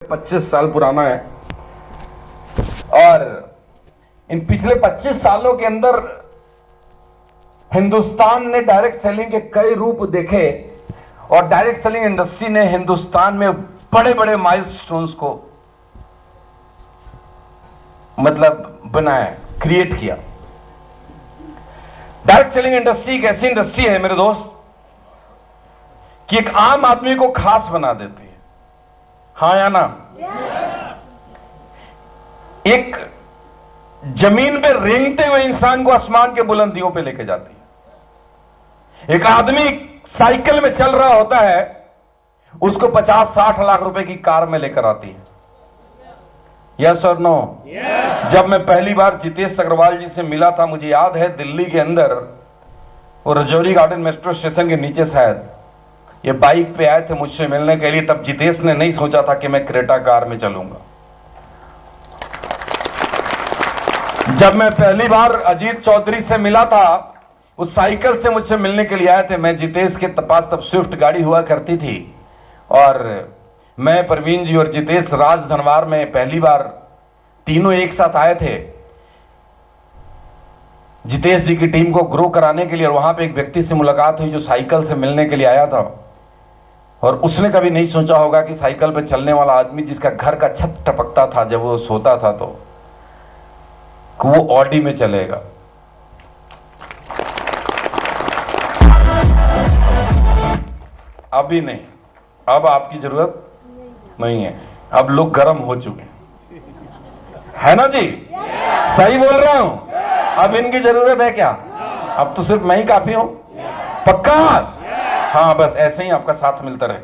25 साल पुराना है और इन पिछले 25 सालों के अंदर हिंदुस्तान ने डायरेक्ट सेलिंग के कई रूप देखे और डायरेक्ट सेलिंग इंडस्ट्री ने हिंदुस्तान में बड़े बड़े माइलस्टोन्स को बनाया, क्रिएट किया। डायरेक्ट सेलिंग इंडस्ट्री एक ऐसी इंडस्ट्री है मेरे दोस्त कि एक आम आदमी को खास बना देती है। हाँ या ना? एक जमीन पे रेंगते हुए इंसान को आसमान के बुलंदियों पे लेके जाती है। एक आदमी साइकिल में चल रहा होता है, उसको 50-60 लाख रुपए की कार में लेकर आती है। यस और नो? जब मैं पहली बार जितेश अग्रवाल जी से मिला था, मुझे याद है दिल्ली के अंदर वो रजौरी गार्डन मेट्रो स्टेशन के नीचे शायद ये बाइक पे आए थे मुझसे मिलने के लिए। तब जितेश ने नहीं सोचा था कि मैं क्रेटा कार में चलूंगा। जब मैं पहली बार अजीत चौधरी से मिला था, उस साइकिल से मुझसे मिलने के लिए आए थे। मैं जितेश के पास तब स्विफ्ट गाड़ी हुआ करती थी और मैं, प्रवीण जी और जितेश राज धनवार में पहली बार तीनों एक साथ आए थे जितेश जी की टीम को ग्रो कराने के लिए। और वहां पे एक व्यक्ति से मुलाकात हुई जो साइकिल से मिलने के लिए आया था और उसने कभी नहीं सोचा होगा कि साइकिल पर चलने वाला आदमी जिसका घर का छत टपकता था जब वो सोता था तो वो ऑडी में चलेगा। अभी नहीं, अब आपकी जरूरत नहीं है। अब लोग गर्म हो चुके है ना जी? सही बोल रहा हूं? अब इनकी जरूरत है क्या? अब तो सिर्फ मैं ही काफी हूं। पक्का? हाँ, बस ऐसे ही आपका साथ मिलता रहे।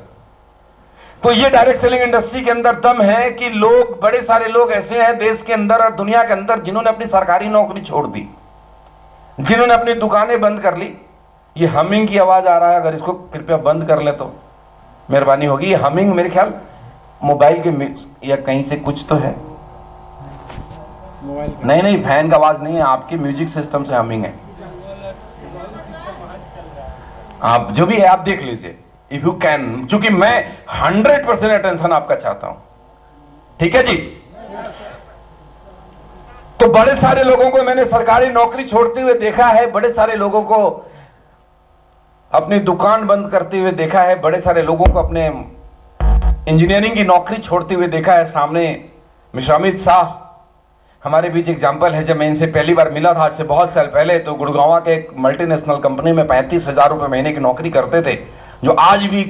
तो ये डायरेक्ट सेलिंग इंडस्ट्री के अंदर दम है कि लोग, बड़े सारे लोग ऐसे हैं देश के अंदर और दुनिया के अंदर जिन्होंने अपनी सरकारी नौकरी छोड़ दी, जिन्होंने अपनी दुकानें बंद कर ली। ये हमिंग की आवाज आ रहा है, अगर इसको कृपया बंद कर ले तो मेहरबानी होगी। ये हमिंग मेरे ख्याल मोबाइल के या कहीं से कुछ तो है। नहीं, फैन का आवाज नहीं है, आपके म्यूजिक सिस्टम से हमिंग है। आप जो भी है आप देख लीजिए इफ यू कैन, चूंकि मैं 100% अटेंशन आपका चाहता हूं। ठीक है जी? तो बड़े सारे लोगों को मैंने सरकारी नौकरी छोड़ते हुए देखा है, बड़े सारे लोगों को अपनी दुकान बंद करते हुए देखा है, बड़े सारे लोगों को अपने इंजीनियरिंग की नौकरी छोड़ते हुए देखा है। सामने मिस्टर अमित शाह हमारे बीच एग्जाम्पल है। जब मैं इनसे पहली बार मिला था आज से बहुत साल पहले, तो गुड़गांव के एक मल्टीनेशनल कंपनी में 35,000 रुपए महीने की नौकरी करते थे, जो आज भी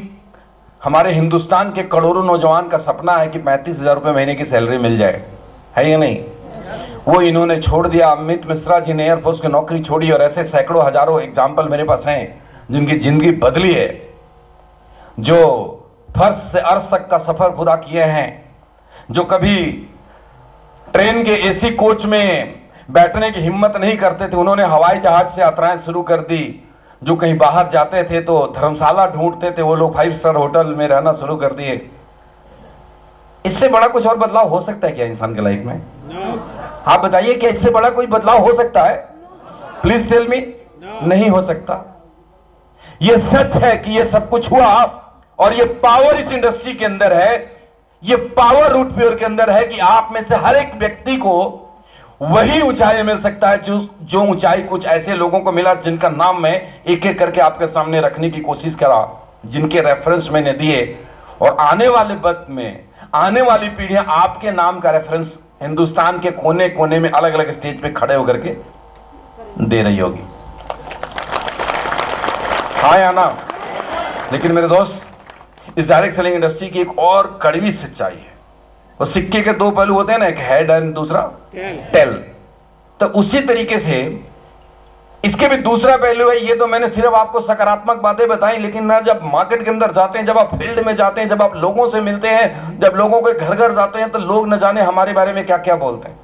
हमारे हिंदुस्तान के करोड़ों नौजवान का सपना है कि 35,000 रुपए महीने की सैलरी मिल जाए, है या नहीं? वो इन्होंने छोड़ दिया। अमित मिश्रा जी ने एयरफोर्स की नौकरी छोड़ी और ऐसे सैकड़ों हजारों एग्जाम्पल मेरे पास हैं जिनकी जिंदगी बदली है, जो फर्श से अर्श तक का सफर पूरा किए हैं, जो कभी ट्रेन के एसी कोच में बैठने की हिम्मत नहीं करते थे, उन्होंने हवाई जहाज से यात्राएं शुरू कर दी। जो कहीं बाहर जाते थे तो धर्मशाला ढूंढते थे, वो लोग 5 स्टार होटल में रहना शुरू कर दिए। इससे बड़ा कुछ और बदलाव हो सकता है क्या इंसान के लाइफ में? आप बताइए, क्या इससे बड़ा कोई बदलाव हो सकता है? Please tell me. नहीं हो सकता। ये सच है कि ये सब कुछ हुआ और ये पावर इस इंडस्ट्री के अंदर है। ये पावर रूट प्योर के अंदर है कि आप में से हर एक व्यक्ति को वही ऊंचाई मिल सकता है जो ऊंचाई कुछ ऐसे लोगों को मिला जिनका नाम मैं एक एक करके आपके सामने रखने की कोशिश करा, जिनके रेफरेंस मैंने दिए। और आने वाले वक्त में आने वाली पीढ़ियां आपके नाम का रेफरेंस हिंदुस्तान के कोने कोने में अलग अलग स्टेज पे खड़े होकर के दे रही होगी। हाँ या ना? लेकिन मेरे दोस्त, इस डायरेक्ट सेलिंग इंडस्ट्री की एक और कड़वी सच्चाई है। और सिक्के के दो पहलू होते हैं ना, एक हेड एंड दूसरा टेल। तो उसी तरीके से इसके भी दूसरा पहलू है। ये तो मैंने सिर्फ आपको सकारात्मक बातें बताई, लेकिन ना जब मार्केट के अंदर जाते हैं, जब आप फील्ड में जाते हैं, जब आप लोगों से मिलते हैं, जब लोगों के घर घर जाते हैं, तो लोग न जाने हमारे बारे में क्या क्या बोलते हैं,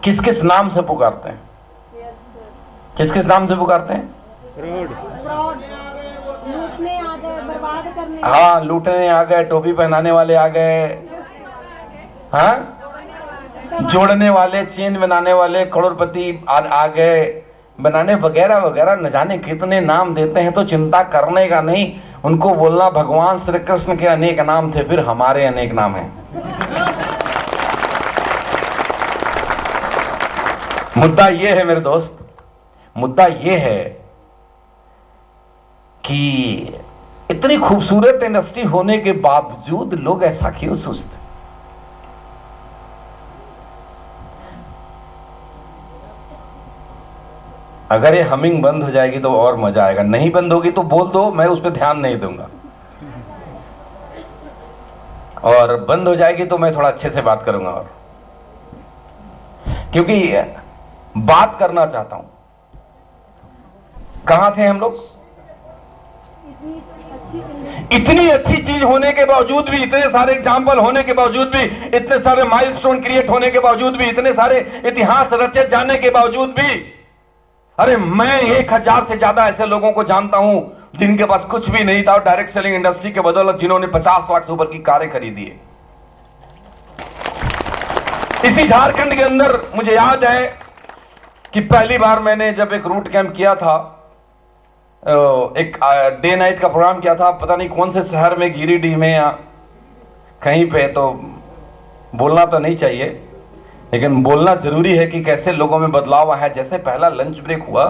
किस किस नाम से पुकारते हैं, किस किस नाम से पुकारते हैं? लूटने आ गए, बर्बाद करने। हाँ, लूटने आ गए, टोपी पहनाने वाले आ गए, हाँ, जोड़ने वाले, चेन बनाने वाले, करोड़पति आ गए बनाने, वगैरह वगैरह, न जाने कितने नाम देते हैं। तो चिंता करने का नहीं, उनको बोलना भगवान श्री कृष्ण के अनेक नाम थे, फिर हमारे अनेक नाम हैं। मुद्दा ये है मेरे दोस्त, मुद्दा ये है कि इतनी खूबसूरत इंडस्ट्री होने के बावजूद लोग ऐसा क्यों सोचते? अगर ये हमिंग बंद हो जाएगी तो और मजा आएगा, नहीं बंद होगी तो बोल दो, मैं उस पर ध्यान नहीं दूंगा। और बंद हो जाएगी तो मैं थोड़ा अच्छे से बात करूंगा, और क्योंकि बात करना चाहता हूं। कहां थे हम लोग? इतनी अच्छी चीज होने के बावजूद भी, इतने सारे एग्जाम्पल होने के बावजूद भी, इतने सारे माइलस्टोन क्रिएट होने के बावजूद भी, इतने सारे इतिहास रचे जाने के बावजूद भी, अरे मैं 1000 से ज्यादा ऐसे लोगों को जानता हूं जिनके पास कुछ भी नहीं था और डायरेक्ट सेलिंग इंडस्ट्री के बदौलत जिन्होंने 50 लाख से ऊपर की कारें खरीदी है। इसी झारखंड के अंदर मुझे याद है कि पहली बार मैंने जब एक रूट कैंप किया था, एक डे नाइट का प्रोग्राम किया था, पता नहीं कौन से शहर में, गिरिडीह में या कहीं पे, तो बोलना तो नहीं चाहिए लेकिन बोलना जरूरी है कि कैसे लोगों में बदलाव आया है। जैसे पहला लंच ब्रेक हुआ,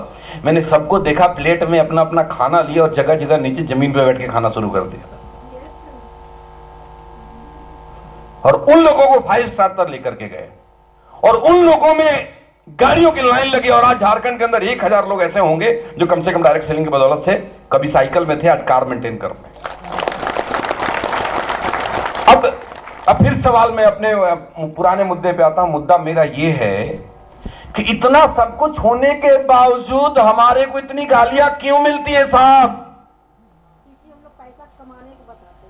मैंने सबको देखा प्लेट में अपना अपना खाना लिया और जगह जगह नीचे जमीन पे बैठ के खाना शुरू कर दिया, और उन लोगों को 5 स्टार पर लेकर के गए, और उन लोगों में गाड़ियों की लाइन लगी। और आज झारखंड के अंदर 1000 लोग ऐसे होंगे जो कम से कम डायरेक्ट सेलिंग की बदौलत से कभी साइकिल में थे, आज कार मेंटेन करते हैं। अब फिर सवाल में अपने पुराने मुद्दे पे आता हूं। मुद्दा मेरा ये है कि इतना सब कुछ होने के बावजूद हमारे को इतनी गालियां क्यों मिलती है साहब? क्योंकि हम लोग पैसा कमाने को बताते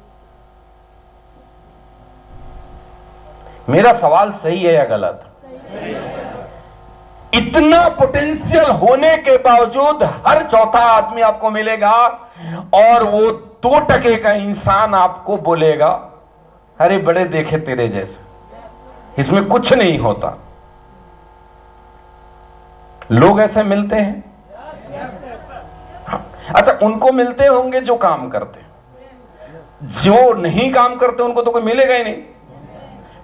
हैं। मेरा सवाल सही है या गलत? इतना पोटेंशियल होने के बावजूद हर चौथा आदमी आपको मिलेगा और वो 2% का इंसान आपको बोलेगा अरे बड़े देखे तेरे जैसे, इसमें कुछ नहीं होता। लोग ऐसे मिलते हैं। अच्छा, उनको मिलते होंगे जो काम करते, जो नहीं काम करते उनको तो कोई मिलेगा ही नहीं।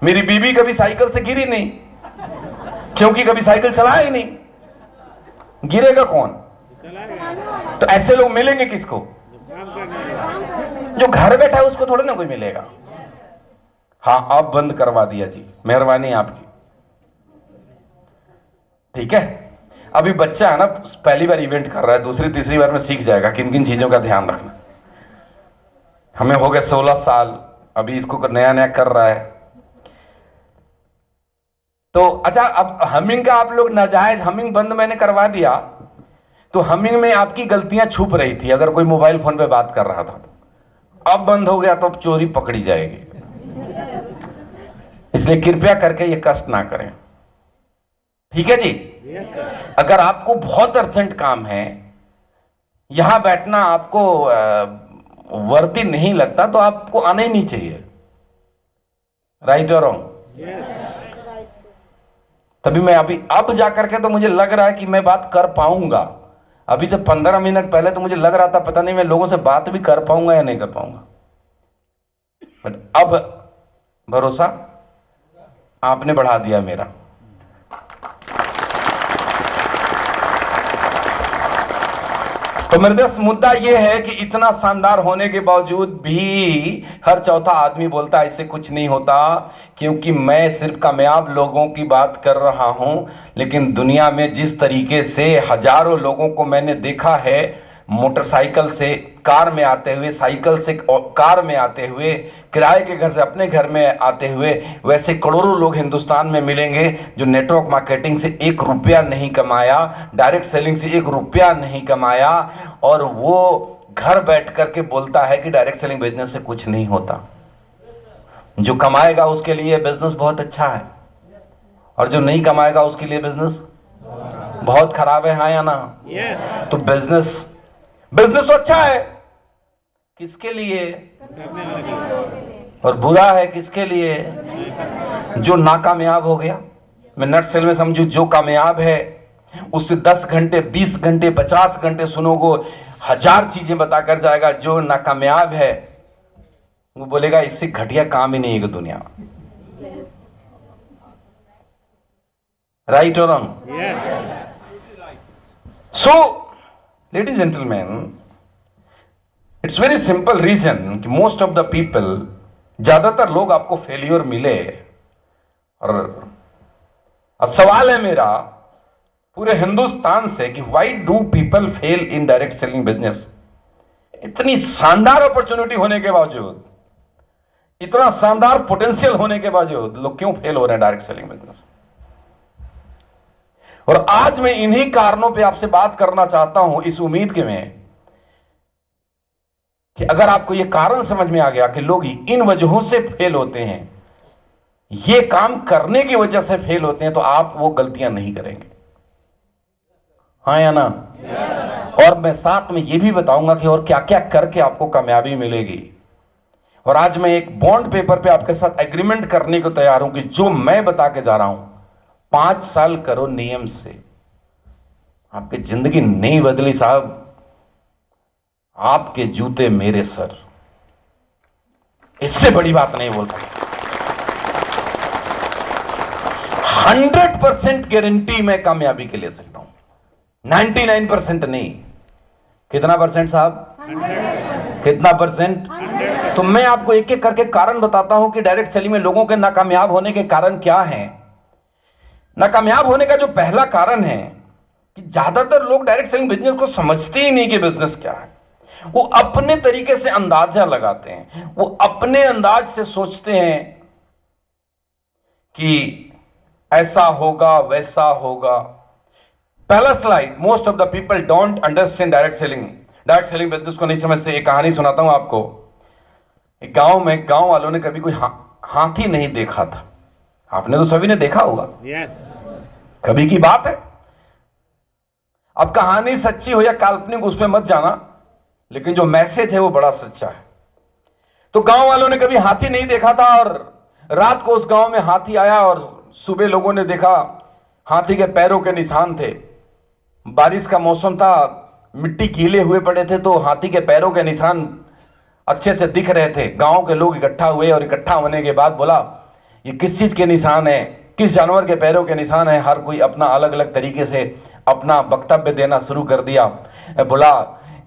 मेरी बीवी कभी साइकिल से गिरी नहीं, क्योंकि कभी साइकिल चलाया ही नहीं, गिरेगा कौन? तो ऐसे लोग मिलेंगे किसको? जो घर बैठा है उसको थोड़ा ना कोई मिलेगा। हाँ, अब बंद करवा दिया जी, मेहरबानी आपकी। ठीक है, अभी बच्चा है ना, पहली बार इवेंट कर रहा है, दूसरी तीसरी बार में सीख जाएगा किन किन चीजों का ध्यान रखना। हमें हो गए 16 साल, अभी इसको नया नया कर रहा है। तो अच्छा, अब हमिंग का आप लोग नाजायज हमिंग बंद मैंने करवा दिया, तो हमिंग में आपकी गलतियां छुप रही थी। अगर कोई मोबाइल फोन पे बात कर रहा था तो अब बंद हो गया तो अब चोरी पकड़ी जाएगी। इसलिए कृपया करके ये कष्ट ना करें, ठीक है जी? अगर आपको बहुत अर्जेंट काम है, यहां बैठना आपको वर्दी नहीं लगता, तो आपको आना ही नहीं चाहिए। राइट और रॉन्ग? तभी मैं अभी अब जाकर के तो मुझे लग रहा है कि मैं बात कर पाऊंगा। अभी से 15 मिनट पहले तो मुझे लग रहा था पता नहीं मैं लोगों से बात भी कर पाऊंगा या नहीं कर पाऊंगा, बट अब भरोसा आपने बढ़ा दिया मेरा। तो मेरे दोस्त, मुद्दा यह है कि इतना शानदार होने के बावजूद भी हर चौथा आदमी बोलता है इससे कुछ नहीं होता, क्योंकि मैं सिर्फ कामयाब लोगों की बात कर रहा हूं। लेकिन दुनिया में जिस तरीके से हजारों लोगों को मैंने देखा है, मोटरसाइकिल से कार में आते हुए, साइकिल से कार में आते हुए, किराए के घर से अपने घर में आते हुए, वैसे करोड़ों लोग हिंदुस्तान में मिलेंगे जो नेटवर्क मार्केटिंग से 1 रुपया नहीं कमाया, डायरेक्ट सेलिंग से 1 रुपया नहीं कमाया, और वो घर बैठ करके बोलता है कि डायरेक्ट सेलिंग बिजनेस से कुछ नहीं होता। जो कमाएगा उसके लिए बिजनेस बहुत अच्छा है, और जो नहीं कमाएगा उसके लिए बिजनेस बहुत खराब है। हाँ या ना? तो बिजनेस तो अच्छा है किसके लिए? और बुरा है किसके लिए? जो नाकामयाब हो गया। मैं नट सेल में समझू, जो कामयाब है उससे 10 घंटे, 20 घंटे, 50 घंटे सुनोगे, 1000 चीजें बताकर जाएगा। जो नाकामयाब है वो बोलेगा इससे घटिया काम ही नहीं है दुनिया में। राइट और wrong? So ladies gentleman, it's very simple reason कि मोस्ट ऑफ द पीपल, ज्यादातर लोग आपको फेलियर मिले। और अब सवाल है मेरा पूरे हिंदुस्तान से कि why do people fail in direct selling business? इतनी शानदार अपॉर्चुनिटी होने के बावजूद, इतना शानदार पोटेंशियल होने के बावजूद लोग क्यों फेल हो रहे हैं डायरेक्ट सेलिंग बिजनेस? और आज मैं इन्हीं कारणों पे आपसे बात करना चाहता हूं, इस उम्मीद के में कि अगर आपको यह कारण समझ में आ गया कि लोग इन वजहों से फेल होते हैं, ये काम करने की वजह से फेल होते हैं, तो आप वो गलतियां नहीं करेंगे। हाँ या ना? और मैं साथ में ये भी बताऊंगा कि और क्या क्या करके आपको कामयाबी मिलेगी। और आज मैं एक बॉन्ड पेपर पे आपके साथ एग्रीमेंट करने को तैयार हूं कि जो मैं बता के जा रहा हूं 5 साल करो नियम से, आपकी जिंदगी नहीं बदली साहब, आपके जूते मेरे सर, इससे बड़ी बात नहीं बोल सकता। 100% गारंटी मैं कामयाबी के ले सकता हूं, 99% नहीं। कितना परसेंट साहब? 100%। कितना परसेंट? 100%। तो मैं आपको एक एक करके कारण बताता हूं कि डायरेक्ट सेलिंग में लोगों के नाकामयाब होने के कारण क्या हैं। नाकामयाब होने का जो पहला कारण है कि ज्यादातर लोग डायरेक्ट सेलिंग बिजनेस को समझते ही नहीं कि बिजनेस क्या है। वो अपने तरीके से अंदाजा लगाते हैं, वो अपने अंदाज से सोचते हैं कि ऐसा होगा वैसा होगा। पहला slide, most of the people don't understand direct selling. Direct selling business को नहीं समझते। एक कहानी सुनाता हूं आपको। एक गांव में गांव वालों ने कभी कोई हाथी नहीं देखा था। आपने तो सभी ने देखा होगा। yes. कभी की बात है। अब कहानी सच्ची हो या काल्पनिक उसमें मत जाना, लेकिन जो मैसेज है वो बड़ा सच्चा है। तो गांव वालों ने कभी हाथी नहीं देखा था और रात को उस गांव में हाथी आया और सुबह लोगों ने देखा हाथी के पैरों के निशान थे। बारिश का मौसम था, मिट्टी गीले हुए पड़े थे, तो हाथी के पैरों के निशान अच्छे से दिख रहे थे। गांव के लोग इकट्ठा हुए और इकट्ठा होने के बाद बोला ये किस चीज के निशान है, किस जानवर के पैरों के निशान है। हर कोई अपना अलग अलग तरीके से अपना वक्तव्य देना शुरू कर दिया। बोला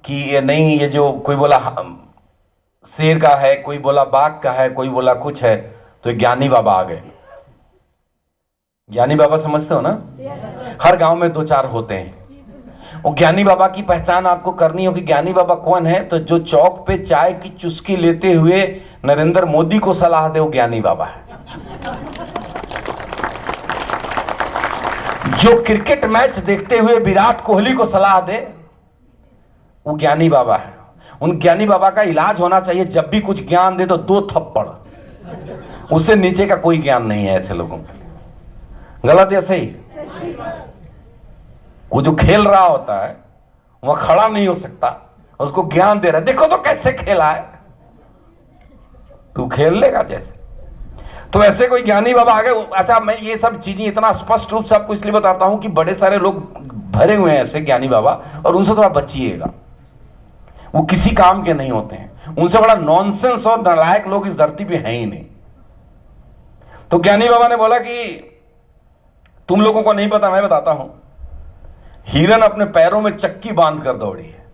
कि ये नहीं, ये जो कोई बोला शेर का है, कोई बोला बाघ का है, कोई बोला कुछ है। तो ज्ञानी बाबा आ गए। ज्ञानी बाबा समझते हो ना? हर गांव में 2-4 होते हैं। और ज्ञानी बाबा की पहचान आपको करनी होगी। ज्ञानी बाबा कौन है? तो जो चौक पे चाय की चुस्की लेते हुए नरेंद्र मोदी को सलाह दे, वो ज्ञानी बाबा है। जो क्रिकेट मैच देखते हुए विराट कोहली को सलाह दे, वो ज्ञानी बाबा है। उन ज्ञानी बाबा का इलाज होना चाहिए, जब भी कुछ ज्ञान दे तो 2 थप्पड़, उससे नीचे का कोई ज्ञान नहीं है ऐसे लोगों के। गलत या सही? वो जो खेल रहा होता है वह खड़ा नहीं हो सकता, उसको ज्ञान दे रहा है, देखो तो कैसे खेला है, तू खेल लेगा जैसे। तो ऐसे कोई ज्ञानी बाबा आ गए। अच्छा, मैं ये सब चीजें इतना स्पष्ट रूप से आपको इसलिए बताता हूं कि बड़े सारे लोग भरे हुए हैं ऐसे ज्ञानी बाबा, और उनसे थोड़ा बचिएगा। वो किसी काम के नहीं होते हैं। उनसे बड़ा नॉनसेंस और नालायक लोग इस धरती पे हैं ही नहीं। तो ज्ञानी बाबा ने बोला कि तुम लोगों को नहीं पता, मैं बताता हूं। हिरन अपने पैरों में चक्की बांध कर दौड़ी है।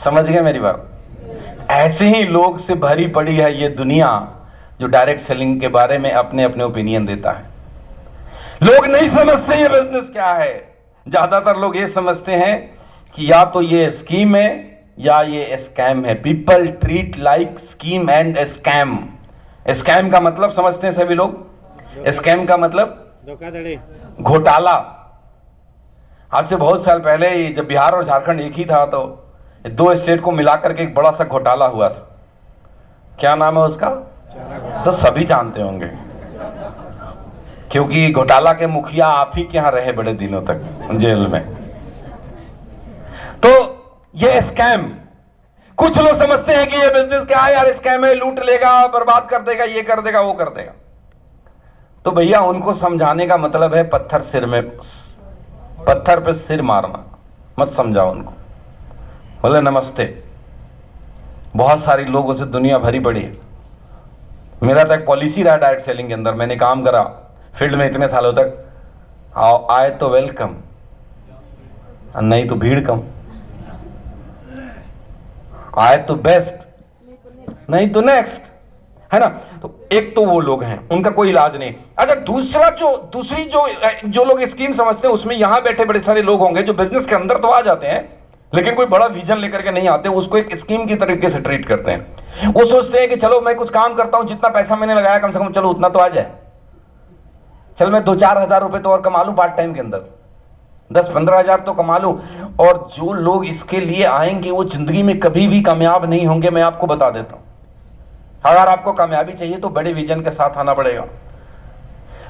समझ गए मेरी बात? ऐसे ही लोग से भरी पड़ी है ये दुनिया जो डायरेक्ट सेलिंग के बारे में अपने अपने ओपिनियन देता है। लोग नहीं समझते ये बिजनेस क्या है। ज्यादातर लोग ये समझते हैं कि या तो ये स्कीम है या ये स्कैम है। People treat like scheme and scam. Scam का मतलब समझते हैं सभी लोग? स्कैम का मतलब धोखाधड़ी, घोटाला। आज से बहुत साल पहले जब बिहार और झारखंड एक ही था, तो 2 स्टेट को मिलाकर के एक बड़ा सा घोटाला हुआ था। क्या नाम है उसका? तो सभी जानते होंगे, क्योंकि घोटाला के मुखिया आप ही के यहां रहे बड़े दिनों तक जेल में। तो ये स्कैम, कुछ लोग समझते हैं कि ये बिजनेस क्या है यार, स्कैम है, लूट लेगा, बर्बाद कर देगा, ये कर देगा, वो कर देगा। तो भैया उनको समझाने का मतलब है पत्थर पे सिर मारना। मत समझाओ उनको, बोले नमस्ते। बहुत सारी लोगों से दुनिया भरी पड़ी है। मेरा तो एक पॉलिसी रहा डायरेक्ट सेलिंग के अंदर, मैंने काम करा फील्ड में इतने सालों तक, आओ आए तो वेलकम, नहीं तो भीड़ कम, आए तो बेस्ट, नहीं तो नेक्स्ट, है ना। तो एक तो वो लोग हैं, उनका कोई इलाज नहीं। अच्छा, दूसरी जो लोग स्कीम समझते हैं, उसमें यहां बैठे बड़े सारे लोग होंगे जो बिजनेस के अंदर तो आ जाते हैं, लेकिन कोई बड़ा विजन लेकर के नहीं आते, उसको एक स्कीम की तरीके से ट्रीट करते हैं। वो सोचते हैं कि चलो मैं कुछ काम करता हूं, जितना पैसा मैंने लगाया कम से कम चलो उतना तो आ जाए, चल मैं 2-4 हजार रुपए तो और कमा लूं पार्ट टाइम के अंदर, 10-15 हजार तो कमा लूं। और जो लोग इसके लिए आएंगे वो जिंदगी में कभी भी कामयाब नहीं होंगे, मैं आपको बता देता हूं। अगर आपको कामयाबी चाहिए तो बड़े विजन के साथ आना पड़ेगा।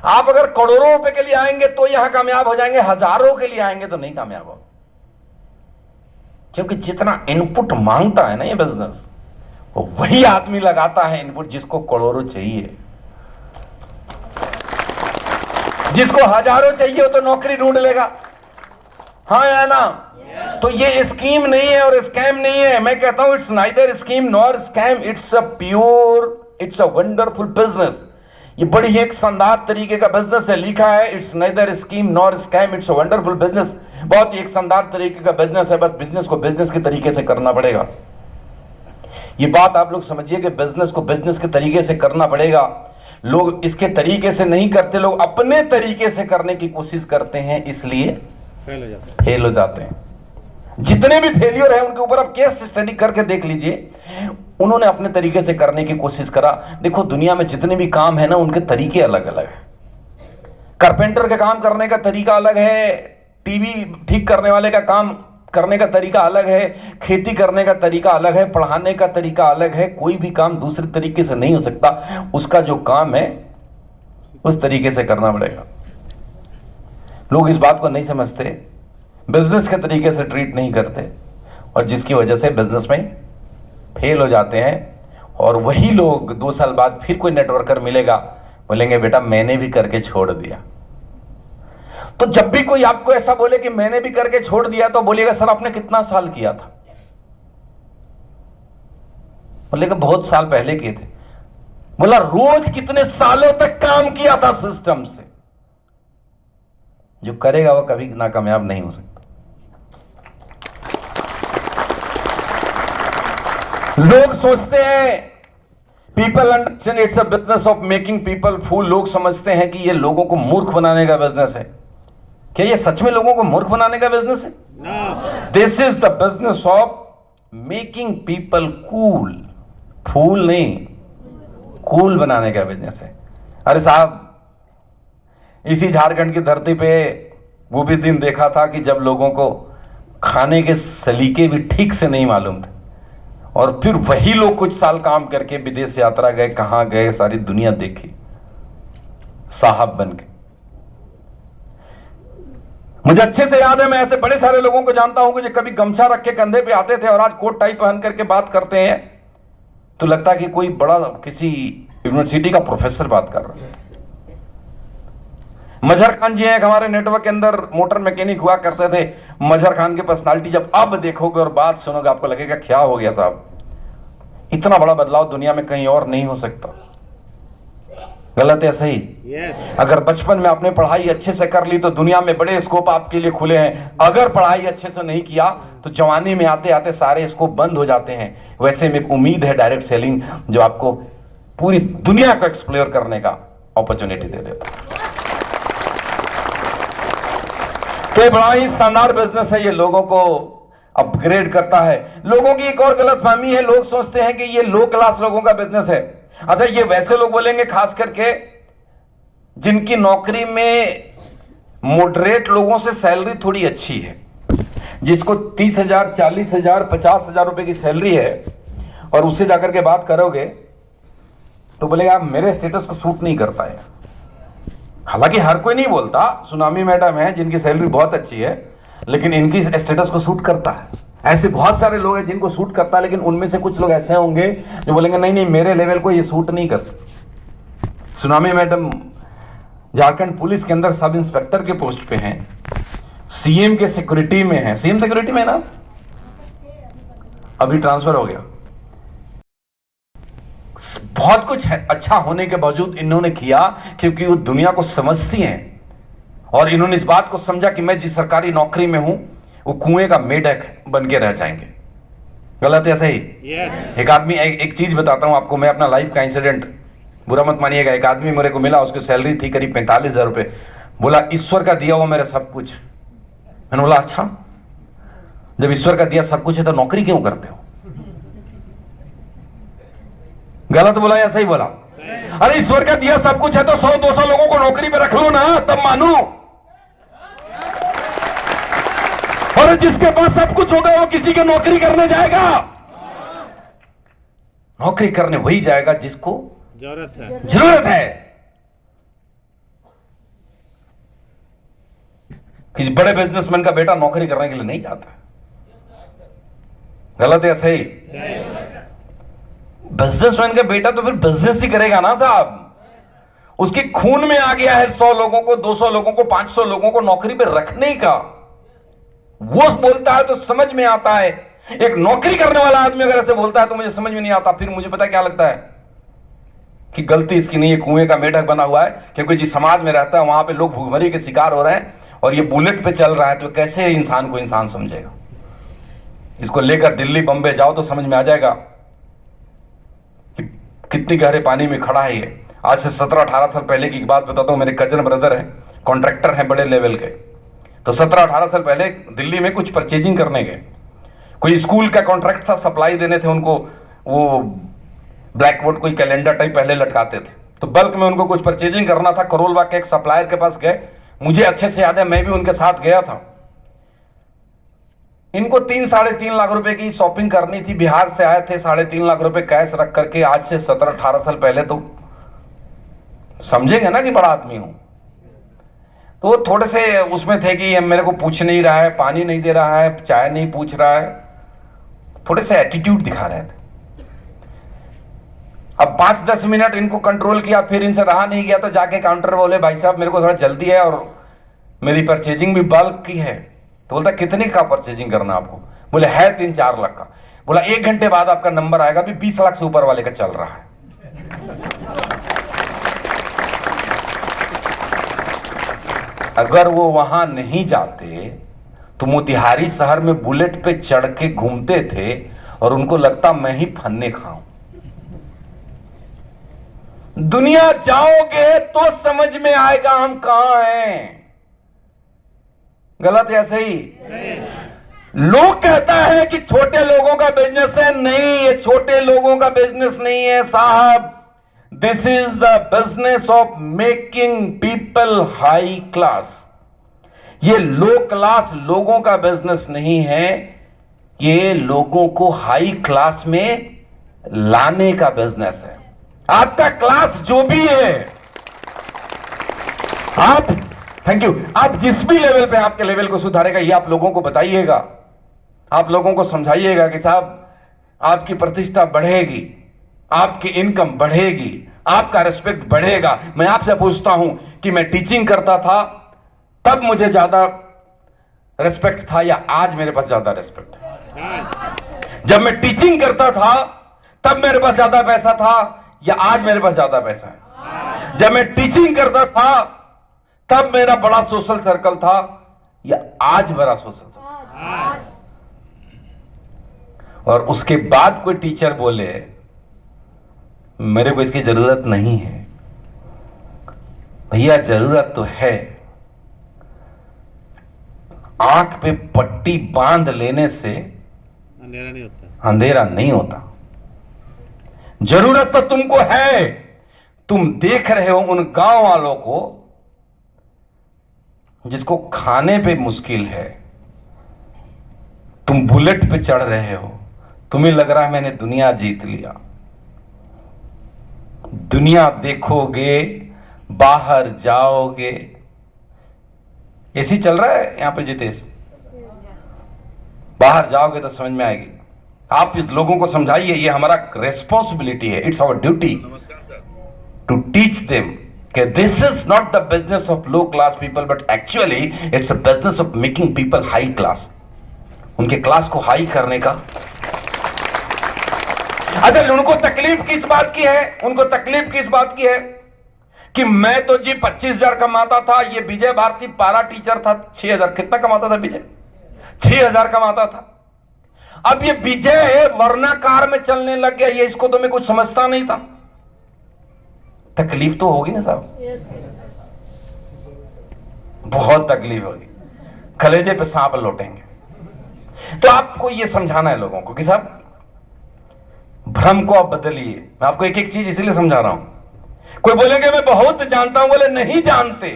आप अगर करोड़ों रुपए के लिए आएंगे तो यहां कामयाब हो जाएंगे, हजारों के लिए आएंगे तो नहीं कामयाब हो, क्योंकि जितना इनपुट मांगता है ना ये बिजनेस, वो वही आदमी लगाता है इनपुट जिसको करोड़ों चाहिए। जिसको हजारों चाहिए वो तो नौकरी ढूंढ लेगा, हाँ या ना। तो ये स्कीम नहीं है और स्कैम नहीं है। मैं कहता हूं it's neither scheme nor scam, it's a wonderful business. ये बड़ी एक शानदार तरीके का बिजनेस है। लिखा है it's neither scheme nor scam, it's a wonderful business. बहुत ही एक शानदार तरीके का बिजनेस है, बस बिजनेस को बिजनेस के तरीके से करना पड़ेगा। ये बात आप लोग समझिए कि बिजनेस को बिजनेस के तरीके से करना पड़ेगा। लोग इसके तरीके से नहीं करते, लोग अपने तरीके से करने की कोशिश करते हैं, इसलिए फेल हो जाते हैं। जितने भी फेलियर है उनके ऊपर आप केस स्टडी करके देख लीजिए, उन्होंने अपने तरीके से करने की कोशिश करा। देखो दुनिया में जितने भी काम है ना, उनके तरीके अलग अलग है। कारपेंटर का काम करने का तरीका अलग है, टीवी ठीक करने वाले का काम करने का तरीका अलग है, खेती करने का तरीका अलग है, पढ़ाने का तरीका अलग है। कोई भी काम दूसरे तरीके से नहीं हो सकता, उसका जो काम है उस तरीके से करना पड़ेगा। लोग इस बात को नहीं समझते, बिजनेस के तरीके से ट्रीट नहीं करते, और जिसकी वजह से बिजनेस में फेल हो जाते हैं। और वही लोग 2 साल बाद फिर कोई नेटवर्कर मिलेगा, बोलेंगे बेटा मैंने भी करके छोड़ दिया। तो जब भी कोई आपको ऐसा बोले कि मैंने भी करके छोड़ दिया, तो बोलिएगा सर आपने कितना साल किया था? बोलेगा बहुत साल पहले किए थे। बोला रोज कितने सालों तक काम किया था सिस्टम से? जो करेगा वो कभी नाकामयाब नहीं हो सकता। लोग सोचते हैं people understand it's a business of making people fool. लोग समझते हैं कि ये लोगों को मूर्ख बनाने का बिजनेस है। क्या ये सच में लोगों को मूर्ख बनाने का बिजनेस है? This is the business of making people cool. Fool नहीं, कूल बनाने का बिजनेस है। अरे साहब, इसी झारखंड की धरती पे वो भी दिन देखा था कि जब लोगों को खाने के सलीके भी ठीक से नहीं मालूम थे, और फिर वही लोग कुछ साल काम करके विदेश यात्रा गए, कहां गए, सारी दुनिया देखी साहब बन के। मुझे अच्छे से याद है, मैं ऐसे बड़े सारे लोगों को जानता हूं कि जो कभी गमछा रख के कंधे पे आते थे और आज कोट टाई पहन करके बात करते हैं तो लगता है कि कोई बड़ा किसी यूनिवर्सिटी का प्रोफेसर बात कर रहा है। मजहर खान जी हैं हमारे नेटवर्क के अंदर, मोटर मैकेनिक हुआ करते थे। मजहर खान की पर्सनालिटी जब अब देखोगे और बात सुनोगे आपको लगेगा क्या हो गया साहब, इतना बड़ा बदलाव दुनिया में कहीं और नहीं हो सकता। गलत है सही? अगर बचपन में आपने पढ़ाई अच्छे से कर ली तो दुनिया में बड़े स्कोप आपके लिए खुले हैं। अगर पढ़ाई अच्छे से नहीं किया तो जवानी में आते आते सारे स्कोप बंद हो जाते हैं। वैसे में एक उम्मीद है डायरेक्ट सेलिंग, जो आपको पूरी दुनिया को एक्सप्लोर करने का अपॉर्चुनिटी दे देता है। तो बड़ा ही शानदार बिजनेस है, ये लोगों को अपग्रेड करता है। लोगों की एक और गलतफहमी है, लोग सोचते हैं कि ये लो क्लास लोगों का बिजनेस है। अच्छा, ये वैसे लोग बोलेंगे खास करके जिनकी नौकरी में मॉडरेट लोगों से सैलरी थोड़ी अच्छी है, जिसको 30,000, 40,000, 50,000 रुपए की सैलरी है, और उससे जाकर के बात करोगे तो बोलेगा मेरे स्टेटस को सूट नहीं करता है। हालांकि हर कोई नहीं बोलता, सुनामी मैडम है जिनकी सैलरी बहुत अच्छी है लेकिन इनकी स्टेटस को सूट करता है। ऐसे बहुत सारे लोग हैं जिनको सूट करता है, लेकिन उनमें से कुछ लोग ऐसे होंगे जो बोलेंगे नहीं नहीं मेरे लेवल को ये सूट नहीं करता। सुनामी मैडम झारखंड पुलिस के अंदर सब इंस्पेक्टर के पोस्ट पे हैं, सीएम के सिक्योरिटी में है, सीएम सिक्योरिटी में है ना, अभी ट्रांसफर हो गया। बहुत कुछ है अच्छा होने के बावजूद इन्होंने किया क्योंकि वो दुनिया को समझती हैं और इन्होंने इस बात को समझा कि मैं जिस सरकारी नौकरी में हूं वो कुएं का मेढक बन के रह जाएंगे। गलत है सही? एक आदमी, एक चीज बताता हूं आपको, मैं अपना लाइफ का इंसिडेंट, बुरा मत मानिएगा। एक आदमी मेरे को मिला, उसकी सैलरी थी करीब 45,000 रुपए। बोला ईश्वर का दिया हुआ मेरा सब कुछ। मैंने बोला अच्छा, जब ईश्वर का दिया सब कुछ है तो नौकरी क्यों करते हो? गलत बोला या सही बोला? अरे ईश्वर का दिया सब कुछ है तो 100-200 लोगों को नौकरी पे रख लो ना, तब मानो। और जिसके पास सब कुछ होगा वो किसी की नौकरी करने जाएगा? नौकरी करने वही जाएगा जिसको जरूरत है। किसी बड़े बिजनेसमैन का बेटा नौकरी करने के लिए नहीं जाता। गलत या सही? बिजनेसमैन का बेटा तो फिर बिजनेस ही करेगा ना साहब। उसके खून में आ गया है 100 लोगों को, 200 लोगों को, 500 लोगों को नौकरी पे रखने का। वो बोलता है तो समझ में आता है। एक नौकरी करने वाला आदमी अगर ऐसे बोलता है तो मुझे समझ में नहीं आता। फिर मुझे पता क्या लगता है कि गलती इसकी नहीं है, कुएं का मेढक बना हुआ है। क्योंकि जिस समाज में रहता है वहां पे लोग भूखमरी के शिकार हो रहे हैं और ये बुलेट पे चल रहा है, तो कैसे इंसान को इंसान समझेगा? इसको लेकर दिल्ली बंबई जाओ तो समझ में आ जाएगा कि कितनी गहरे पानी में खड़ा है ये। आज से 17-18 साल पहले की बात बताता हूं। मेरे कजन ब्रदर है, कॉन्ट्रैक्टर हैं बड़े लेवल के। तो 17-18 साल पहले दिल्ली में कुछ परचेजिंग करने गए। कोई स्कूल का कॉन्ट्रैक्ट था, सप्लाई देने थे उनको। वो ब्लैक बोर्ड कोई कैलेंडर टाइप पहले लटकाते थे, तो बल्क में उनको कुछ परचेजिंग करना था। करोल बाग के एक सप्लायर के पास गए। मुझे अच्छे से याद है, मैं भी उनके साथ गया था। इनको 3-3.5 लाख रुपए की शॉपिंग करनी थी। बिहार से आए थे, 3.5 लाख रुपए कैश रख करके। आज से 17-18 साल पहले, तो समझेंगे ना कि बड़ा आदमी हूं। तो वो थोड़े से उसमें थे कि मेरे को पूछ नहीं रहा है, पानी नहीं दे रहा है, चाय नहीं पूछ रहा है, थोड़े से एटीट्यूड दिखा रहे थे। अब 5-10 मिनट इनको कंट्रोल किया, फिर इनसे रहा नहीं गया तो जाके काउंटर बोले भाई साहब मेरे को थोड़ा जल्दी है और मेरी परचेजिंग भी बल्क की है। तो बोलता कितने का परचेजिंग करना आपको? बोले है 3-4 लाख का। बोला 1 घंटे बाद आपका नंबर आएगा, भी 20 लाख से ऊपर वाले का चल रहा है। अगर वो वहां नहीं जाते तो मोतिहारी शहर में बुलेट पे चढ़ के घूमते थे और उनको लगता मैं ही फन्ने खाऊं। दुनिया जाओगे तो समझ में आएगा हम कहां हैं। गलत या सही? लोग कहता है कि छोटे लोगों का बिजनेस है। नहीं, ये छोटे लोगों का बिजनेस नहीं है साहब। This is the business of making people high class. ये लो क्लास लोगों का बिजनेस नहीं है, ये लोगों को हाई क्लास में लाने का बिजनेस है। आपका क्लास जो भी है, आप, थैंक यू, आप जिस भी लेवल पे आपके लेवल को सुधारेगा ये आप लोगों को बताइएगा, आप लोगों को समझाइएगा कि साहब आपकी प्रतिष्ठा बढ़ेगी, आपकी इनकम बढ़ेगी, आपका रिस्पेक्ट बढ़ेगा। मैं आपसे पूछता हूं कि मैं टीचिंग करता था तब मुझे ज्यादा रिस्पेक्ट था या आज मेरे पास ज्यादा रिस्पेक्ट है? जब मैं टीचिंग करता था तब मेरे पास ज्यादा पैसा था या आज मेरे पास ज्यादा पैसा है? जब मैं टीचिंग करता था तब मेरा बड़ा सोशल सर्कल था या आज मेरा सोशल सर्कल? और उसके बाद कोई टीचर बोले मेरे को इसकी जरूरत नहीं है। भैया जरूरत तो है। आंख पे पट्टी बांध लेने से अंधेरा नहीं होता। जरूरत तो तुमको है। तुम देख रहे हो उन गांव वालों को जिसको खाने पे मुश्किल है। तुम बुलेट पे चढ़ रहे हो, तुम्हें लग रहा है मैंने दुनिया जीत लिया। दुनिया देखोगे, बाहर जाओगे। ऐसी चल रहा है यहां पे जितेश? बाहर जाओगे तो समझ में आएगी। आप इस लोगों को समझाइए, ये हमारा रेस्पॉन्सिबिलिटी है। It's our duty to teach them कि this is not the business of low class people but actually it's a business of making people high class, उनके क्लास को हाई करने का। अच्छा, उनको तकलीफ किस बात की है? उनको तकलीफ किस बात की है कि मैं तो जी 25,000 कमाता था, ये विजय भारती पारा टीचर था 6,000। कितना कमाता था विजय? 6,000 कमाता था। अब ये विजय वर्णाकार में चलने लग गया, ये इसको तो मैं कुछ समझता नहीं था। तकलीफ तो होगी ना साहब, बहुत तकलीफ होगी, कलेजे पे सांप लौटेंगे। तो आपको ये समझाना है लोगों को कि साहब भ्रम को आप बदलिए। मैं आपको एक एक चीज इसलिए समझा रहा हूं। कोई बोलेंगे मैं बहुत जानता हूं, बोले नहीं जानते।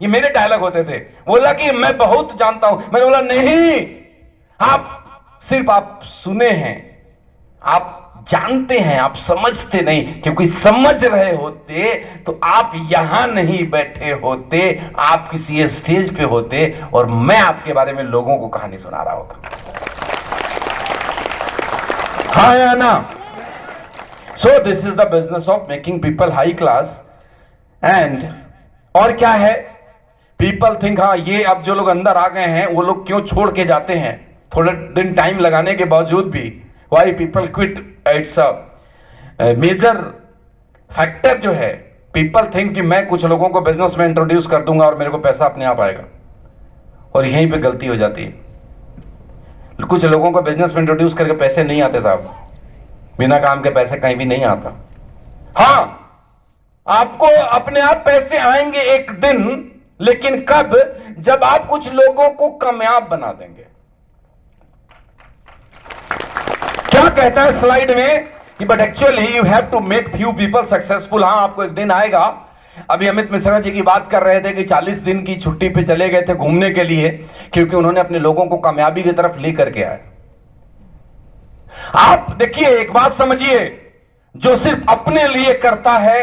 ये मेरे डायलॉग होते थे, बोला कि मैं बहुत जानता हूं, मैंने बोला नहीं, आप सिर्फ आप सुने हैं, आप जानते हैं, आप समझते नहीं। क्योंकि समझ रहे होते तो आप यहां नहीं बैठे होते, आप किसी स्टेज पे होते और मैं आपके बारे में लोगों को कहानी सुना रहा होता। हाँ या ना? So this is the business of making people high class. And और क्या है, पीपल थिंक, हाँ ये अब जो लोग अंदर आ गए हैं वो लोग क्यों छोड़ के जाते हैं थोड़े दिन टाइम लगाने के बावजूद भी? Why people quit? It's a major factor जो है, पीपल थिंक कि मैं कुछ लोगों को बिजनेस में इंट्रोड्यूस कर दूंगा और मेरे को पैसा अपने आप आएगा, और यहीं पे गलती हो जाती है। कुछ लोगों को बिजनेस में इंट्रोड्यूस करके पैसे नहीं आते साहब, बिना काम के पैसे कहीं भी नहीं आता। हां, आपको अपने आप पैसे आएंगे एक दिन, लेकिन कब? जब आप कुछ लोगों को कामयाब बना देंगे। क्या कहता है स्लाइड में कि but actually you have to make few people successful. हां, आपको एक दिन आएगा। अभी अमित मिश्रा जी की बात कर रहे थे कि 40 दिन की छुट्टी पे चले गए थे घूमने के लिए, क्योंकि उन्होंने अपने लोगों को कामयाबी की तरफ लेकर के आए। आप देखिए, एक बात समझिए, जो सिर्फ अपने लिए करता है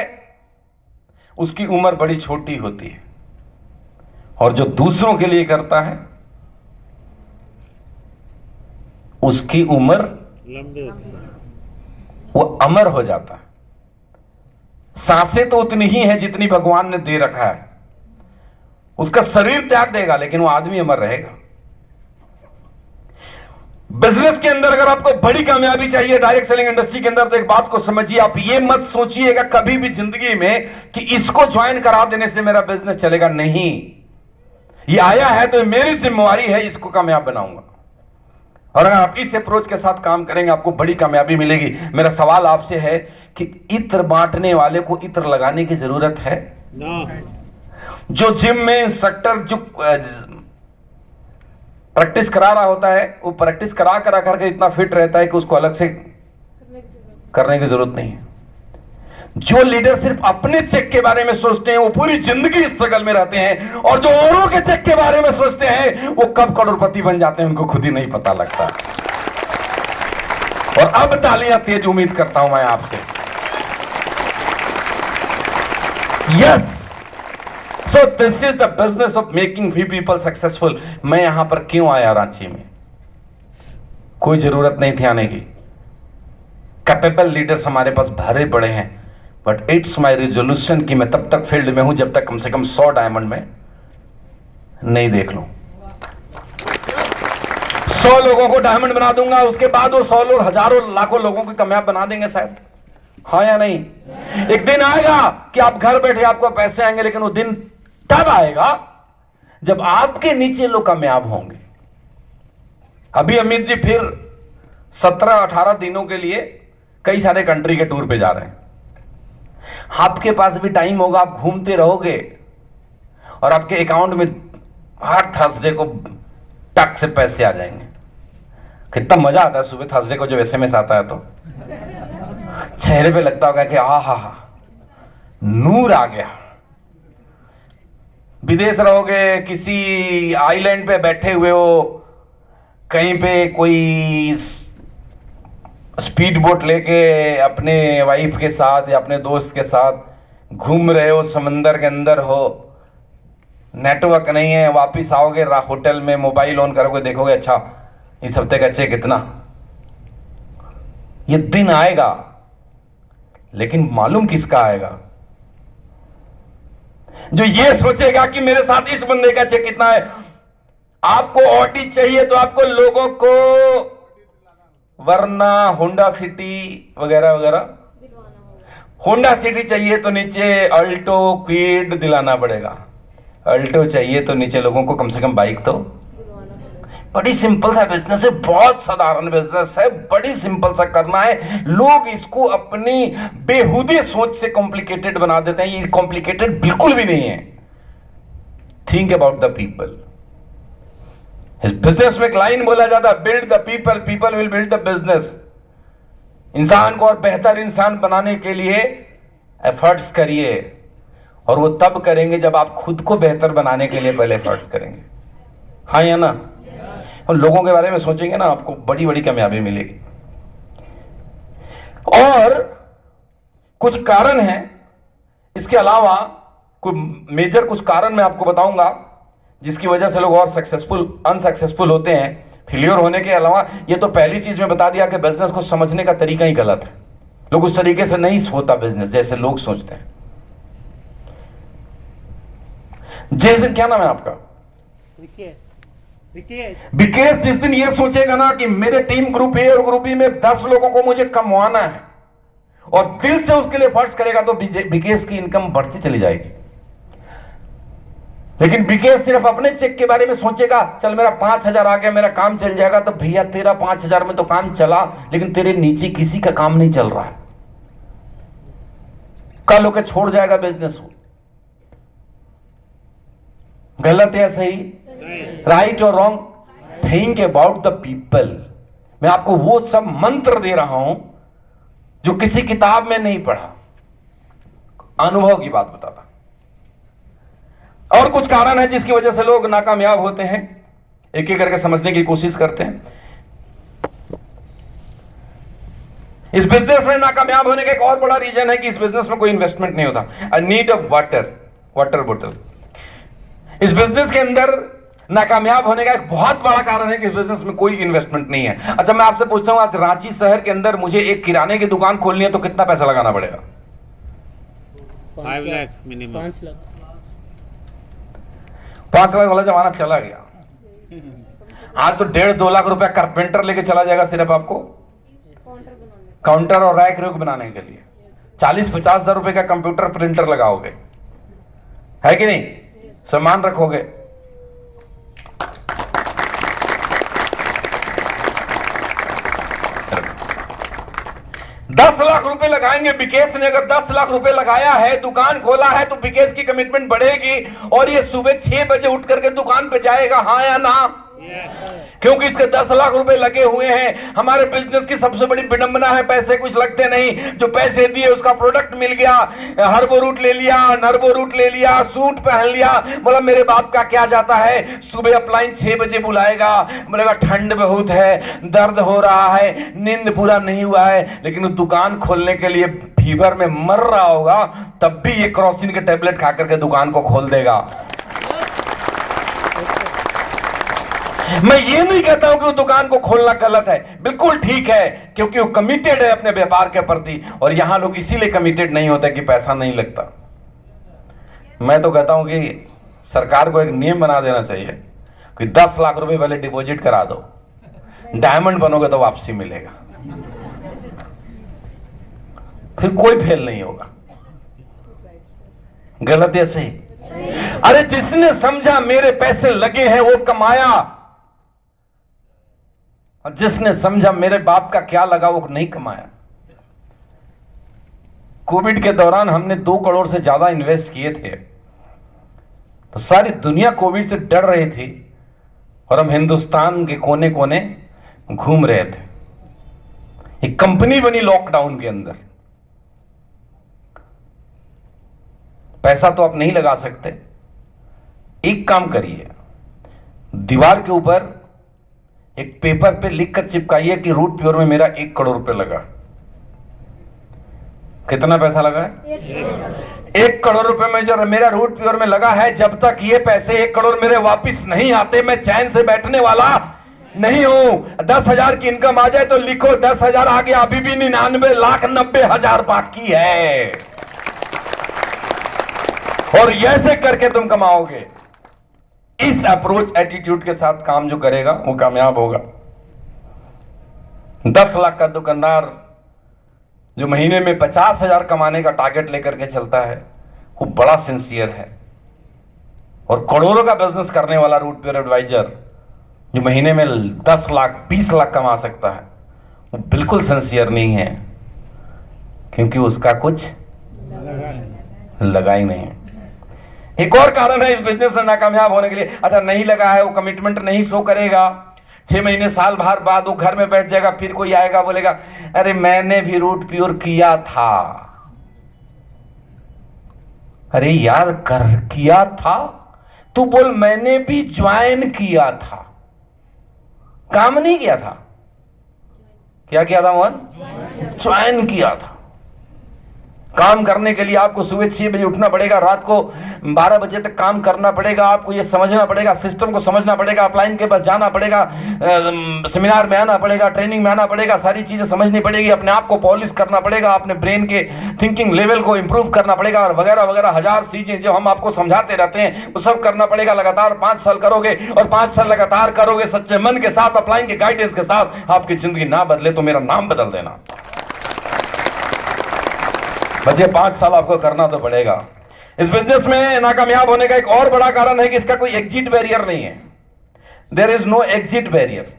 उसकी उम्र बड़ी छोटी होती है, और जो दूसरों के लिए करता है उसकी उम्र लंबी होती है, वो अमर हो जाता है। सांसें तो उतनी ही है जितनी भगवान ने दे रखा है, उसका शरीर त्याग देगा लेकिन वो आदमी अमर रहेगा। बिजनेस के अंदर अगर आपको बड़ी कामयाबी चाहिए, डायरेक्ट सेलिंग इंडस्ट्री के अंदर, तो एक बात को समझिए, आप ये मत सोचिएगा कभी भी जिंदगी में कि इसको ज्वाइन करा देने से मेरा बिजनेस चलेगा। नहीं, ये आया है तो मेरी जिम्मेवारी है, इसको कामयाब बनाऊंगा। और अगर आप इस अप्रोच के साथ काम करेंगे आपको बड़ी कामयाबी मिलेगी। मेरा सवाल आपसे है कि इत्र बांटने वाले को इत्र लगाने की जरूरत है ना? जो जिम में इंस्ट्रक्टर जो प्रैक्टिस करा रहा होता है, वो प्रैक्टिस करा करके इतना फिट रहता है कि उसको अलग से करने की जरूरत नहीं है। जो लीडर सिर्फ अपने चेक के बारे में सोचते हैं वो पूरी जिंदगी स्ट्रगल में रहते हैं, और जो औरों के चेक के बारे में सोचते हैं वो कब करोड़पति बन जाते हैं उनको खुद ही नहीं पता लगता। और अब तालियां तेज उम्मीद करता हूं मैं आपसे। Yes, so this is the business of making few people successful. मैं यहां पर क्यों आया रांची में? कोई जरूरत नहीं थी आने की। कैपेबल लीडर्स हमारे पास भरे पड़े हैं, बट इट्स माई रिजोल्यूशन कि मैं तब तक फील्ड में हूं जब तक कम से कम 100 डायमंड में नहीं देख लूं। 100 लोगों को डायमंड बना दूंगा, उसके बाद वो 100 लोग, हजारों लाखों लोगों को कामयाब बना देंगे शायद। हाँ या नहीं? एक दिन आएगा कि आप घर बैठे आपको पैसे आएंगे, लेकिन वो दिन तब आएगा जब आपके नीचे लोग कामयाब होंगे। अभी अमित जी फिर 17-18 दिनों के लिए कई सारे कंट्री के टूर पे जा रहे हैं। आपके पास भी टाइम होगा, आप घूमते रहोगे और आपके अकाउंट में हर थर्सडे को टक से पैसे आ जाएंगे। कितना मजा आता है सुबह थर्सडे को जब एसएमएस आता है तो चेहरे पे लगता होगा कि आहा हा, नूर आ गया। विदेश रहोगे, किसी आइलैंड पे बैठे हुए हो, कहीं पे कोई स्पीड बोट लेके अपने वाइफ के साथ या अपने दोस्त के साथ घूम रहे हो, समंदर के अंदर हो, नेटवर्क नहीं है, वापिस आओगे होटल में, मोबाइल ऑन करोगे, देखोगे अच्छा इस हफ्ते का चेक कितना। ये दिन आएगा, लेकिन मालूम किसका आएगा? जो ये सोचेगा कि मेरे साथ इस बंदे का चेक कितना है। आपको ऑडी चाहिए तो आपको लोगों को वरना होंडा सिटी वगैरह वगैरह, दिलवाना होगा। होंडा सिटी चाहिए तो नीचे अल्टो क्विड दिलाना पड़ेगा, अल्टो चाहिए तो नीचे लोगों को कम से कम बाइक तो। दिलवाना होगा। बड़ी सिंपल सा बिजनेस है, बहुत साधारण बिजनेस है, बड़ी सिंपल सा करना है। लोग इसको अपनी बेहुदे सोच से कॉम्प्लिकेटेड बना देते हैं। ये कॉम्प्लिकेटेड बिल्कुल भी नहीं है। Think about the people. इस बिजनेस में एक लाइन बोला जाता है, build the people, people will build the business. इंसान को और बेहतर इंसान बनाने के लिए एफर्ट्स करिए, और वो तब करेंगे जब आप खुद को बेहतर बनाने के लिए पहले एफर्ट्स करेंगे। हाँ या ना? और लोगों के बारे में सोचेंगे ना, आपको बड़ी बड़ी कामयाबी मिलेगी। और कुछ कारण हैं इसके अलावा, कोई मेजर कुछ कारण मैं आपको बताऊंगा जिसकी वजह से लोग और अनसक्सेसफुल होते हैं। फेलियर होने के अलावा ये तो पहली चीज में बता दिया कि बिजनेस को समझने का तरीका ही गलत है। लोग उस तरीके से नहीं होता बिजनेस जैसे लोग सोचते हैं। जैसे क्या नाम है आपका? विकेश जिस दिन ये सोचेगा ना कि मेरे टीम ग्रुप ए और ग्रुप बी में 10 लोगों को मुझे कमवाना है और दिल से उसके लिए फर्ज करेगा, तो विकेश की इनकम बढ़ती चली जाएगी। लेकिन विकेश सिर्फ अपने चेक के बारे में सोचेगा, चल मेरा 5,000 आ गया, मेरा काम चल जाएगा, तो भैया तेरा 5,000 में तो काम चला, लेकिन तेरे नीचे किसी का काम नहीं चल रहा है, कल होकर छोड़ जाएगा बिजनेस। गलत या सही? राइट और wrong? Think about the people. मैं आपको वो सब मंत्र दे रहा हूं जो किसी किताब में नहीं पढ़ा, अनुभव की बात बताता। और कुछ कारण है जिसकी वजह से लोग नाकामयाब होते हैं, एक एक करके समझने की कोशिश करते हैं। इस बिजनेस में नाकामयाब होने का एक और बड़ा रीजन है कि इस बिजनेस में कोई इन्वेस्टमेंट नहीं होता। आई नीड अ वाटर बोतल। इस बिजनेस के अंदर नाकामयाब होने का एक बहुत बड़ा कारण है कि इस बिजनेस में कोई इन्वेस्टमेंट नहीं है। अच्छा, मैं आपसे पूछता हूं, आज रांची शहर के अंदर मुझे एक किराने की दुकान खोलनी है तो कितना पैसा लगाना पड़ेगा? 5 लाख मिनिमम। 5 लाख। 5 लाख वाला जमाना चला गया। आज तो 1.5-2 लाख रुपया कारपेंटर लेके चला जाएगा सिर्फ आपको काउंटर बनाने। काउंटर और रैक रूक बनाने के लिए। 40-50 हजार रुपए का कंप्यूटर प्रिंटर लगाओगे, है कि नहीं? सामान रखोगे। $10 लाख रुपए लगाएंगे। विकेश ने अगर 10 लाख रुपए लगाया है, दुकान खोला है, तो विकेश की कमिटमेंट बढ़ेगी और ये सुबह 6 बजे उठ करके दुकान पे जाएगा। हाँ या ना? क्योंकि इसके 10 लाख रुपए लगे हुए हैं। हमारे बिजनेस की सबसे बड़ी विडंबना है, पैसे कुछ लगते नहीं। जो पैसे दिए उसका प्रोडक्ट मिल गया, हर्बो रूट ले लिया, नर्बो रूट ले लिया, सूट पहन लिया, बोला मेरे बाप का क्या जाता है। सुबह अपलाइन 6 बजे बुलाएगा, बोलेगा ठंड बहुत है, दर्द हो रहा है, नींद पूरा नहीं हुआ है, लेकिन वो दुकान खोलने के लिए फीवर में मर रहा होगा, तब भी ये क्रोसिन के टेबलेट खा करके दुकान को खोल देगा। मैं ये नहीं कहता हूं कि वो दुकान को खोलना गलत है, बिल्कुल ठीक है, क्योंकि वो कमिटेड है अपने व्यापार के प्रति। और यहां लोग इसीलिए कमिटेड नहीं होते कि पैसा नहीं लगता। मैं तो कहता हूं कि सरकार को एक नियम बना देना चाहिए कि 10 लाख रुपए पहले डिपॉजिट करा दो, डायमंड बनोगे तो वापसी मिलेगा, फिर कोई फेल नहीं होगा। गलत या सही? अरे जिसने समझा मेरे पैसे लगे हैं वो कमाया, और जिसने समझा मेरे बाप का क्या लगा वो नहीं कमाया। कोविड के दौरान हमने 2 करोड़ से ज्यादा इन्वेस्ट किए थे, तो सारी दुनिया कोविड से डर रही थी और हम हिंदुस्तान के कोने कोने घूम रहे थे। एक कंपनी बनी लॉकडाउन के अंदर। पैसा तो आप नहीं लगा सकते, एक काम करिए, दीवार के ऊपर एक पेपर पे लिखकर चिपकाइए कि रूट प्योर में मेरा 1 करोड़ रुपए लगा। कितना पैसा लगा है? 1 करोड़ रुपए में जो मेरा रूट प्योर में लगा है, जब तक ये पैसे 1 करोड़ मेरे वापिस नहीं आते, मैं चैन से बैठने वाला नहीं हूं। 10,000 की इनकम आ जाए तो लिखो 10,000 आ गया, अभी भी 99,90,000 बाकी है। और ऐसे करके तुम कमाओगे। इस अप्रोच एटीट्यूड के साथ काम जो करेगा वो कामयाब होगा। 10 लाख का दुकानदार जो महीने में 50,000 कमाने का टारगेट लेकर के चलता है वो बड़ा सिंसियर है। और करोड़ों का बिजनेस करने वाला रूट प्योर एडवाइजर जो महीने में 10 लाख 20 लाख कमा सकता है वो बिल्कुल सिंसियर नहीं है, क्योंकि उसका कुछ लगा ही नहीं है। एक और कारण है इस बिजनेस में नाकामयाब होने के लिए, अच्छा नहीं लगा है, वो कमिटमेंट नहीं शो करेगा, 6 महीने साल भर बाद वो घर में बैठ जाएगा, फिर कोई आएगा बोलेगा अरे मैंने भी रूट प्योर किया था। अरे यार कर किया था तू बोल मैंने भी ज्वाइन किया था, काम नहीं किया था। क्या किया था मोहन? ज्वाइन किया था। काम करने के लिए आपको सुबह 6 बजे उठना पड़ेगा, रात को 12 बजे तक काम करना पड़ेगा। आपको ये समझना पड़ेगा, सिस्टम को समझना पड़ेगा, अपलाइन के पास जाना पड़ेगा, सेमिनार में आना पड़ेगा, ट्रेनिंग में आना पड़ेगा, सारी चीजें समझनी पड़ेगी, अपने आप को पॉलिश करना पड़ेगा, अपने ब्रेन के थिंकिंग लेवल को इंप्रूव करना पड़ेगा और वगैरह वगैरह हजार चीजें जो हम आपको समझाते रहते हैं वो सब करना पड़ेगा। लगातार 5 साल करोगे और 5 साल लगातार करोगे सच्चे मन के साथ, अपलाइन के गाइडेंस के साथ। आपकी जिंदगी ना बदले तो मेरा नाम बदल देना। बस ये 5 साल आपको करना तो पड़ेगा। इस बिजनेस में नाकामयाब होने का एक और बड़ा कारण है कि इसका कोई एग्जिट बैरियर नहीं है। There is no exit barrier,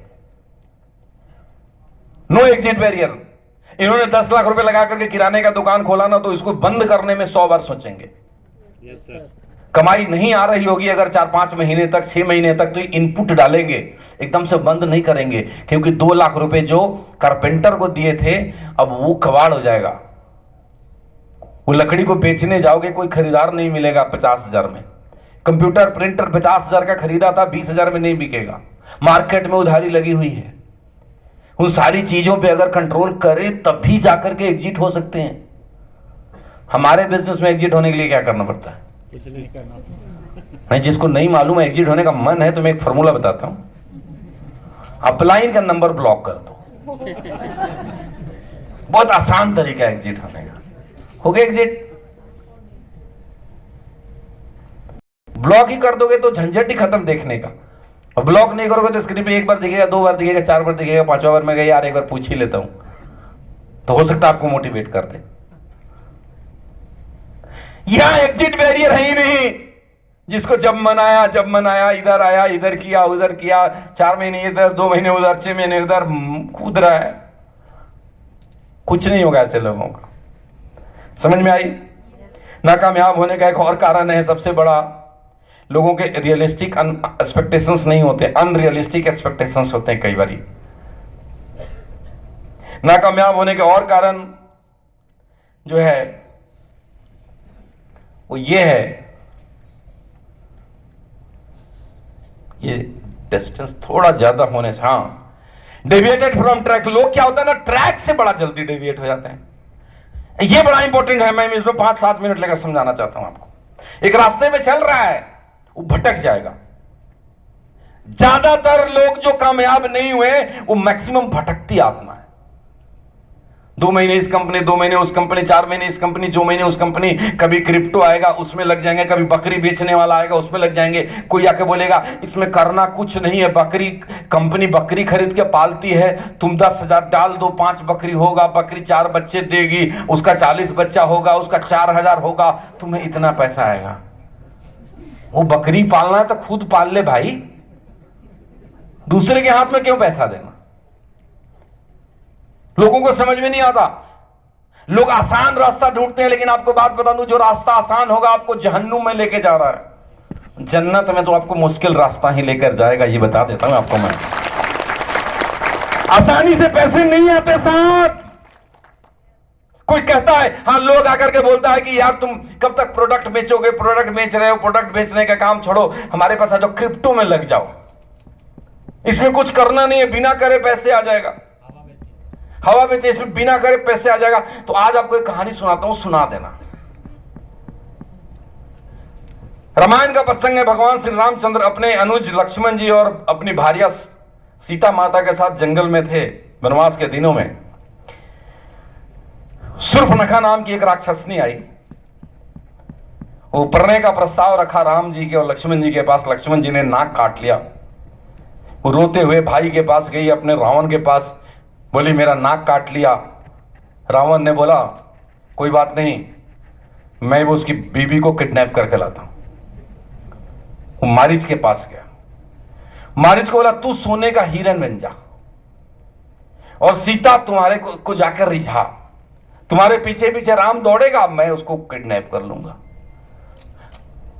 no exit barrier. इन्होंने 10 लाख रुपए लगा करके किराने का दुकान खोला ना तो इसको बंद करने में 100 बार सोचेंगे। Yes sir. कमाई नहीं आ रही होगी अगर 4-5 महीने तक, 6 महीने तक, तो इनपुट डालेंगे, एकदम से बंद नहीं करेंगे, क्योंकि 2 लाख रुपए जो कारपेंटर को दिए थे अब वो कबाड़ हो जाएगा। वो लकड़ी को बेचने जाओगे कोई खरीदार नहीं मिलेगा 50,000 में। कंप्यूटर प्रिंटर 50,000 का खरीदा था 20,000 में नहीं बिकेगा, मार्केट में उधारी लगी हुई है। उन सारी चीजों पे अगर कंट्रोल करे तभी जाकर के एग्जिट हो सकते हैं। हमारे बिजनेस में एग्जिट होने के लिए क्या करना पड़ता है? कुछ नहीं करना। नहीं, जिसको नहीं मालूम है एग्जिट होने का मन है तो मैं एक फॉर्मूला बताता हूं। अपलाइन का नंबर ब्लॉक कर दो, बहुत आसान तरीका है एग्जिट होने का। हो गया एग्जिट। ब्लॉक ही कर दोगे तो झंझट ही खत्म देखने का, और ब्लॉक नहीं करोगे तो स्क्रीन पे 1 बार दिखेगा, 2 बार दिखेगा, 4 बार दिखेगा, 5वां बार में गया यार एक बार पूछ ही लेता हूं, तो हो सकता है आपको मोटिवेट कर दे। यहां एग्जिट बैरियर है ही नहीं, जिसको जब मन आया इधर आया, इधर किया उधर किया, 4 महीने इधर, 2 महीने उधर, 6 महीने उधर कूद रहा है। कुछ नहीं होगा ऐसे लोगों का। समझ में आई? नाकामयाब होने का एक और कारण है सबसे बड़ा, लोगों के रियलिस्टिक एक्सपेक्टेशंस नहीं होते, अनरियलिस्टिक एक्सपेक्टेशंस होते हैं कई बार। नाकामयाब होने के और कारण जो है वो ये है, ये डिस्टेंस थोड़ा ज्यादा होने से, हाँ, डेविएटेड फ्रॉम ट्रैक। लोग क्या होता है ना, ट्रैक से बड़ा जल्दी डेविएट हो जाते हैं। ये बड़ा इंपॉर्टेंट है, मैं इसमें 5-7 मिनट लेकर समझाना चाहता हूं आपको। एक रास्ते में चल रहा है वो भटक जाएगा। ज्यादातर लोग जो कामयाब नहीं हुए वो मैक्सिमम भटकती आत्मा है। 2 महीने इस कंपनी, 2 महीने उस कंपनी, 4 महीने इस कंपनी, 2 महीने उस कंपनी, कभी क्रिप्टो आएगा उसमें लग जाएंगे, कभी बकरी बेचने वाला आएगा उसमें लग जाएंगे। कोई आके बोलेगा इसमें करना कुछ नहीं है, बकरी कंपनी बकरी खरीद के पालती है, तुम 10,000 डाल दो, 5 बकरी होगा, बकरी 4 बच्चे देगी, उसका 40 बच्चा होगा, उसका 4,000 होगा, तुम्हें इतना पैसा आएगा। वो बकरी पालना है तो खुद पाल ले भाई, दूसरे के हाथ में क्यों पैसा देना? लोगों को समझ में नहीं आता। लोग आसान रास्ता ढूंढते हैं, लेकिन आपको बात बता दूं, जो रास्ता आसान होगा आपको जहन्नुम में लेके जा रहा है। जन्नत में तो आपको मुश्किल रास्ता ही लेकर जाएगा, ये बता देता हूं आपको मैं। आसानी से पैसे नहीं आते साथ। कोई कहता है, हाँ, लोग आकर के बोलता है कि यार तुम कब तक प्रोडक्ट बेचोगे, प्रोडक्ट बेच रहे हो, प्रोडक्ट बेचने का काम छोड़ो, हमारे पास आ जाओ, क्रिप्टो में लग जाओ, इसमें कुछ करना नहीं है, बिना करे पैसे आ जाएगा। हवा बेचे, इसमें बिना करे पैसे आ जाएगा। तो आज आपको एक कहानी सुनाता हूं, सुना देना। रामायण का प्रसंग है। भगवान श्री रामचंद्र अपने अनुज लक्ष्मण जी और अपनी भार्या सीता माता के साथ जंगल में थे वनवास के दिनों में। शूर्पणखा नाम की एक राक्षसनी आई वो प्रणय का प्रस्ताव रखा राम जी के और लक्ष्मण जी के पास। लक्ष्मण जी ने नाक काट लिया। वो रोते हुए भाई के पास गई, अपने रावण के पास, बोली मेरा नाक काट लिया। रावण ने बोला कोई बात नहीं, मैं वो उसकी बीवी को किडनैप करके लाता हूं। वो मारीच के पास गया। मारीच को बोला तू सोने का हिरन बन जा और सीता तुम्हारे को जाकर रिझा, तुम्हारे पीछे पीछे राम दौड़ेगा, मैं उसको किडनैप कर लूंगा।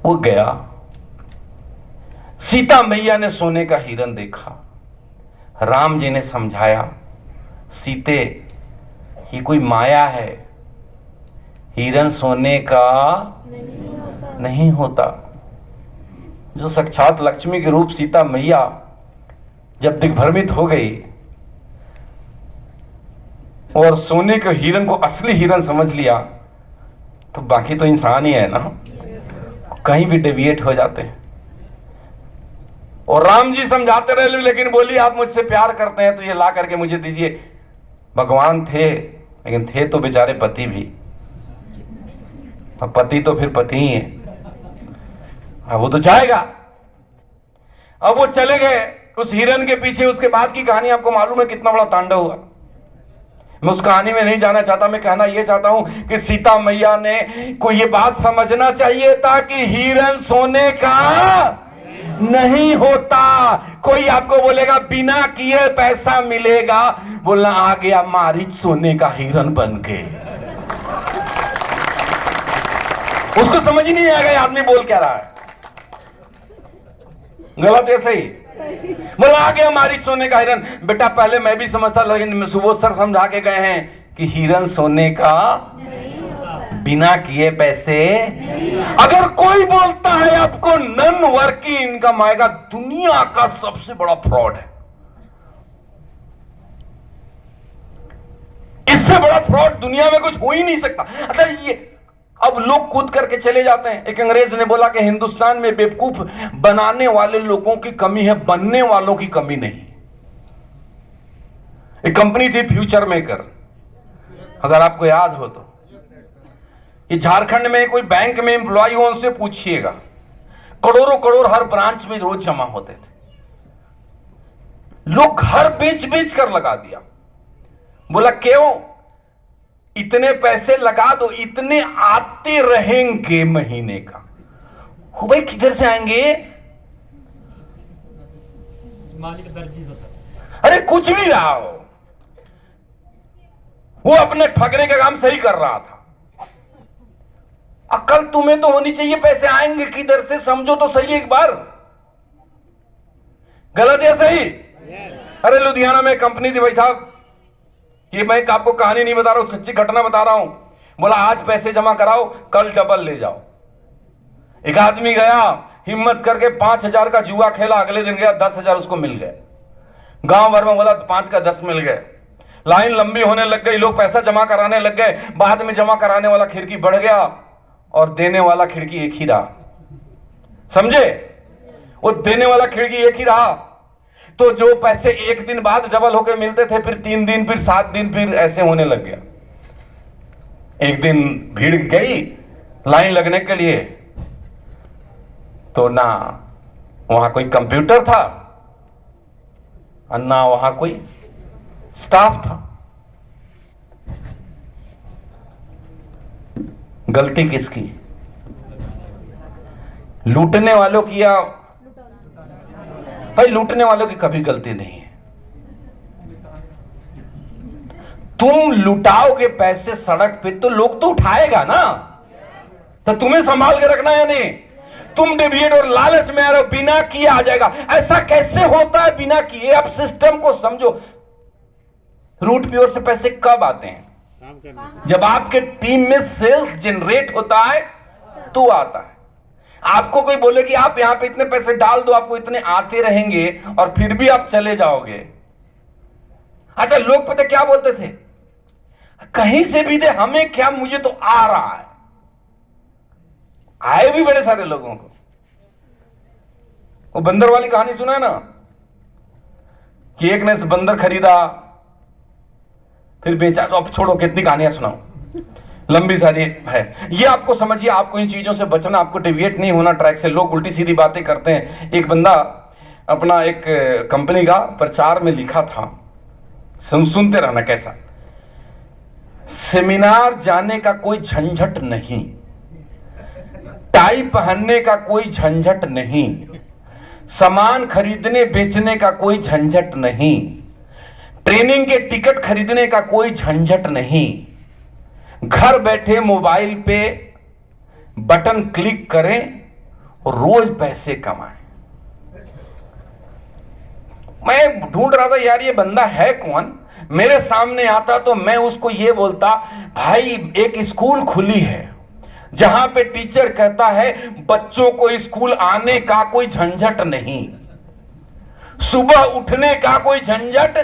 वो गया। सीता मैया ने सोने का हिरन देखा। राम जी ने समझाया सीते ये कोई माया है, हिरन सोने का नहीं होता। जो साक्षात लक्ष्मी के रूप सीता मैया जब दिग्भ्रमित हो गई और सोने के हिरन को असली हिरन समझ लिया, तो बाकी तो इंसान ही है ना, कहीं भी डेविएट हो जाते हैं। और राम जी समझाते रहे, लेकिन बोली आप मुझसे प्यार करते हैं तो ये ला करके मुझे दीजिए। भगवान थे, लेकिन थे तो बेचारे पति भी। अब पति तो फिर पति ही है, अब वो तो जाएगा। अब वो चले गए उस हिरन के पीछे। उसके बाद की कहानी आपको मालूम है कितना बड़ा तांडव हुआ। मैं उस कहानी में नहीं जाना चाहता। मैं कहना यह चाहता हूं कि सीता मैया ने को ये बात समझना चाहिए था कि हिरन सोने का नहीं होता। कोई आपको बोलेगा बिना किए पैसा मिलेगा, बोलना आ गया मारीच सोने का हिरन बन के। उसको समझ ही नहीं आएगा आदमी बोल क्या रहा है, गलत है सही। बोला आ गया मारीच सोने का हिरन। बेटा पहले मैं भी समझता, लेकिन सुबोध सर समझा के गए हैं कि हिरन सोने का बिना किए पैसे। अगर कोई बोलता है आपको नन वर्किंग इनकम आएगा, दुनिया का सबसे बड़ा फ्रॉड है। इससे बड़ा फ्रॉड दुनिया में कुछ हो ही नहीं सकता। अच्छा ये अब लोग कूद करके चले जाते हैं। एक अंग्रेज ने बोला कि हिंदुस्तान में बेवकूफ बनाने वाले लोगों की कमी है, बनने वालों की कमी नहीं। एक कंपनी थी फ्यूचर मेकर, अगर आपको याद हो तो। ये झारखंड में कोई बैंक में एम्प्लॉय हो, उनसे पूछिएगा, करोड़ों करोड़ हर ब्रांच में रोज जमा होते थे। लोग घर बेच बेच कर लगा दिया। बोला क्यों? इतने पैसे लगा दो, इतने आते रहेंगे महीने का। हो भाई किधर से आएंगे? मालिक दर्जी होता। अरे कुछ भी रहा हो, वो अपने ठगने का काम सही कर रहा था। अक्ल तुम्हें तो होनी चाहिए, पैसे आएंगे किधर से समझो तो सही एक बार। गलत या सही? अरे लुधियाना में कंपनी थी भाई साहब, ये मैं आपको कहानी नहीं बता रहा हूं, सच्ची घटना बता रहा हूं। बोला आज पैसे जमा कराओ, कल डबल ले जाओ। एक आदमी गया, हिम्मत करके 5,000 का जुआ खेला, अगले दिन गया 10,000 उसको मिल गए। गांव भर में बोला 5 का 10 मिल गए। लाइन लंबी होने लग गई, लोग पैसा जमा कराने लग गए। बाद में जमा कराने वाला खिड़की बढ़ गया और देने वाला खिड़की एक ही रहा। समझे? वो देने वाला खिड़की एक ही रहा। तो जो पैसे एक दिन बाद डबल होकर मिलते थे, फिर 3 दिन, फिर 7 दिन, फिर ऐसे होने लग गया। एक दिन भीड़ गई लाइन लगने के लिए, तो ना वहां कोई कंप्यूटर था और ना वहां कोई स्टाफ था। गलती किसकी? लूटने वालों की या भाई? लूटने वालों की कभी गलती नहीं है। तुम लुटाओगे पैसे सड़क पे तो लोग तो उठाएगा ना, तो तुम्हें संभाल के रखना है नहीं। तुम डेविएट और लालच में आ रहे हो, बिना किए आ जाएगा। ऐसा कैसे होता है बिना किए? आप सिस्टम को समझो। रूट प्योर से पैसे कब आते हैं? काम करना। जब आपके टीम में सेल्स जनरेट होता है तो आता है। आपको कोई बोले कि आप यहां पे इतने पैसे डाल दो, आपको इतने आते रहेंगे, और फिर भी आप चले जाओगे। अच्छा लोग पता क्या बोलते थे? कहीं से भी दे, हमें क्या, मुझे तो आ रहा है। आए भी बड़े सारे लोगों को। वो बंदर वाली कहानी सुना है ना, कि एक ने बंदर खरीदा फिर बेचा। तो अब छोड़ो, कितनी कहानियां सुनाऊं। लंबी सारी है। ये आपको समझिए, आपको इन चीजों से बचना, आपको डिविएट नहीं होना ट्रैक से। लोग उल्टी सीधी बातें करते हैं। एक बंदा अपना एक कंपनी का प्रचार में लिखा था, सुनते रहना कैसा, सेमिनार जाने का कोई झंझट नहीं, टाई पहनने का कोई झंझट नहीं, सामान खरीदने बेचने का कोई झंझट नहीं, ट्रेनिंग के टिकट खरीदने का कोई झंझट नहीं, घर बैठे मोबाइल पे बटन क्लिक करें और रोज पैसे कमाएं। मैं ढूंढ रहा था यार ये बंदा है कौन, मेरे सामने आता तो मैं उसको ये बोलता, भाई एक स्कूल खुली है जहां पे टीचर कहता है बच्चों को स्कूल आने का कोई झंझट नहीं, सुबह उठने का कोई झंझट,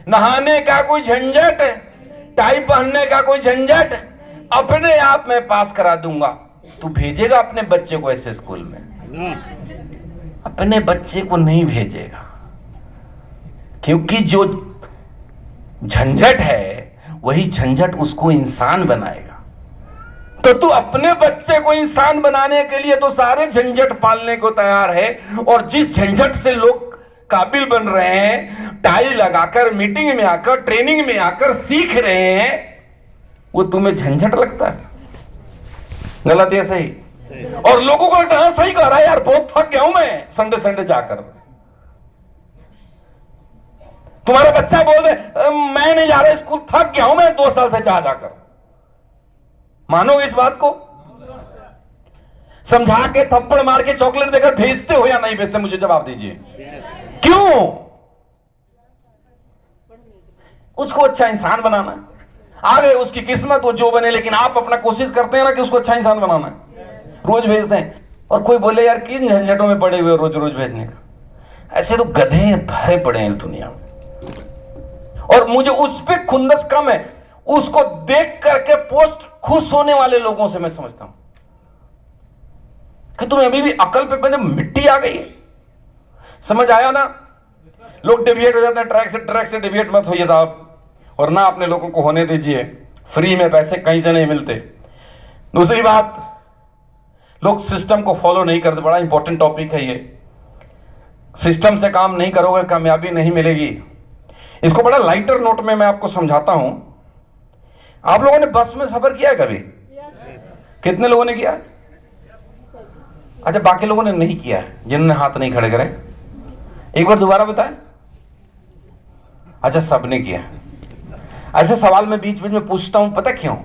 नहाने का कोई झंझट, टाई पहनने का कोई झंझट, अपने आप मैं पास करा दूंगा। तू भेजेगा अपने बच्चे को ऐसे स्कूल में? अपने बच्चे को नहीं भेजेगा, क्योंकि जो झंझट है वही झंझट उसको इंसान बनाएगा। तो तू अपने बच्चे को इंसान बनाने के लिए तो सारे झंझट पालने को तैयार है, और जिस झंझट से लोग काबिल बन रहे हैं, टाई लगाकर मीटिंग में आकर ट्रेनिंग में आकर सीख रहे हैं, वो तुम्हें झंझट लगता है? गलत है सही? और लोगों को लगता है सही कह रहा है यार, बहुत थक गया हूं मैं संडे संडे जाकर। तुम्हारा बच्चा बोल दे मैं नहीं जा रहा स्कूल, थक गया हूं मैं 2 साल से जाकर, मानोगे इस बात को? समझा के थप्पड़ मार के चॉकलेट देकर भेजते हो या नहीं भेजते, मुझे जवाब दीजिए। क्यों? उसको अच्छा इंसान बनाना है, आगे उसकी किस्मत वो जो बने, लेकिन आप अपना कोशिश करते हैं ना कि उसको अच्छा इंसान बनाना है, रोज भेजते हैं। और कोई बोले यार किन झंझटों में पड़े हुए रोज रोज भेजने का, ऐसे तो गधे भरे पड़े हैं इस दुनिया में। और मुझे उस पर खुंदस कम है, उसको देख करके पोस्ट खुश होने वाले लोगों से मैं समझता हूं कि तुम्हें अभी भी अकल पे मैंने मिट्टी आ गई है। समझ आया ना? लोग डिविएट हो जाते हैं ट्रैक से डिविएट मत होइए साहब, और ना अपने लोगों को होने दीजिए। फ्री में पैसे कहीं से नहीं मिलते। दूसरी बात, लोग सिस्टम को फॉलो नहीं करते। बड़ा इंपॉर्टेंट टॉपिक है ये। सिस्टम से काम नहीं करोगे कामयाबी नहीं मिलेगी। इसको बड़ा लाइटर नोट में मैं आपको समझाता हूं। आप लोगों ने बस में सफर किया है कभी? कितने लोगों ने किया? अच्छा, बाकी लोगों ने नहीं किया है, जिन्होंने हाथ नहीं खड़े करे एक बार दोबारा बताएं। अच्छा, सबने किया। ऐसे सवाल मैं बीच बीच में पूछता हूं, पता क्यों?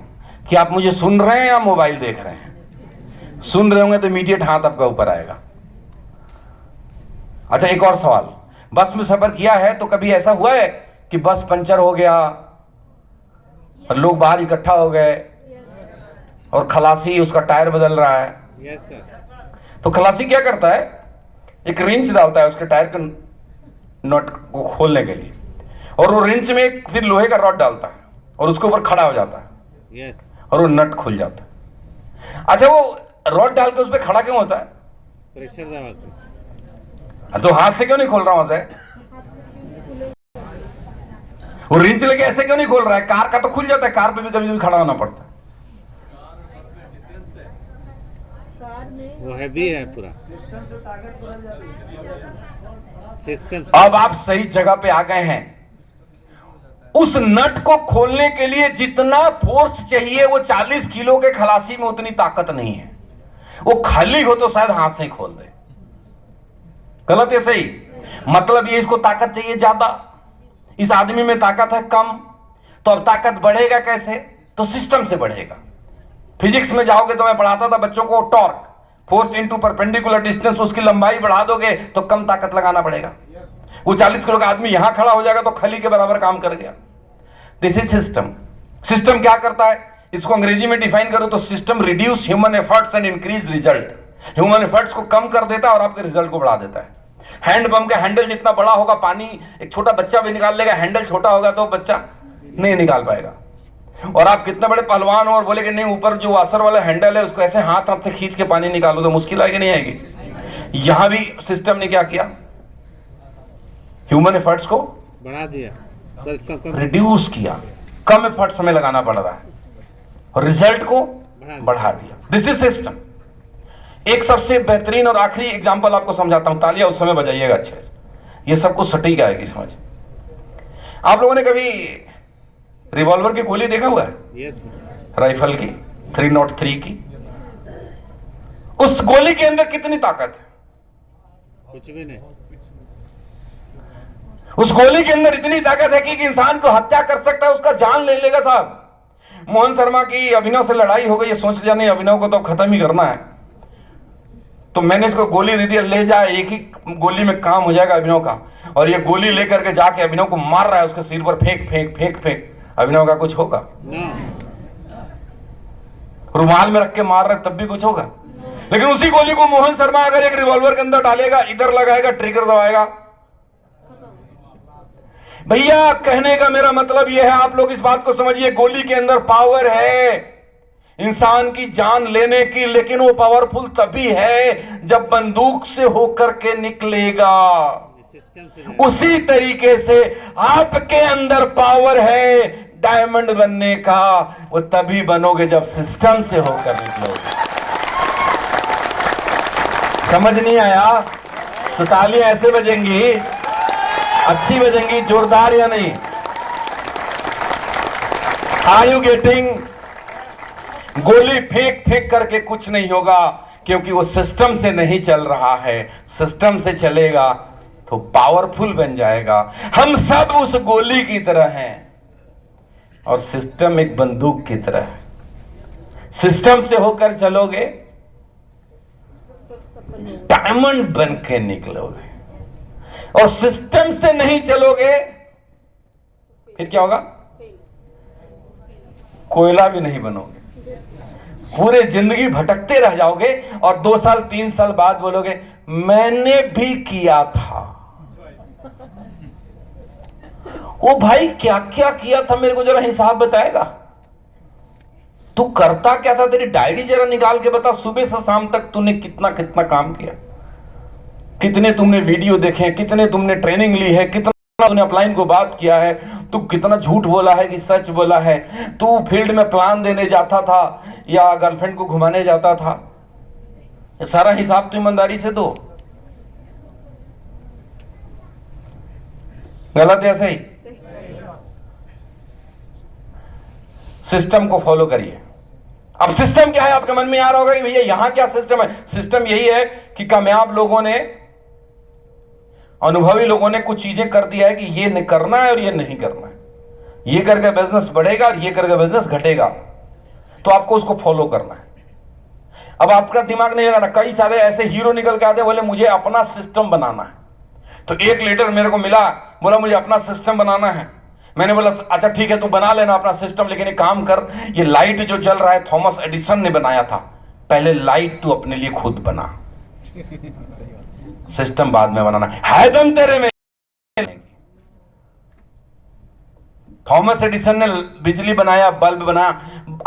कि आप मुझे सुन रहे हैं या मोबाइल देख रहे हैं। सुन रहे होंगे तो इमीडिएट हाथ आपका ऊपर आएगा। अच्छा, एक और सवाल, बस में सफर किया है तो कभी ऐसा हुआ है कि बस पंचर हो गया और लोग बाहर इकट्ठा हो गए और खलासी उसका टायर बदल रहा है? Yes sir. तो खलासी क्या करता है, एक रिंच डालता है उसके टायर के नट को खोलने के लिए, और वो रिंच में फिर लोहे का रॉड डालता है और उसके ऊपर खड़ा हो जाता है। यस। और वो नट खुल जाता है। अच्छा, वो रॉड डाल के उस पर खड़ा क्यों होता है? प्रेशर दबा के। तो हाथ से क्यों नहीं खोल रहा हूं से? वो रिंच लेके ऐसे क्यों नहीं खोल रहा है? कार का तो खुल जाता है, कार पे भी कभी कभी खड़ा होना पड़ता है। वो हैवी है पूरा सिस्टम। अब आप सही जगह पे आ गए हैं। उस नट को खोलने के लिए जितना फोर्स चाहिए वो 40 किलो के खलासी में उतनी ताकत नहीं है। वो खाली हो तो शायद हाथ से ही खोल दे। गलत है सही? मतलब ये इसको ताकत चाहिए ज्यादा, इस आदमी में ताकत है कम। तो अब ताकत बढ़ेगा कैसे? तो सिस्टम से बढ़ेगा। फिजिक्स में जाओगे तो मैं पढ़ाता था बच्चों को, torque force into perpendicular distance, उसकी लंबाई बढ़ा दोगे तो कम ताकत लगाना पड़ेगा। वो 40 किलो का आदमी यहां खड़ा हो जाएगा तो खली के बराबर काम कर गया। This is system. सिस्टम क्या करता है, इसको अंग्रेजी में डिफाइन करो तो system reduce human efforts and increase result. Human efforts को कम कर देता है और आपके रिजल्ट को बढ़ा देता है। हैंड पंप का हैंडल जितना बड़ा होगा, पानी एक छोटा बच्चा भी निकाल लेगा। हैंडल छोटा होगा तो बच्चा नहीं निकाल पाएगा। और आप कितने बड़े पहलवान हो और बोले कि नहीं ऊपर जो वाशर वाला हैंडल है उसको ऐसे हाथ से खींच के पानी निकालो, तो मुश्किल आएगी नहीं आएगी? यहां भी सिस्टम ने क्या किया, ह्यूमन एफर्ट्स को बढ़ा दिया तो इसका कम रिड्यूस किया। कम एफर्ट्स हमें लगाना पड़ रहा है और रिजल्ट को बढ़ा दिया। This is system. एक सबसे बेहतरीन और आखिरी एग्जांपल आपको समझाता हूं, तालियां उस समय बजाइएगा अच्छे से, ये सब कुछ सटीक आएगी समझ। आप लोगों ने कभी रिवॉल्वर की गोली देखा हुआ है? यस राइफल की 303 की। उस गोली के अंदर कितनी ताकत है? कुछ भी नहीं। उस गोली के अंदर इतनी ताकत है कि एक इंसान को हत्या कर सकता है, उसका जान ले लेगा। साहब मोहन शर्मा की अभिनव से लड़ाई हो गई, ये सोच लिया नहीं अभिनव को तो खत्म ही करना है, तो मैंने इसको गोली दे दी, ले जा, एक ही गोली में काम हो जाएगा अभिनव का। और ये गोली लेकर के जाके अभिनव को मार रहा है, उसके सिर पर फेंक फेंक फेंक फेंक, अभिनव का कुछ होगा? रुमाल में रख के मार रहे तब भी कुछ होगा? लेकिन उसी गोली को मोहन शर्मा अगर एक रिवॉल्वर के अंदर डालेगा, इधर लगाएगा, ट्रिगर दबाएगा। भैया कहने का मेरा मतलब यह है, आप लोग इस बात को समझिए, गोली के अंदर पावर है इंसान की जान लेने की, लेकिन वो पावरफुल तभी है जब बंदूक से होकर के निकलेगा। सिस्टम से उसी तरीके से आपके अंदर पावर है डायमंड बनने का, वो तभी बनोगे जब सिस्टम से होकर निकलोगे। समझ नहीं आया तो तालियां ऐसे बजेंगी, अच्छी बजेंगी, जोरदार या नहीं? Are you getting? गोली फेंक फेंक करके कुछ नहीं होगा, क्योंकि वो सिस्टम से नहीं चल रहा है। सिस्टम से चलेगा तो पावरफुल बन जाएगा। हम सब उस गोली की तरह हैं और सिस्टम एक बंदूक की तरह है। सिस्टम से होकर चलोगे डायमंड बन के निकलोगे, और सिस्टम से नहीं चलोगे फिर क्या होगा? कोयला भी नहीं बनोगे, पूरे जिंदगी भटकते रह जाओगे, और 2 साल 3 साल बाद बोलोगे मैंने भी किया था। ओ भाई क्या क्या किया था, मेरे को जरा हिसाब बताएगा? तू करता क्या था? तेरी डायरी जरा निकाल के बता, सुबह से शाम तक तूने कितना कितना काम किया, कितने तुमने वीडियो देखे, कितने तुमने ट्रेनिंग ली है, कितना तूने अपलाइन को बात किया है, तू कितना झूठ बोला है कि सच बोला है, तू फील्ड में प्लान देने जाता था या गर्लफ्रेंड को घुमाने जाता था, ये सारा हिसाब तो ईमानदारी से दो। गलत है? सही? सिस्टम को फॉलो करिए। अब सिस्टम क्या है आपके मन में आ रहा होगा कि भैया यहां क्या सिस्टम है? सिस्टम यही है कि कामयाब लोगों ने, अनुभवी लोगों ने कुछ चीजें कर दिया है कि ये नहीं करना है और ये नहीं करना है, ये करके बिजनेस बढ़ेगा और ये करके बिजनेस घटेगा, तो आपको उसको फॉलो करना है। अब आपका दिमाग नहीं लगाना। कई सारे ऐसे हीरो निकल के आते बोले मुझे अपना सिस्टम बनाना है, तो एक लीडर मेरे को मिला, बोला मुझे अपना सिस्टम बनाना है। मैंने बोला अच्छा ठीक है तू बना लेना अपना सिस्टम, लेकिन एक काम कर, ये लाइट जो जल रहा है थॉमस एडिसन ने बनाया था, पहले लाइट तू अपने लिए खुद बना, सिस्टम बाद में बनाना है। दम तेरे में। थॉमस एडिसन ने बिजली बनाया, बल्ब बनाया,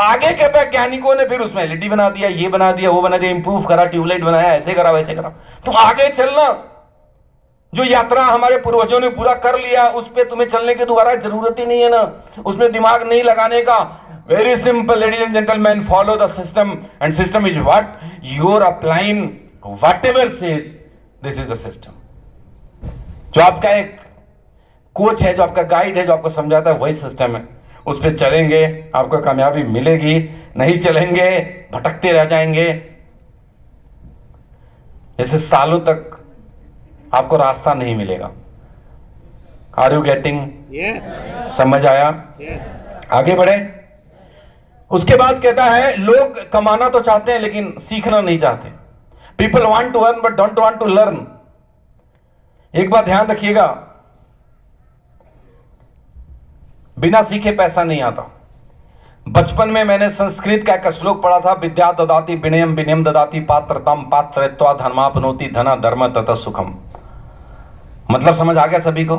आगे के वैज्ञानिकों ने फिर उसमें एलईडी बना दिया, ये बना दिया, वो बना दिया, इंप्रूव करा, ट्यूबलाइट बनाया, ऐसे करा वैसे करा। तो आगे चलना, जो यात्रा हमारे पूर्वजों ने पूरा कर लिया, उस पे तुम्हें चलने की दोबारा जरूरत ही नहीं है ना, उसमें दिमाग नहीं लगाने का। Very simple ladies and gentleman, follow the system and system is what you are applying, whatever says this is the system. जो आपका एक कोच है, जो आपका गाइड है, जो आपको समझाता है, वही सिस्टम है। उस पर चलेंगे आपको कामयाबी मिलेगी, नहीं चलेंगे भटकते रह जाएंगे, जैसे सालों तक आपको रास्ता नहीं मिलेगा। Are you getting? यस समझ आया? यस आगे बढ़े। उसके बाद कहता है लोग कमाना तो चाहते हैं लेकिन सीखना नहीं चाहते। People want to earn but don't want to learn. एक बात ध्यान रखिएगा, बिना सीखे पैसा नहीं आता। बचपन में मैंने संस्कृत का एक श्लोक पढ़ा था, विद्या ददाति विनयम विनयम ददाति पात्रतम पात्रत्वा धर्मापनोति धना धर्म ततः सुखम। मतलब समझ आ गया सभी को?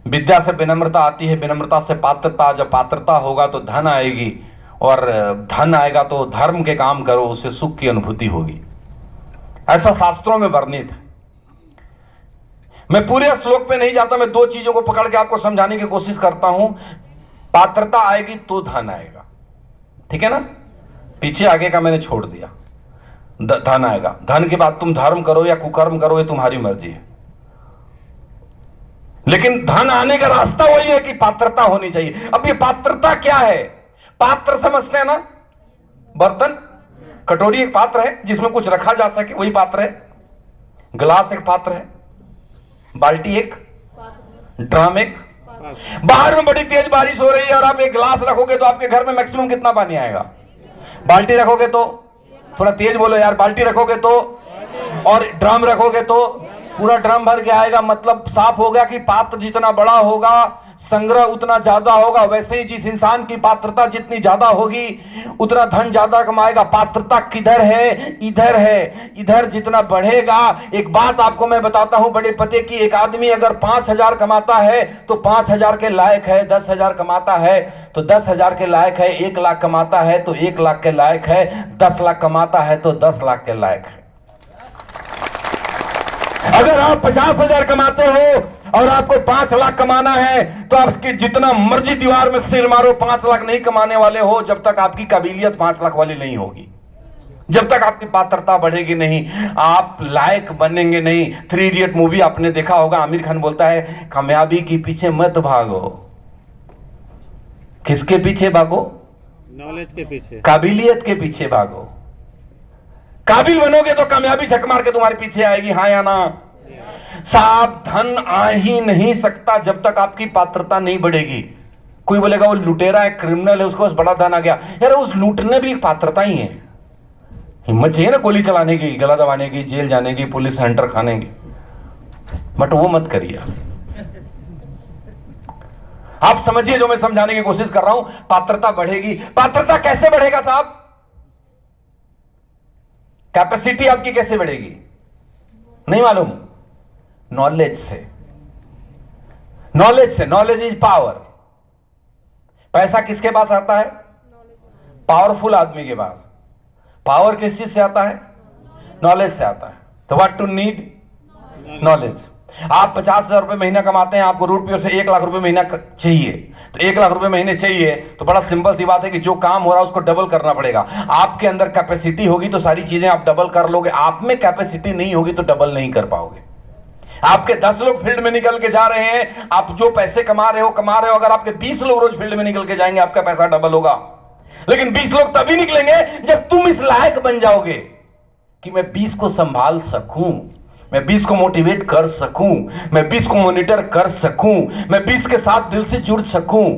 विद्या से विनम्रता आती है, विनम्रता से पात्रता, जब पात्रता होगा तो धन आएगी, और धन आएगा तो धर्म के काम करो, उससे सुख की अनुभूति होगी। ऐसा शास्त्रों में वर्णित है। मैं पूरे श्लोक पे नहीं जाता, मैं 2 चीजों को पकड़ के आपको समझाने की कोशिश करता हूं। पात्रता आएगी तो धन आएगा, ठीक है ना, पीछे आगे का मैंने छोड़ दिया। धन आएगा, धन के बाद तुम धर्म करो या कुकर्म करो, ये तुम्हारी मर्जी है, लेकिन धन आने का रास्ता वही है कि पात्रता होनी चाहिए। अब ये पात्रता क्या है? पात्र समझते हैं ना, बर्तन, कटोरी एक पात्र है जिसमें कुछ रखा जा सके, वही पात्र है। गिलास एक पात्र है, बाल्टी एक, ड्रम एक। बाहर में बड़ी तेज बारिश हो रही है और आप एक गिलास रखोगे तो आपके घर में मैक्सिमम कितना पानी आएगा? बाल्टी रखोगे तो, थोड़ा तेज बोलो यार, बाल्टी रखोगे तो, और ड्रम रखोगे तो पूरा ड्रम भर के आएगा। मतलब साफ हो गया कि पात्र जितना बड़ा होगा संग्रह उतना ज्यादा होगा। वैसे ही जिस इंसान की पात्रता जितनी ज्यादा होगी उतना धन ज्यादा कमाएगा। पात्रता किधर है? इधर है। इधर जितना बढ़ेगा, एक बात आपको मैं बताता हूं बड़े पते की, एक आदमी अगर 5,000 कमाता है तो 5,000 के लायक है, 10,000 कमाता है तो 10,000 के लायक है, 1 लाख कमाता है तो 1 लाख के लायक है, 10 लाख कमाता है तो 10 लाख के लायक है। अगर आप 50,000 कमाते हो और आपको 5 लाख कमाना है तो आपकी जितना मर्जी दीवार में सिर मारो, 5 लाख नहीं कमाने वाले हो जब तक आपकी काबिलियत 5 लाख वाली नहीं होगी, जब तक आपकी पात्रता बढ़ेगी नहीं, आप लायक बनेंगे नहीं। 3 इडियट मूवी आपने देखा होगा, आमिर खान बोलता है कामयाबी के पीछे मत भागो। किसके पीछे भागो? नॉलेज के पीछे, काबिलियत के पीछे भागो। काबिल बनोगे तो कामयाबी झक मार के तुम्हारे पीछे आएगी, हाँ या ना? साहब, धन आ ही नहीं सकता जब तक आपकी पात्रता नहीं बढ़ेगी। कोई बोलेगा वो लुटेरा है, क्रिमिनल है, उसको बस बड़ा धन आ गया। यार उस लूटने भी एक पात्रता ही है। हिम्मत चाहिए ना गोली चलाने की, गला दबाने की, जेल जाने की, पुलिस सेंटर खाने की, बट वो मत करिए। आप समझिए जो मैं समझाने की कोशिश कर रहा हूं। पात्रता बढ़ेगी। पात्रता कैसे बढ़ेगा साहब? कैपेसिटी आपकी कैसे बढ़ेगी? नहीं मालूम? नॉलेज से। नॉलेज से। Knowledge is power. पैसा किसके पास आता है? पावरफुल आदमी के पास। पावर किस चीज से आता है? नॉलेज से आता है। तो व्हाट टू नीड? नॉलेज। आप 50,000 रुपए महीना कमाते हैं, आपको रूट से 1 लाख रुपए महीना चाहिए, तो 1 लाख रुपए महीने चाहिए तो बड़ा सिंपल सी बात है कि जो काम हो रहा है उसको डबल करना पड़ेगा। आपके अंदर कैपेसिटी होगी तो सारी चीजें आप डबल कर लोगे। आप में कैपेसिटी नहीं होगी तो डबल नहीं कर पाओगे। आपके 10 लोग फील्ड में निकल के जा रहे हैं, आप जो पैसे कमा रहे हो, अगर आपके 20 लोग रोज फील्ड में निकल के जाएंगे आपका पैसा डबल होगा। लेकिन 20 लोग तभी निकलेंगे जब तुम इस लायक बन जाओगे कि मैं 20 को संभाल सकूं, मैं 20 को मोटिवेट कर सकूं, मैं 20 को मॉनिटर कर सकूं, मैं 20 के साथ दिल से जुड़ सकूं।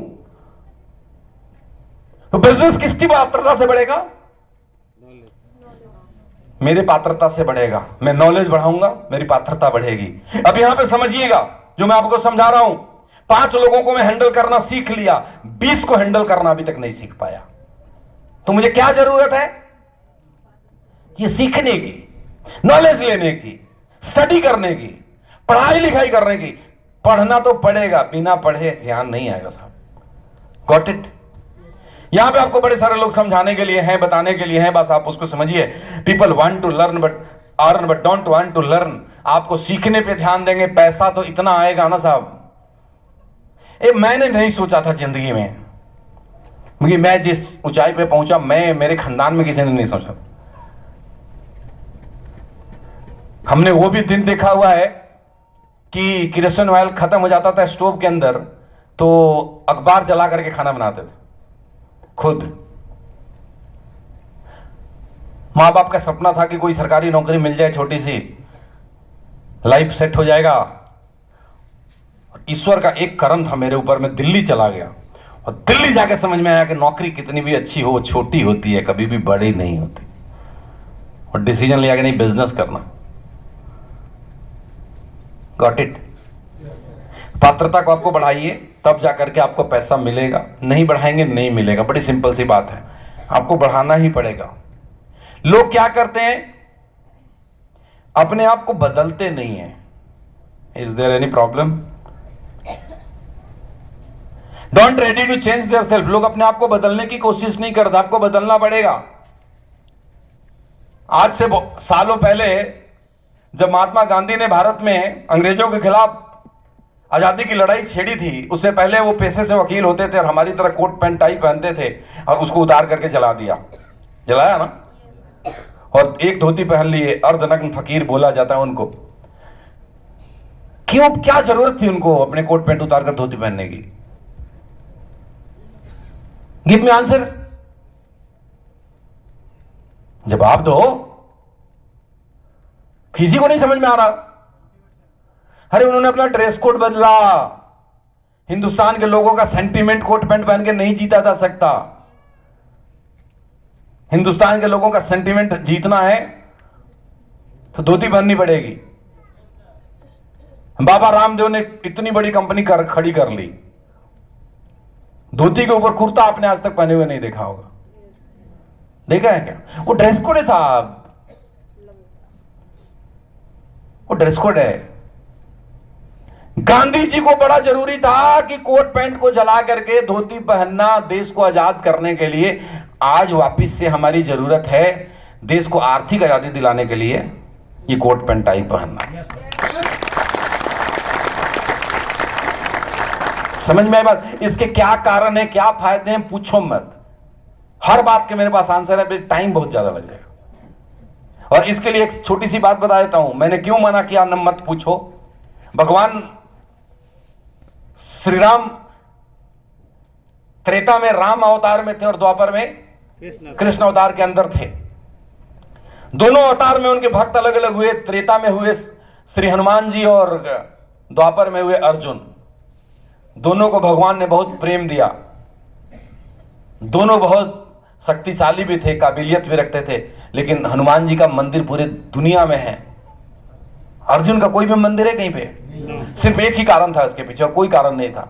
तो बिजनेस किसकी पात्रता से बढ़ेगा? मेरी पात्रता से बढ़ेगा। मैं नॉलेज बढ़ाऊंगा, मेरी पात्रता बढ़ेगी। अब यहां पे समझिएगा जो मैं आपको समझा रहा हूं। 5 लोगों को मैं हैंडल करना सीख लिया, 20 को हैंडल करना अभी तक नहीं सीख पाया। तो मुझे क्या जरूरत है? ये सीखने की, नॉलेज लेने की, स्टडी करने की, पढ़ाई लिखाई करने की। पढ़ना तो पड़ेगा, बिना पढ़े ध्यान नहीं आएगा साहब। Got it? यहां पे आपको बड़े सारे लोग समझाने के लिए हैं, बताने के लिए हैं, बस आप उसको समझिए। People want to learn but earn but don't want to learn. आपको सीखने पे ध्यान देंगे, पैसा तो इतना आएगा ना साहब। मैंने नहीं सोचा था जिंदगी में, क्योंकि मैं जिस ऊंचाई पे पहुंचा, मैं मेरे खानदान में किसी ने नहीं सोचा। हमने वो भी दिन देखा हुआ है कि किरोसिन ऑयल खत्म हो जाता था स्टोव के अंदर तो अखबार जला करके खाना बनाते थे खुद। मां बाप का सपना था कि कोई सरकारी नौकरी मिल जाए, छोटी सी, लाइफ सेट हो जाएगा। ईश्वर का एक करम था मेरे ऊपर, मैं दिल्ली चला गया और दिल्ली जाके समझ में आया कि नौकरी कितनी भी अच्छी हो, छोटी होती है, कभी भी बड़ी नहीं होती। और डिसीजन लिया कि नहीं, बिजनेस करना। Got it? पात्रता को आपको बढ़ाइए, तब जाकर के आपको पैसा मिलेगा। नहीं बढ़ाएंगे नहीं मिलेगा। बड़ी सिंपल सी बात है, आपको बढ़ाना ही पड़ेगा। लोग क्या करते हैं? अपने आप को बदलते नहीं है। Is there any problem? Don't ready to change their self. लोग अपने आप को बदलने की कोशिश नहीं करते। आपको बदलना पड़ेगा। आज से सालों पहले जब महात्मा गांधी ने भारत में अंग्रेजों के खिलाफ आजादी की लड़ाई छेड़ी थी, उससे पहले वो पेशे से वकील होते थे और हमारी तरह कोट पैंट टाई पहनते थे। और उसको उतार करके जला दिया, जलाया ना, और एक धोती पहन लिए, अर्धनग्न फकीर बोला जाता है उनको। क्यों, क्या जरूरत थी उनको अपने कोट पैंट उतार कर धोती पहनने की? गिव मी आंसर, जवाब दो। किसी को नहीं समझ में आ रहा। अरे उन्होंने अपना ड्रेस कोड बदला। हिंदुस्तान के लोगों का सेंटीमेंट कोट पैंट पहन के नहीं जीता जा सकता। हिंदुस्तान के लोगों का सेंटीमेंट जीतना है तो धोती पहननी पड़ेगी। बाबा रामदेव ने इतनी बड़ी कंपनी खड़ी कर ली, धोती के ऊपर कुर्ता आपने आज तक पहने हुए नहीं देखा होगा। देखा है क्या? वो ड्रेस कोड है साहब, वो ड्रेस कोड है। गांधी जी को बड़ा जरूरी था कि कोट पैंट को जला करके धोती पहनना देश को आजाद करने के लिए। आज वापिस से हमारी जरूरत है देश को आर्थिक आजादी दिलाने के लिए ये कोट पैंट टाई पहनना। समझ में आई बात? इसके क्या कारण है, क्या फायदे हैं, पूछो मत। हर बात के मेरे पास आंसर है, टाइम बहुत ज्यादा लग जाएगा। और इसके लिए एक छोटी सी बात बता देता हूं, मैंने क्यों मना किया न मत पूछो। भगवान श्री राम त्रेता में राम अवतार में थे और द्वापर में कृष्ण अवतार के अंदर थे। दोनों अवतार में उनके भक्त अलग अलग हुए। त्रेता में हुए श्री हनुमान जी और द्वापर में हुए अर्जुन। दोनों को भगवान ने बहुत प्रेम दिया। दोनों बहुत शक्तिशाली भी थे, काबिलियत भी रखते थे। लेकिन हनुमान जी का मंदिर पूरे दुनिया में है, अर्जुन का कोई भी मंदिर है कहीं पे? सिर्फ एक ही कारण था इसके पीछे, और कोई कारण नहीं था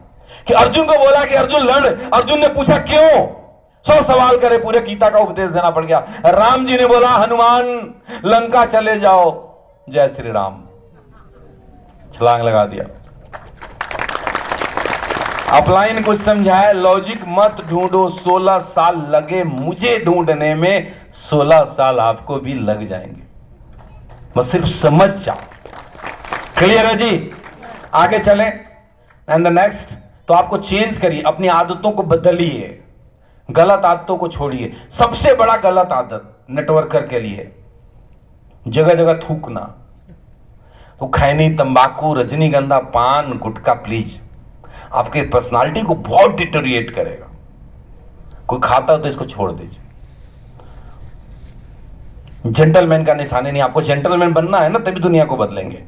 कि अर्जुन को बोला कि अर्जुन लड़। अर्जुन ने पूछा क्यों? 100 सवाल करे, पूरे गीता का उपदेश देना पड़ गया। राम जी ने बोला हनुमान लंका चले जाओ, जय श्री राम, छलांग लगा दिया। अपलाइन कुछ समझाए, लॉजिक मत ढूंढो। 16 साल लगे मुझे ढूंढने में, 16 साल आपको भी लग जाएंगे, बस सिर्फ समझ जाओ। क्लियर है जी? आगे चलें। एंड द नेक्स्ट, तो आपको चेंज करिए, अपनी आदतों को बदलिए, गलत आदतों को छोड़िए। सबसे बड़ा गलत आदत नेटवर्कर के लिए जगह जगह थूकना। तो खैनी, तंबाकू, रजनीगंधा, पान, गुटखा प्लीज आपके पर्सनालिटी को बहुत डिटोरिएट करेगा। कोई खाता हो तो इसको छोड़ दीजिए। जेंटलमैन का निशानी नहीं। आपको जेंटलमैन बनना है ना, तभी दुनिया को बदलेंगे।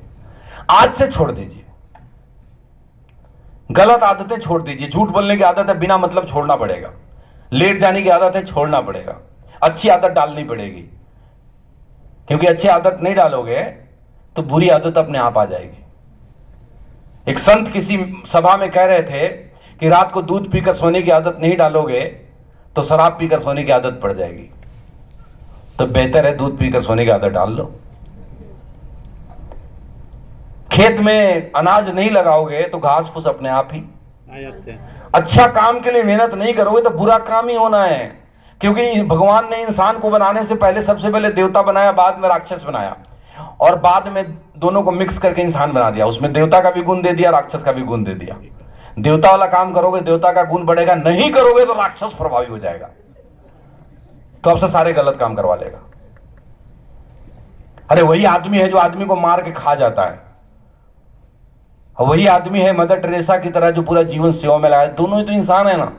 आज से छोड़ दीजिए, गलत आदतें छोड़ दीजिए। झूठ बोलने की आदत है, बिना मतलब छोड़ना पड़ेगा। लेट जाने की आदत है, छोड़ना पड़ेगा। अच्छी आदत डालनी पड़ेगी, क्योंकि अच्छी आदत नहीं डालोगे तो बुरी आदत अपने आप आ जाएगी। एक संत किसी सभा में कह रहे थे कि रात को दूध पीकर सोने की आदत नहीं डालोगे तो शराब पीकर सोने की आदत पड़ जाएगी। तो बेहतर है दूध पीकर सोने की आदत डाल लो। खेत में अनाज नहीं लगाओगे तो घास फूस अपने आप ही आ जाते हैं। अच्छा काम के लिए मेहनत नहीं करोगे तो बुरा काम ही होना है। क्योंकि भगवान ने इंसान को बनाने से पहले सबसे पहले देवता बनाया, बाद में राक्षस बनाया, और बाद में दोनों को मिक्स करके इंसान बना दिया। उसमें देवता का भी गुण दे दिया, राक्षस का भी गुण दे दिया। देवता वाला काम करोगे देवता का गुण बढ़ेगा, नहीं करोगे तो राक्षस प्रभावी हो जाएगा, तो आपसे सारे गलत काम करवा लेगा। अरे वही आदमी है जो आदमी को मार के खा जाता है, और वही आदमी है मदर टेरेसा की तरह जो पूरा जीवन सेवा में लगाया। दोनों ही तो इंसान है ना।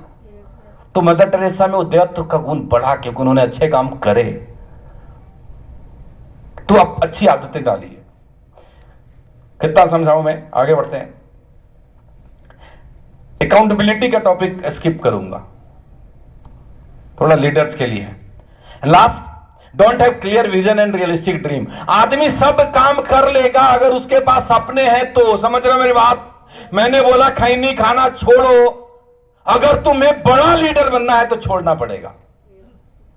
तो मदर टेरेसा में वो देवत्व का गुण बढ़ा क्योंकि उन्होंने अच्छे काम करे। तो आप अच्छी आदतें डालिए। कितना समझाऊं मैं? आगे बढ़ते हैं। अकाउंटेबिलिटी का टॉपिक स्किप करूंगा, थोड़ा लीडर्स के लिए। Last, don't have clear vision and realistic dream. आदमी सब काम कर लेगा अगर उसके पास सपने हैं तो। समझ रहे हो मेरी बात? मैंने बोला खैनी खाना छोड़ो, अगर तुम्हें बड़ा लीडर बनना है तो छोड़ना पड़ेगा।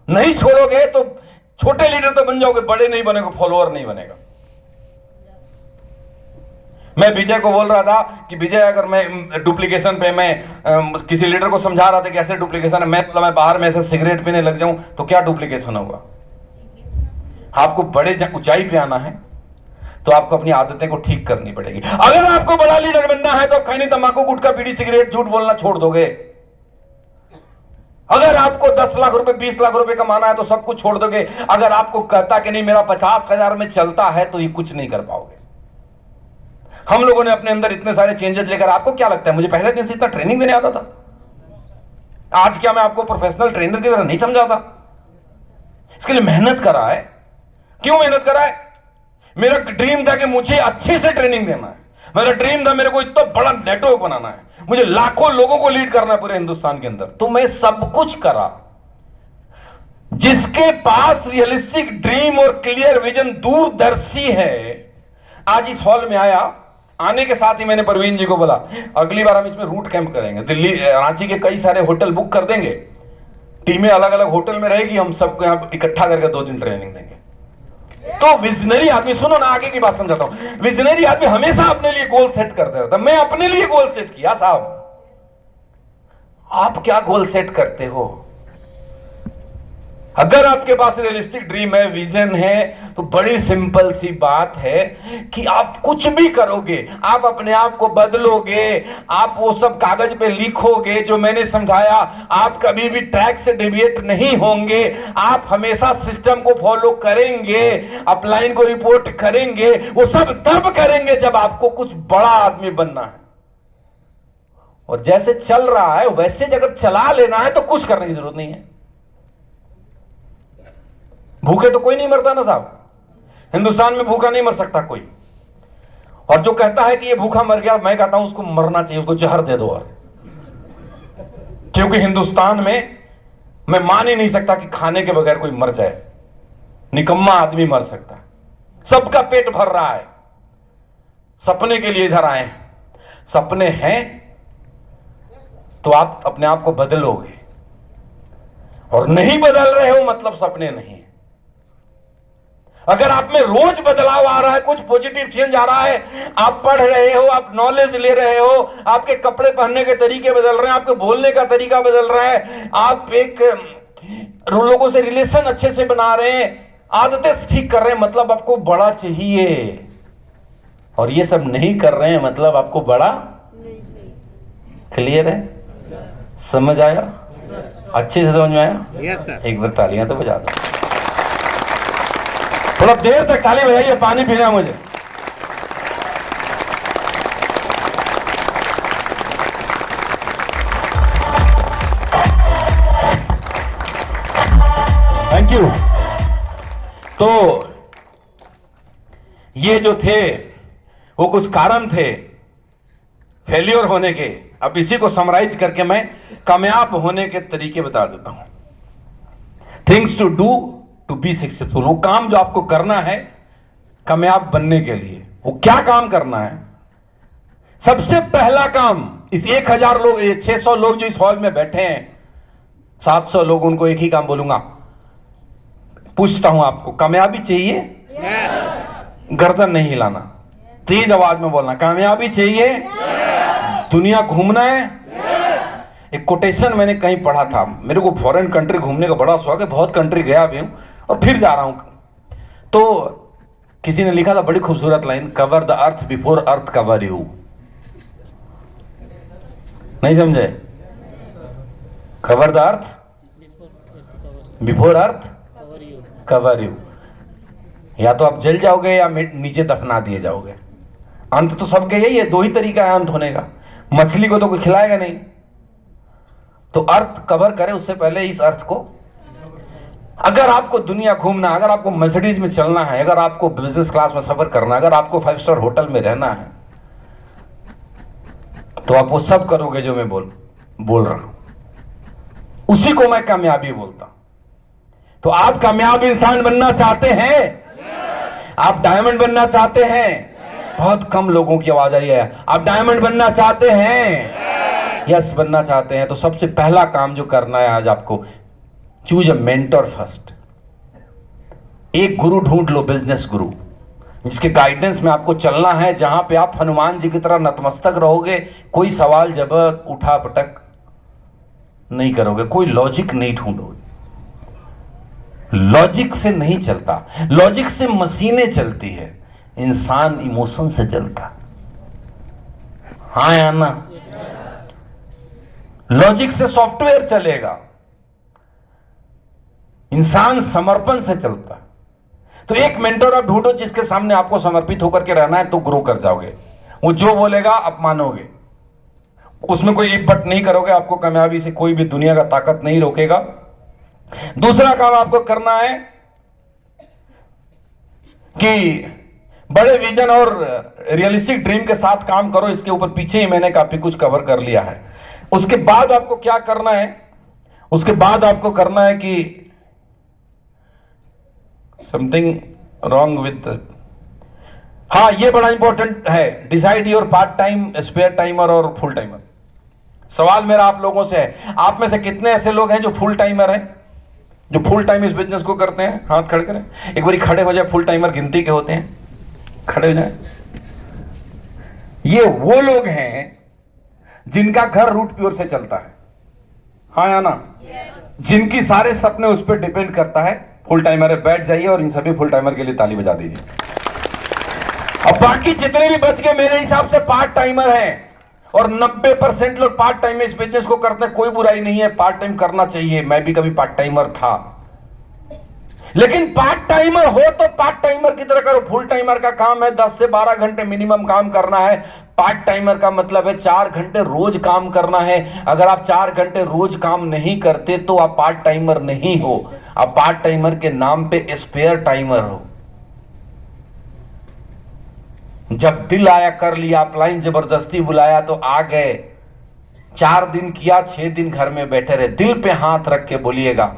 नहीं छोड़ोगे तो छोटे लीडर तो बन जाओगे, बड़े नहीं बनेगा, फॉलोअर नहीं बनेगा। मैं विजय को बोल रहा था कि विजय, अगर मैं डुप्लीकेशन पे मैं किसी लीडर को समझा रहा था कि ऐसे डुप्लीकेशन है, मैं बाहर में ऐसे सिगरेट पीने लग जाऊं तो क्या डुप्लीकेशन होगा? आपको बड़े ऊंचाई पे आना है तो आपको अपनी आदतें को ठीक करनी पड़ेगी। अगर आपको बड़ा लीडर बनना है तो खैनी, तंबाकू, गुटखा, बीड़ी, सिगरेट, झूठ बोलना छोड़ दोगे अगर आपको 10 लाख रुपए 20 लाख रुपए कमाना है तो सब कुछ छोड़ दोगे। अगर आपको कहता कि नहीं मेरा 50,000 में चलता है तो ये कुछ नहीं कर पाओगे। हम लोगों ने अपने अंदर इतने सारे चेंजेस लेकर, आपको क्या लगता है मुझे पहले दिन से इतना ट्रेनिंग देने आता था? आज क्या मैं आपको प्रोफेशनल ट्रेनर की तरह नहीं समझाता? इसके लिए मेहनत करा है। क्यों मेहनत करा है? मेरा ड्रीम था कि मुझे अच्छे से ट्रेनिंग देना है। मेरा ड्रीम था मेरे को इतना बड़ा नेटवर्क बनाना है, मुझे लाखों लोगों को लीड करना है पूरे हिंदुस्तान के अंदर। तो मैं सब कुछ करा। जिसके पास रियलिस्टिक ड्रीम और क्लियर विजन, दूरदर्शी है, आज इस हॉल में आया। आने के साथ ही मैंने परवीन जी को बोला अगली बार हम इसमें रूट कैंप करेंगे, दिल्ली रांची के कई सारे होटल बुक कर देंगे, टीमें अलग अलग होटल में रहेगी, हम सबको यहां इकट्ठा करके 2 दिन ट्रेनिंग देंगे। तो विजनरी आदमी, सुनो ना आगे की बात समझाता हूं, विजनरी आदमी हमेशा अपने लिए गोल सेट करते रहता। मैं अपने लिए गोल सेट किया साहब। आप क्या गोल सेट करते हो? अगर आपके पास रियलिस्टिक ड्रीम है, विजन है, तो बड़ी सिंपल सी बात है कि आप कुछ भी करोगे, आप अपने आप को बदलोगे, आप वो सब कागज पे लिखोगे जो मैंने समझाया, आप कभी भी ट्रैक से डिविएट नहीं होंगे, आप हमेशा सिस्टम को फॉलो करेंगे, अपलाइन को रिपोर्ट करेंगे। वो सब तब करेंगे जब आपको कुछ बड़ा आदमी बनना है। और जैसे चल रहा है वैसे अगर चला लेना है तो कुछ करने की जरूरत नहीं है। भूखे तो कोई नहीं मरता ना साहब, हिंदुस्तान में भूखा नहीं मर सकता कोई। और जो कहता है कि ये भूखा मर गया, मैं कहता हूं उसको मरना चाहिए, उसको जहर दे दो। और क्योंकि हिंदुस्तान में मैं मान ही नहीं सकता कि खाने के बगैर कोई मर जाए। निकम्मा आदमी मर सकता है। सबका पेट भर रहा है, सपने के लिए इधर आए हैं। सपने हैं तो आप अपने आप को बदलोगे, और नहीं बदल रहे हो मतलब सपने नहीं। अगर आप में रोज बदलाव आ रहा है, कुछ पॉजिटिव चेंज आ रहा है, आप पढ़ रहे हो, आप नॉलेज ले रहे हो, आपके कपड़े पहनने के तरीके बदल रहे हैं, आपके बोलने का तरीका बदल रहा है, आप एक लोगों से रिलेशन अच्छे से बना रहे हैं, आदतें ठीक कर रहे हैं, मतलब आपको बड़ा चाहिए। और ये सब नहीं कर रहे हैं मतलब आपको बड़ा नहीं चाहिए। क्लियर है? समझ आया? अच्छे से समझ में आया? Yes sir. एक बार तालियां तो बजा दो। थोड़ा देर तक ताली बजाइए, पानी पीना है मुझे। Thank you. तो ये जो थे वो कुछ कारण थे फेलियर होने के। अब इसी को समराइज करके मैं कामयाब होने के तरीके बता देता हूं। Things to do to be successful. वो काम जो आपको करना है कामयाब बनने के लिए, वो क्या काम करना है? सबसे पहला काम, इस 1000 लोग, 600 लोग जो इस हॉल में बैठे हैं, 700 लोग, उनको एक ही काम बोलूंगा। पूछता हूं आपको, कामयाबी चाहिए? गर्दन नहीं हिलाना, तेज आवाज में बोलना। कामयाबी चाहिए? दुनिया घूमना है? एक कोटेशन मैंने कहीं पढ़ा था, मेरे को फॉरेन कंट्री घूमने का बड़ा शौक है, बहुत कंट्री गया भी हूं और फिर जा रहा हूं। तो किसी ने लिखा था बड़ी खूबसूरत line, cover the earth before earth cover you. नहीं समझे? Cover the earth before earth cover you. या तो आप जल जाओगे या नीचे दफना दिए जाओगे। अंत तो सबके यही है, 2 ही तरीका है अंत होने का। मछली को तो कोई खिलाएगा नहीं, तो अर्थ कवर करे उससे पहले इस अर्थ को। अगर आपको दुनिया घूमना, अगर आपको मर्सिडीज में चलना है, अगर आपको बिजनेस क्लास में सफर करना है, अगर आपको 5 स्टार होटल में रहना है, तो आप वो सब करोगे जो मैं बोल रहा हूं। उसी को मैं कामयाबी बोलता। तो आप कामयाब इंसान बनना चाहते हैं? आप डायमंड बनना चाहते हैं? बहुत कम लोगों की आवाज आ रही है। आप डायमंड बनना चाहते हैं? यस बनना चाहते हैं, तो सबसे पहला काम जो करना है आज आपको, चूज अ मेंटर फर्स्ट। एक गुरु ढूंढ लो, बिजनेस गुरु, जिसके गाइडेंस में आपको चलना है, जहां पे आप हनुमान जी की तरह नतमस्तक रहोगे, कोई सवाल जवाब उठा पटक नहीं करोगे, कोई लॉजिक नहीं ढूंढोगे। लॉजिक से नहीं चलता, लॉजिक से मशीनें चलती है, इंसान इमोशन से चलता। हाँ या ना? लॉजिक से सॉफ्टवेयर चलेगा, इंसान समर्पण से चलता है। तो एक मेंटर आप ढूंढो जिसके सामने आपको समर्पित होकर के रहना है, तो ग्रो कर जाओगे। वो जो बोलेगा आप मानोगे, उसमें कोई इब्बट नहीं करोगे, आपको कामयाबी से कोई भी दुनिया का ताकत नहीं रोकेगा। दूसरा काम आपको करना है कि बड़े विजन और रियलिस्टिक ड्रीम के साथ काम करो। इसके ऊपर पीछे ही मैंने काफी कुछ कवर कर लिया है। उसके बाद आपको क्या करना है, उसके बाद आपको करना है कि समथिंग रॉन्ग विद, हाँ ये बड़ा इंपॉर्टेंट है, decide your part time, spare timer और फुल टाइमर। सवाल मेरा आप लोगों से है, आप में से कितने ऐसे लोग हैं जो फुल टाइमर हैं, जो फुल टाइम इस बिजनेस को करते हैं? हाथ खड़े करें, एक बारी खड़े हो जाए। फुल टाइमर गिनती के होते हैं, खड़े हो जाए। ये वो लोग हैं जिनका घर रूट प्योर से चलता है, हाँ या ना? जिनकी सारे सपने उस पर डिपेंड करता है। फुल टाइमर है, बैठ जाइए और इन सभी फुल टाइमर के लिए ताली बजा दीजिए। अब बाकी जितने भी बच गए मेरे हिसाब से पार्ट टाइमर हैं, और 90% लोग पार्ट टाइम में इस बिजनेस को करते हैं। कोई बुराई नहीं है, पार्ट टाइम करना चाहिए। मैं भी कभी पार्ट टाइमर था, लेकिन पार्ट टाइमर हो तो पार्ट टाइमर की तरह करो। फुल टाइमर का काम है 10 से 12 घंटे मिनिमम काम करना है। पार्ट टाइमर का मतलब है 4 घंटे रोज काम करना है। अगर आप 4 घंटे रोज काम नहीं करते तो आप पार्ट टाइमर नहीं हो, आप पार्ट टाइमर के नाम पे स्पेयर टाइमर हो। जब दिल आया कर लिया, अपलाइन जबरदस्ती बुलाया तो आ गए। 4 दिन किया, 6 दिन घर में बैठे रहे। दिल पे हाथ रख के बोलिएगा,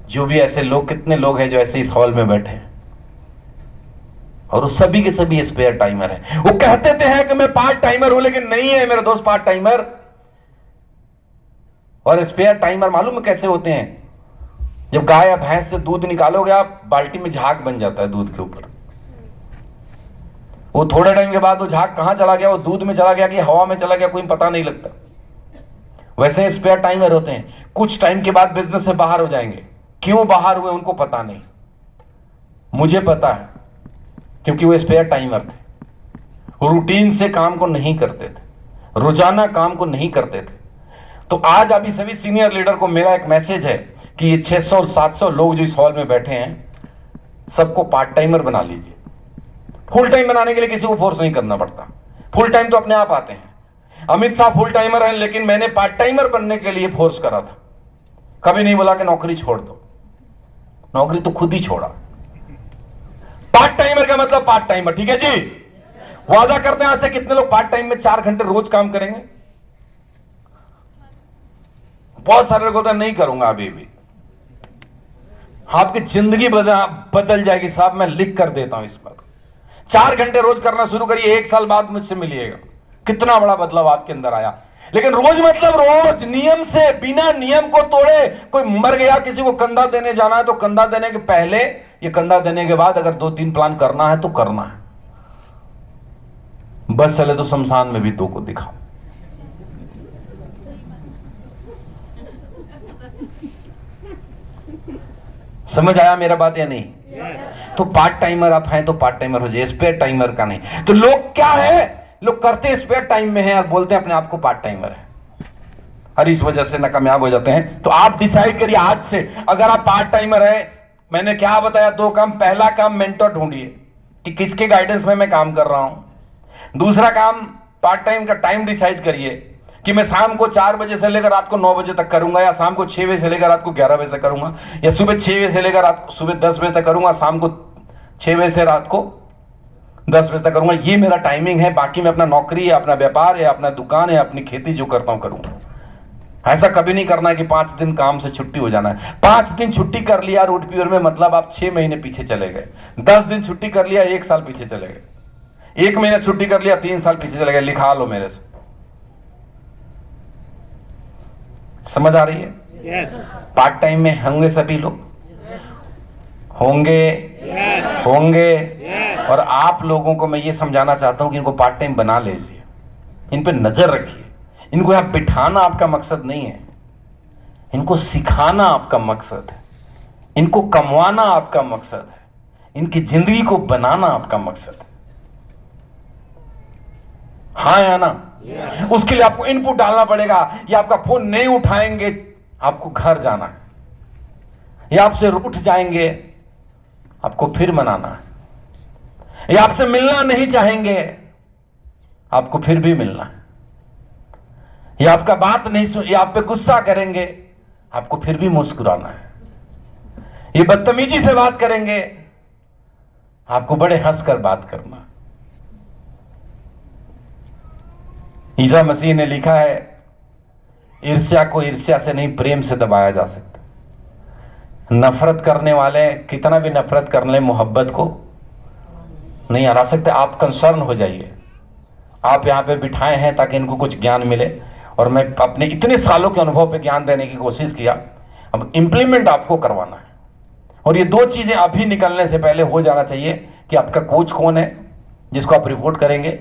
जो भी ऐसे लोग, कितने लोग हैं जो ऐसे इस हॉल में बैठे हैं और उस सभी के सभी स्पेयर टाइमर हैं। वो कहते थे हैं कि मैं पार्ट टाइमर हूं, लेकिन नहीं है मेरे दोस्त पार्ट टाइमर। और स्पेयर टाइमर मालूम कैसे होते हैं? जब गाय या भैंस से दूध निकालोगे आप, बाल्टी में झाग बन जाता है दूध के ऊपर। वो थोड़े टाइम के बाद वो झाग कहां चला गया, वो दूध में चला गया कि हवा में चला गया, कोई पता नहीं लगता। वैसे स्पेयर टाइमर होते हैं, कुछ टाइम के बाद बिजनेस से बाहर हो जाएंगे। क्यों बाहर हुए उनको पता नहीं, मुझे पता है, क्योंकि वो स्पेयर टाइमर थे। रूटीन से काम को नहीं करते थे, रोजाना काम को नहीं करते थे। तो आज अभी सभी सीनियर लीडर को मेरा एक मैसेज है कि ये 600 और 700 लोग जो इस हॉल में बैठे हैं, सबको पार्ट टाइमर बना लीजिए। फुल टाइम बनाने के लिए किसी को फोर्स नहीं करना पड़ता, फुल टाइम तो अपने आप आते हैं। अमित शाह फुल टाइमर है, लेकिन मैंने पार्ट टाइमर बनने के लिए फोर्स करा था। कभी नहीं बोला कि नौकरी छोड़ दो, नौकरी तो खुद ही छोड़ा। पार्ट टाइमर का मतलब पार्ट टाइमर, ठीक है जी? वादा करते हैं आज से कितने लोग पार्ट टाइम में 4 घंटे रोज काम करेंगे? बहुत सारे लोग तो नहीं करूंगा अभी भी। आपकी जिंदगी बदल जाएगी साहब, मैं लिख कर देता हूं इस पर। 4 घंटे रोज करना शुरू करिए, 1 साल बाद मुझसे मिलिएगा, कितना बड़ा बदलाव आपके अंदर आया। लेकिन रोज मतलब रोज, नियम से, बिना नियम को तोड़े। कोई मर गया, किसी को कंधा देने जाना है तो कंधा देने के पहले, ये कंधा देने के बाद अगर 2-3 प्लान करना है तो करना है। बस चले तो शमशान में भी 2 को दिखाओ। समझ आया मेरा बात या नहीं? तो पार्ट टाइमर आप हैं तो पार्ट टाइमर हो जाए, स्पेयर टाइमर का नहीं। तो लोग क्या है, लोग करते स्पेयर टाइम में हैं और बोलते हैं अपने आप को पार्ट टाइमर है, और इस वजह से नाकामयाब हो जाते हैं। तो आप डिसाइड करिए आज से, अगर आप पार्ट टाइमर है, मैंने क्या बताया 2 काम। पहला काम, मेंटर ढूंढिए कि किसके गाइडेंस में मैं काम कर रहा हूं। दूसरा काम, पार्ट टाइम का टाइम डिसाइड करिए कि मैं शाम को 4 बजे से लेकर रात को 9 बजे तक करूंगा, या शाम को 6 बजे से लेकर रात को 11 बजे तक करूंगा, या सुबह 6 बजे से लेकर सुबह 10 बजे तक करूंगा, शाम को 6 बजे से रात को 10 बजे तक करूंगा। ये मेरा टाइमिंग है। बाकी मैं अपना नौकरी या अपना व्यापार या अपना दुकान या अपनी खेती जो करता हूं करूंगा। ऐसा कभी नहीं करना है कि 5 दिन काम से छुट्टी हो जाना है। 5 दिन छुट्टी कर लिया रूट प्योर में, मतलब आप 6 महीने पीछे चले गए। 10 दिन छुट्टी कर लिया, 1 साल पीछे चले गए। 1 महीना छुट्टी कर लिया, 3 साल पीछे चले गए। लिखा लो मेरे से। समझ आ रही है? पार्ट टाइम में होंगे सभी लोग, होंगे होंगे। और आप लोगों को मैं ये समझाना चाहता हूं कि इनको पार्ट टाइम बना लीजिए, इन पे नजर रखिए। इनको यहां बिठाना आपका मकसद नहीं है, इनको सिखाना आपका मकसद है, इनको कमवाना आपका मकसद है, इनकी जिंदगी को बनाना आपका मकसद है। हाँ या ना? उसके लिए आपको इनपुट डालना पड़ेगा। ये आपका फोन नहीं उठाएंगे, आपको घर जाना है। ये आपसे रूठ जाएंगे, आपको फिर मनाना है। ये आपसे मिलना नहीं चाहेंगे, आपको फिर भी मिलना है। ये आपका बात नहीं सुन, ये आप पे गुस्सा करेंगे, आपको फिर भी मुस्कुराना है। ये बदतमीजी से बात करेंगे, आपको बड़े हंसकर बात करना। ईसा मसीह ने लिखा है, ईर्ष्या को ईर्ष्या से नहीं प्रेम से दबाया जा सकता। नफरत करने वाले कितना भी नफरत कर ले, मोहब्बत को नहीं हरा सकते। आप कंसर्न हो जाइए। आप यहां पे बिठाए हैं ताकि इनको कुछ ज्ञान मिले, और मैं अपने इतने सालों के अनुभव पे ज्ञान देने की कोशिश किया। अब इंप्लीमेंट आपको करवाना है, और ये दो चीजें अभी निकलने से पहले हो जाना चाहिए कि आपका कोच कौन है जिसको आप रिपोर्ट करेंगे,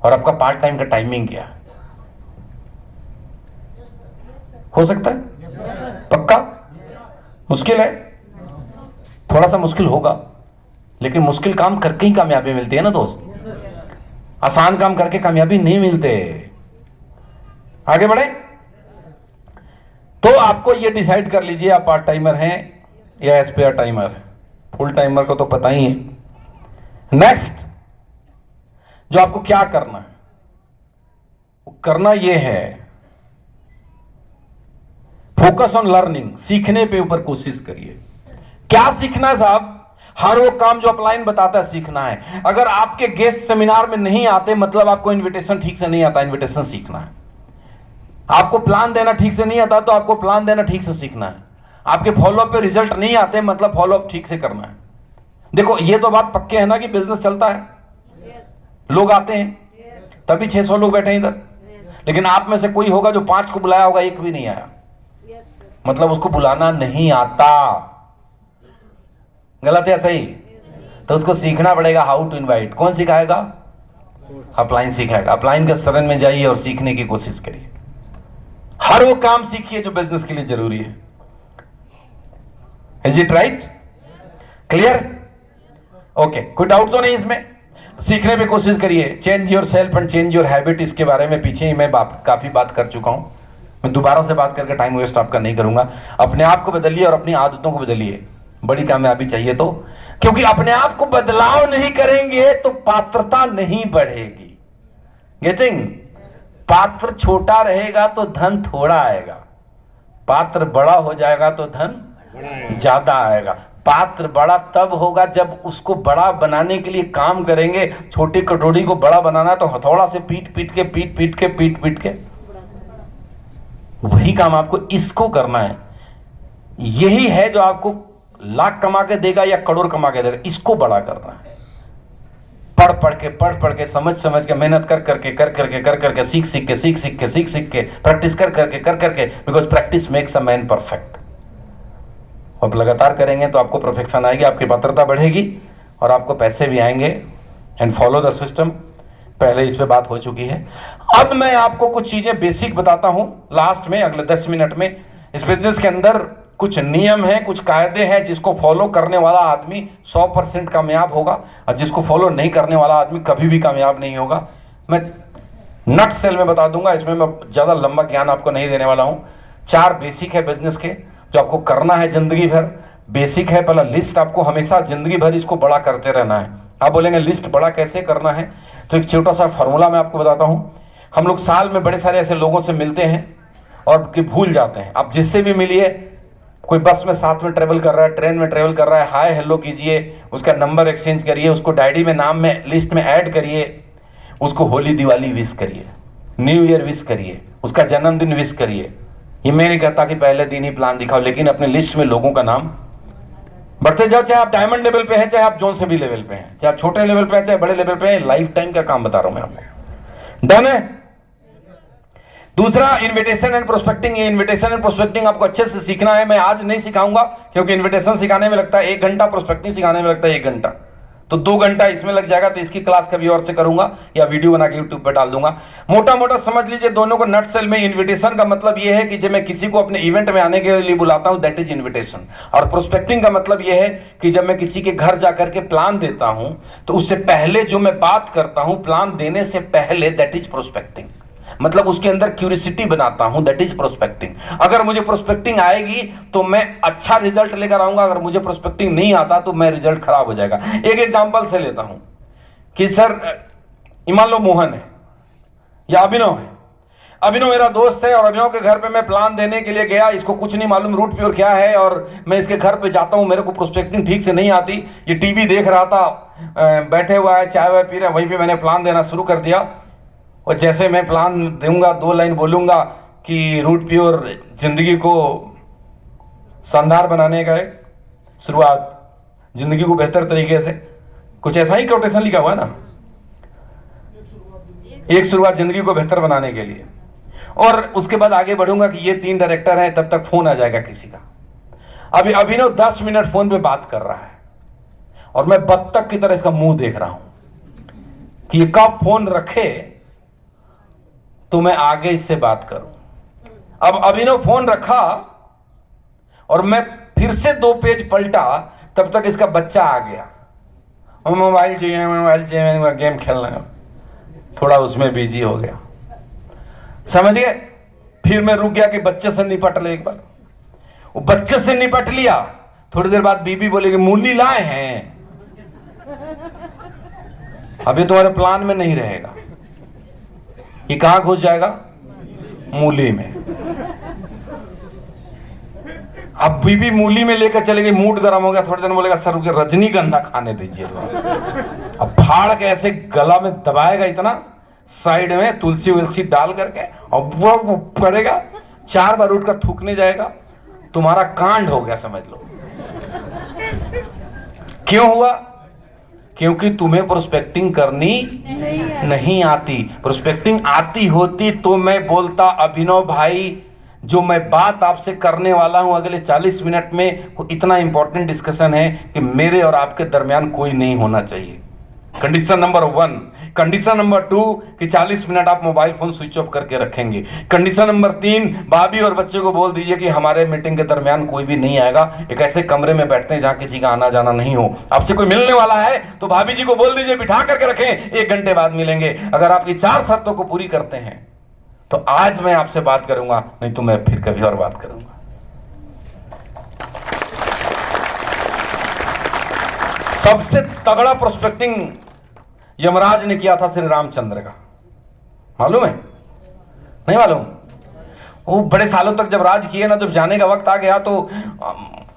और आपका पार्ट टाइम का टाइमिंग क्या है। हो सकता है? पक्का? मुश्किल है, थोड़ा सा मुश्किल होगा, लेकिन मुश्किल काम करके ही कामयाबी मिलती है ना दोस्त। आसान काम करके कामयाबी नहीं मिलते। आगे बढ़े तो आपको ये डिसाइड कर लीजिए, आप पार्ट टाइमर हैं या एस्पेयर टाइमर है। फुल टाइमर को तो पता ही है। नेक्स्ट जो आपको क्या करना है, वो करना ये है, फोकस ऑन लर्निंग, सीखने पे ऊपर कोशिश करिए। क्या सीखना है साहब? हर वो काम जो अपलाइन बताता है सीखना है। अगर आपके गेस्ट सेमिनार में नहीं आते, मतलब आपको इनविटेशन ठीक से नहीं आता। इनविटेशन सीखना है। आपको प्लान देना ठीक से नहीं आता, तो आपको प्लान देना ठीक से सीखना है। आपके फॉलोअप पे रिजल्ट नहीं आते, मतलब फॉलोअप ठीक से करना है। देखो ये तो बात पक्के है ना कि बिजनेस चलता है, लोग आते हैं, तभी 600 लोग बैठे हैं इधर। लेकिन आप में से कोई होगा जो 5 को बुलाया होगा, एक भी नहीं आया, मतलब उसको बुलाना नहीं आता। गलत है सही? तो उसको सीखना पड़ेगा हाउ टू इनवाइट। कौन सिखाएगा? अपलाइन सिखाएगा। अपलाइन के शरण में जाइए और सीखने की कोशिश करिए। हर वो काम सीखिए जो बिजनेस के लिए जरूरी है। Is it right? Clear? Okay, कोई डाउट तो नहीं इसमें? सीखने पे कोशिश करिए। Change your self and change your habit, इसके बारे में पीछे ही मैं काफी बात कर चुका हूं। मैं दोबारा से बात करके टाइम वेस्ट आपका नहीं करूंगा। अपने आप को बदलिए और अपनी आदतों को बदलिए, बड़ी कामयाबी चाहिए तो। क्योंकि अपने आप को बदलाव नहीं करेंगे तो पात्रता नहीं बढ़ेगी। गेटिंग? पात्र छोटा रहेगा तो धन थोड़ा आएगा, पात्र बड़ा हो जाएगा तो धन ज्यादा आएगा। पात्र बड़ा तब होगा जब उसको बड़ा बनाने के लिए काम करेंगे। छोटी कटोरी को बड़ा बनाना तो हथौड़ा से पीट पीट के वही काम आपको इसको करना है। यही है जो आपको लाख कमा के देगा या करोड़ कमा के देगा। इसको बड़ा करना है। पढ़ के समझ के मेहनत कर करके सीख के प्रैक्टिस कर करके because practice makes a man perfect. आप लगातार करेंगे तो आपको परफेक्शन आएगी, आपकी पात्रता बढ़ेगी और आपको पैसे भी आएंगे। एंड फॉलो द सिस्टम, पहले इस पे बात हो चुकी है। अब मैं आपको कुछ चीजें बेसिक बताता हूं लास्ट में, अगले 10 मिनट में। इस बिजनेस के अंदर कुछ नियम हैं, कुछ कायदे हैं, जिसको फॉलो करने वाला आदमी 100% कामयाब होगा और जिसको फॉलो नहीं करने वाला आदमी कभी भी कामयाब नहीं होगा। मैं नट सेल में बता दूंगा, इसमें मैं ज्यादा लंबा ज्ञान आपको नहीं देने वाला हूं। 4 बेसिक है बिजनेस के जो आपको करना है जिंदगी भर। बेसिक है पहला, लिस्ट आपको हमेशा जिंदगी भर इसको बड़ा करते रहना है। आप बोलेंगे लिस्ट बड़ा कैसे करना है, तो एक छोटा सा फॉर्मूला मैं आपको बताता हूं। हम लोग साल में बड़े सारे ऐसे लोगों से मिलते हैं और कि भूल जाते हैं। आप जिससे भी मिलिए, कोई बस में साथ में ट्रेवल कर रहा है, ट्रेन में ट्रेवल कर रहा है, हाय हेलो कीजिए, उसका नंबर एक्सचेंज करिए, उसको डायरी में नाम में लिस्ट में ऐड करिए, उसको होली दिवाली विश करिए, न्यू ईयर विश करिए, उसका जन्मदिन विश करिए। ये मैं नहीं कहता कि पहले दिन ही प्लान दिखाओ, लेकिन अपने लिस्ट में लोगों का नाम बढ़ते जाओ। चाहे आप डायमंड लेवल पे हैं, चाहे आप जोन से भी लेवल पे हैं, चाहे आप छोटे लेवल पे हैं, चाहे बड़े लेवल पे हैं, लाइफ टाइम का काम बता रहा हूं मैं आपको। डन है? दूसरा, इन्विटेशन एंड प्रोस्पेक्टिंग। ये इन्विटेशन एंड प्रोस्पेक्टिंग आपको अच्छे से सीखना है। मैं आज नहीं सिखाऊंगा क्योंकि इन्विटेशन सिखाने में लगता है 1 घंटा, प्रोस्पेक्टिंग सिखाने में लगता है 1 घंटा, तो 2 घंटा इसमें लग जाएगा। तो इसकी क्लास कभी और से करूंगा या वीडियो बना के यूट्यूब पर डाल दूंगा। मोटा मोटा समझ लीजिए दोनों को नट सेल में। इन्विटेशन का मतलब यह है कि जब मैं किसी को अपने इवेंट में आने के लिए बुलाता हूं, दैट इज इन्विटेशन। और प्रोस्पेक्टिंग का मतलब यह है कि जब मैं किसी के घर जाकर के प्लान देता हूं, तो उससे पहले जो मैं बात करता हूं प्लान देने से पहले, दैट इज प्रोस्पेक्टिंग। मतलब उसके अंदर क्यूरियोसिटी बनाता हूं, दैट इज प्रोस्पेक्टिंग। अगर मुझे प्रोस्पेक्टिंग आएगी तो मैं अच्छा रिजल्ट लेकर आऊंगा, अगर मुझे प्रोस्पेक्टिंग नहीं आता तो मैं रिजल्ट खराब हो जाएगा। एक एग्जांपल से लेता हूं कि सर मान लो मोहन है या अभिनव है। अभिनव मेरा दोस्त है और अभिनव के घर पे मैं प्लान देने के लिए गया, इसको कुछ नहीं मालूम रूट प्योर क्या है, और मैं इसके घर पे जाता हूं, मेरे को प्रोस्पेक्टिंग ठीक से नहीं आती, ये टीवी देख रहा था, बैठे हुआ है, चाय वाय पी रहा है, वहीं पे मैंने प्लान देना शुरू कर दिया। और जैसे मैं प्लान दूंगा, 2 लाइन बोलूंगा कि रूट प्योर जिंदगी को शानदार बनाने का है, शुरुआत जिंदगी को बेहतर तरीके से, कुछ ऐसा ही कोटेशन लिखा हुआ है ना, एक शुरुआत जिंदगी को बेहतर बनाने के लिए। और उसके बाद आगे बढ़ूंगा कि ये 3 डायरेक्टर हैं, तब तक फोन आ जाएगा किसी का। अभी अभिनव 10 मिनट फोन पे बात कर रहा है और मैं बत्तख की तरह इसका मुंह देख रहा हूं कि ये कब फोन रखे तो मैं आगे इससे बात करूं। अब अभिनव फोन रखा और मैं फिर से 2 पेज पलटा, तब तक इसका बच्चा आ गया और मोबाइल चाहिए, गेम खेलना है, थोड़ा उसमें बिजी हो गया, समझ गए। फिर मैं रुक गया कि बच्चे से निपट ले एक बार। वो बच्चे से निपट लिया, थोड़ी देर बाद बीबी बोलेगी मूली लाए हैं, अभी तुम्हारे प्लान में नहीं रहेगा, ये कहां घुस जाएगा, मूली में। अब बीबी मूली में लेकर चले गई, मूड गर्म हो गया, थोड़ी देर बोलेगा सर रुके रजनीगंधा खाने दीजिए। अब फाड़ के ऐसे गला में दबाएगा इतना, साइड में तुलसी उलसी डाल करके, और वो पड़ेगा, 4 बार उठकर थूकने जाएगा, तुम्हारा कांड हो गया समझ लो। क्यों हुआ? क्योंकि तुम्हें प्रोस्पेक्टिंग करनी नहीं आती। प्रोस्पेक्टिंग आती होती तो मैं बोलता अभिनव भाई, जो मैं बात आपसे करने वाला हूं अगले 40 मिनट में, वो इतना इंपॉर्टेंट डिस्कशन है कि मेरे और आपके दरमियान कोई नहीं होना चाहिए। Condition number 1। कंडीशन नंबर 2 कि 40 मिनट आप मोबाइल फोन स्विच ऑफ करके रखेंगे। कंडीशन नंबर 3, भाभी और बच्चे को बोल दीजिए कि हमारे मीटिंग के दरमियान कोई भी नहीं आएगा, एक ऐसे कमरे में बैठते हैं जहां किसी का आना जाना नहीं हो। आपसे कोई मिलने वाला है तो भाभी जी को बोल दीजिए बिठा करके रखें, 1 घंटे बाद मिलेंगे। अगर आपकी 4 शर्तों को पूरी करते हैं तो आज मैं आपसे बात करूंगा, नहीं तो मैं फिर कभी और बात करूंगा। सबसे तगड़ा प्रोस्पेक्टिंग यमराज ने किया था श्री रामचंद्र का, मालूम है? नहीं मालूम? वो बड़े सालों तक जब राज किए ना, जब जाने का वक्त आ गया तो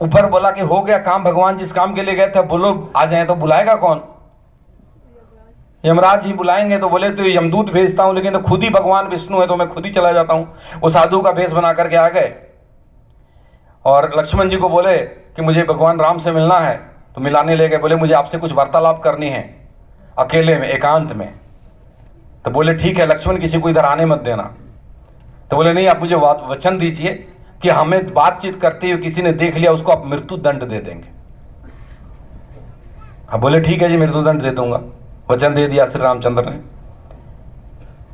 ऊपर बोला कि हो गया काम, भगवान जिस काम के लिए गए थे बोलो आ जाए, तो बुलाएगा कौन? यमराज ही बुलाएंगे। तो बोले तो यमदूत भेजता हूं, लेकिन तो खुद ही भगवान विष्णु है तो मैं खुद ही चला जाता हूं। वो साधु का भेष बना करके आ गए और लक्ष्मण जी को बोले कि मुझे भगवान राम से मिलना है, तो मिलाने ले गए। बोले मुझे आपसे कुछ वार्तालाप करनी है अकेले में, एकांत में। तो बोले ठीक है लक्ष्मण, किसी को इधर आने मत देना। तो बोले नहीं, आप मुझे वचन दीजिए कि हमें बातचीत करते हुए किसी ने देख लिया, उसको आप मृत्यु दंड दे देंगे। हाँ बोले ठीक है जी, मृत्यु दंड दे दूंगा। वचन दे दिया श्री रामचंद्र ने।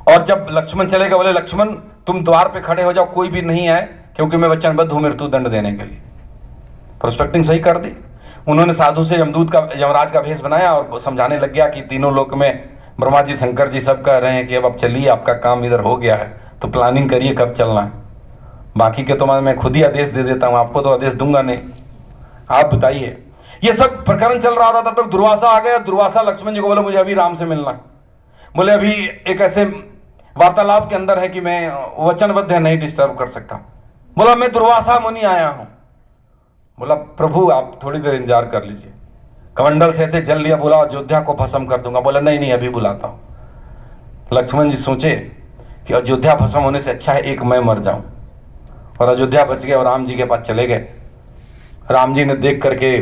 और जब लक्ष्मण चले गए, बोले लक्ष्मण तुम द्वार पे खड़े हो जाओ, कोई भी नहीं आए, क्योंकि मैं वचनबद्ध हूं मृत्यु दंड देने के लिए। प्रोस्पेक्टिंग सही कर दी उन्होंने। साधु से यमदूत का, यमराज का भेष बनाया और समझाने लग गया कि तीनों लोक में ब्रह्मा जी, शंकर जी सब कह रहे हैं कि अब चलिए, आपका काम इधर हो गया है, तो प्लानिंग करिए कब चलना है। बाकी के तो मैं खुद ही आदेश दे देता हूं, आपको तो आदेश दूंगा नहीं, आप बताइए। ये सब प्रकरण चल रहा था, तब तक दुर्वासा आ गया। दुर्वासा लक्ष्मण जी को बोले मुझे अभी राम से मिलना। बोले अभी एक ऐसे वार्तालाप के अंदर है कि मैं वचनबद्ध है, नहीं डिस्टर्ब कर सकता। बोला मैं दुर्वासा मुनि आया हूं। बोला प्रभु आप थोड़ी देर इंतजार कर लीजिए। कमंडल से ऐसे जल लिया, बोला अयोध्या को भस्म कर दूंगा। बोला नहीं नहीं, अभी बुलाता हूं। लक्ष्मण जी सोचे कि अयोध्या भस्म होने से अच्छा है एक मैं मर जाऊं, और अयोध्या बच गए और राम जी के पास चले गए। राम जी ने देख करके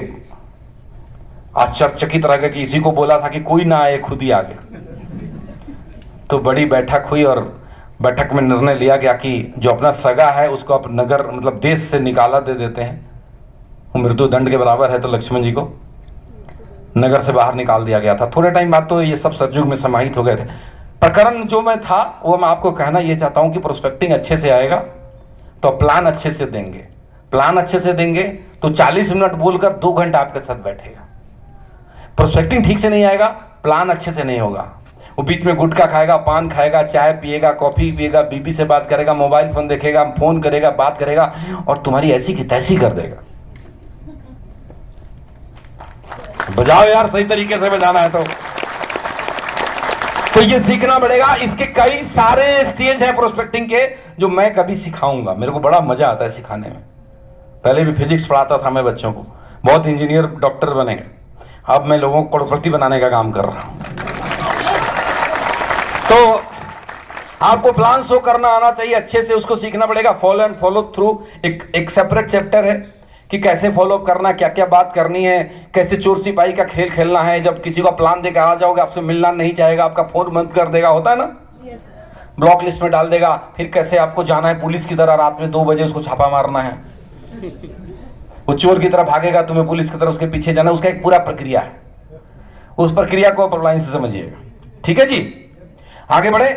आश्चर्यचकित रह गए कि इसी को बोला था कि कोई ना आए, खुद ही आ गया। तो बड़ी बैठक हुई और बैठक में निर्णय लिया गया कि जो अपना सगा है उसको आप नगर मतलब देश से निकाला दे देते हैं, वो मृत्यु दंड के बराबर है। तो लक्ष्मण जी को नगर से बाहर निकाल दिया गया था। थोड़े टाइम बाद तो ये सब सतयुग में समाहित हो गए थे। प्रकरण जो मैं था वो मैं आपको कहना ये चाहता हूं कि प्रोस्पेक्टिंग अच्छे से आएगा तो प्लान अच्छे से देंगे। प्लान अच्छे से देंगे तो 40 मिनट बोलकर 2 घंटा आपके साथ बैठेगा। प्रोस्पेक्टिंग ठीक से नहीं आएगा, प्लान अच्छे से नहीं होगा, वो बीच में गुटखा खाएगा, पान खाएगा, चाय पिएगा, कॉफी पिएगा, बीबी से बात करेगा, मोबाइल फोन देखेगा, फोन करेगा, बात करेगा और तुम्हारी ऐसी की तैसी कर देगा। बजाओ यार, सही तरीके से बजाना है तो ये सीखना पड़ेगा। इसके कई सारे स्टेज हैं प्रोस्पेक्टिंग के जो मैं कभी सिखाऊंगा। मेरे को बड़ा मजा आता है सिखाने में। पहले भी फिजिक्स पढ़ाता था मैं बच्चों को, बहुत इंजीनियर डॉक्टर बने। अब मैं लोगों को करोड़पति बनाने का काम कर रहा हूं। तो आपको प्लान शो करना आना चाहिए, अच्छे से उसको सीखना पड़ेगा। फॉलो एंड फॉलो थ्रू एक सेपरेट चैप्टर है कि कैसे फॉलो करना, क्या क्या बात करनी है, कैसे चोर सिपाही का खेल खेलना है। जब किसी को प्लान देकर आ जाओगे, आपसे मिलना नहीं चाहेगा, आपका फोन बंद कर देगा, होता है ना, ब्लॉक लिस्ट में डाल देगा। फिर कैसे आपको जाना है पुलिस की तरह, रात में 2 बजे उसको छापा मारना है। वो चोर की तरह भागेगा, तुम्हें पुलिस की तरह उसके पीछे जाना, उसका एक पूरा प्रक्रिया है। उस प्रक्रिया को आप लाइन से समझिएगा, ठीक है जी। आगे बढ़े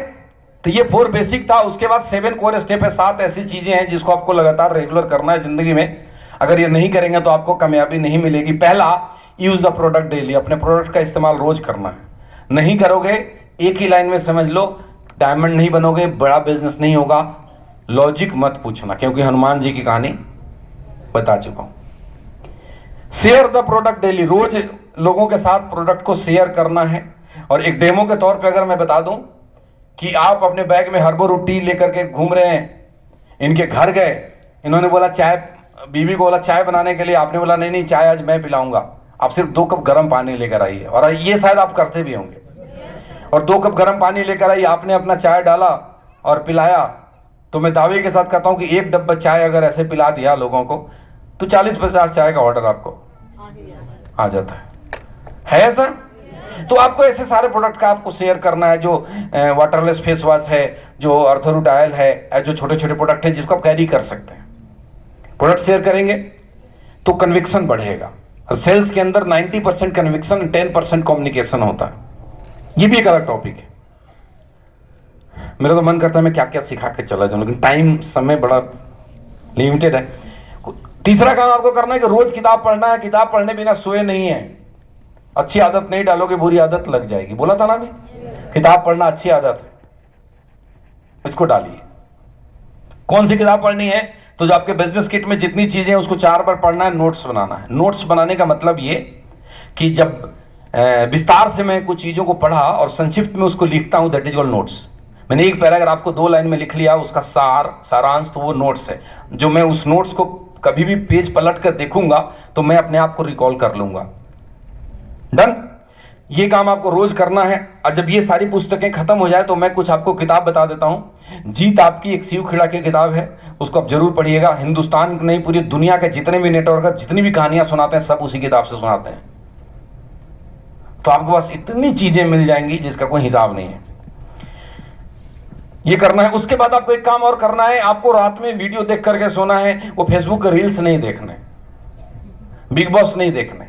तो ये 4 बेसिक था। उसके बाद 7 कोर स्टेप है, 7 ऐसी चीजें हैं जिसको आपको लगातार रेगुलर करना है जिंदगी में। अगर ये नहीं करेंगे तो आपको कामयाबी नहीं मिलेगी। पहला, यूज द प्रोडक्ट डेली। अपने प्रोडक्ट का इस्तेमाल रोज करना है। नहीं करोगे, एक ही लाइन में समझ लो, डायमंड नहीं बनोगे, बड़ा बिजनेस नहीं होगा। लॉजिक मत पूछना, क्योंकि हनुमान जी की कहानी बता चुका हूं। Share the product daily. रोज लोगों के साथ प्रोडक्ट को शेयर करना है। और एक डेमो के तौर पे अगर मैं बता दूं कि आप अपने बैग में हर्बल टी लेकर के घूम रहे हैं, इनके घर गए, इन्होंने बोला चाय, बीवी को बोला चाय बनाने के लिए, आपने बोला नहीं नहीं चाय आज मैं पिलाऊंगा, आप सिर्फ 2 कप गर्म पानी लेकर आइए। और ये शायद आप करते भी होंगे। और 2 कप गर्म पानी लेकर आइए, आपने अपना चाय डाला और पिलाया, तो मैं दावे के साथ कहता हूं कि 1 डब्बा चाय अगर ऐसे पिला दिया लोगों को तो 40-50 चाय का ऑर्डर आपको आ जाता है ऐसा। तो आपको ऐसे सारे प्रोडक्ट का आपको शेयर करना है, जो वाटरलेस फेस वॉश है, जो अर्थरूट ऑयल है, जो छोटे छोटे प्रोडक्ट हैं जिसको आप कैरी कर सकते हैं। प्रोडक्ट शेयर करेंगे तो कन्विक्शन बढ़ेगा। और सेल्स के अंदर 90% कन्विक्शन, 10% कम्युनिकेशन होता है। ये भी एक अलग टॉपिक है। मेरा तो मन करता है मैं क्या क्या सिखा के चला जाऊं, लेकिन टाइम, समय बड़ा लिमिटेड है। तीसरा काम आपको करना है कि रोज किताब पढ़ना है। किताब पढ़ने बिना सोए नहीं है। अच्छी आदत नहीं डालोगे, बुरी आदत लग जाएगी। बोला था ना अभी, किताब पढ़ना अच्छी आदत है, इसको डालिए। कौन सी किताब पढ़नी है? तो जो आपके बिजनेस किट में जितनी चीजें हैं उसको 4 बार पढ़ना है, नोट्स बनाना है। नोट्स बनाने का मतलब ये कि जब विस्तार से मैं कुछ चीजों को पढ़ा और संक्षिप्त में उसको लिखता हूं, दैट इज कॉल्ड नोट्स। मैंने एक पैराग्राफ आपको 2 लाइन में लिख लिया, उसका सारांश, तो वो नोट्स है। जो मैं उस नोट्स को कभी भी पेज पलट कर देखूंगा तो मैं अपने आप को रिकॉल कर लूंगा। डन। ये काम आपको रोज करना है। और जब ये सारी पुस्तकें खत्म हो जाए तो मैं कुछ आपको किताब बता देता हूं। जीत आपकी एक शिव खेड़ा की किताब है, उसको आप जरूर पढ़िएगा। हिंदुस्तान नहीं, पूरी दुनिया के जितने भी नेटवर्क, जितनी भी कहानियां सुनाते हैं, सब उसी किताब से सुनाते हैं। तो आपके पास इतनी चीजें मिल जाएंगी जिसका कोई हिसाब नहीं है। ये करना है। उसके बाद आपको एक काम और करना है, आपको रात में वीडियो देख करके सोना है। वो फेसबुक के रील्स नहीं देखने, बिग बॉस नहीं देखने,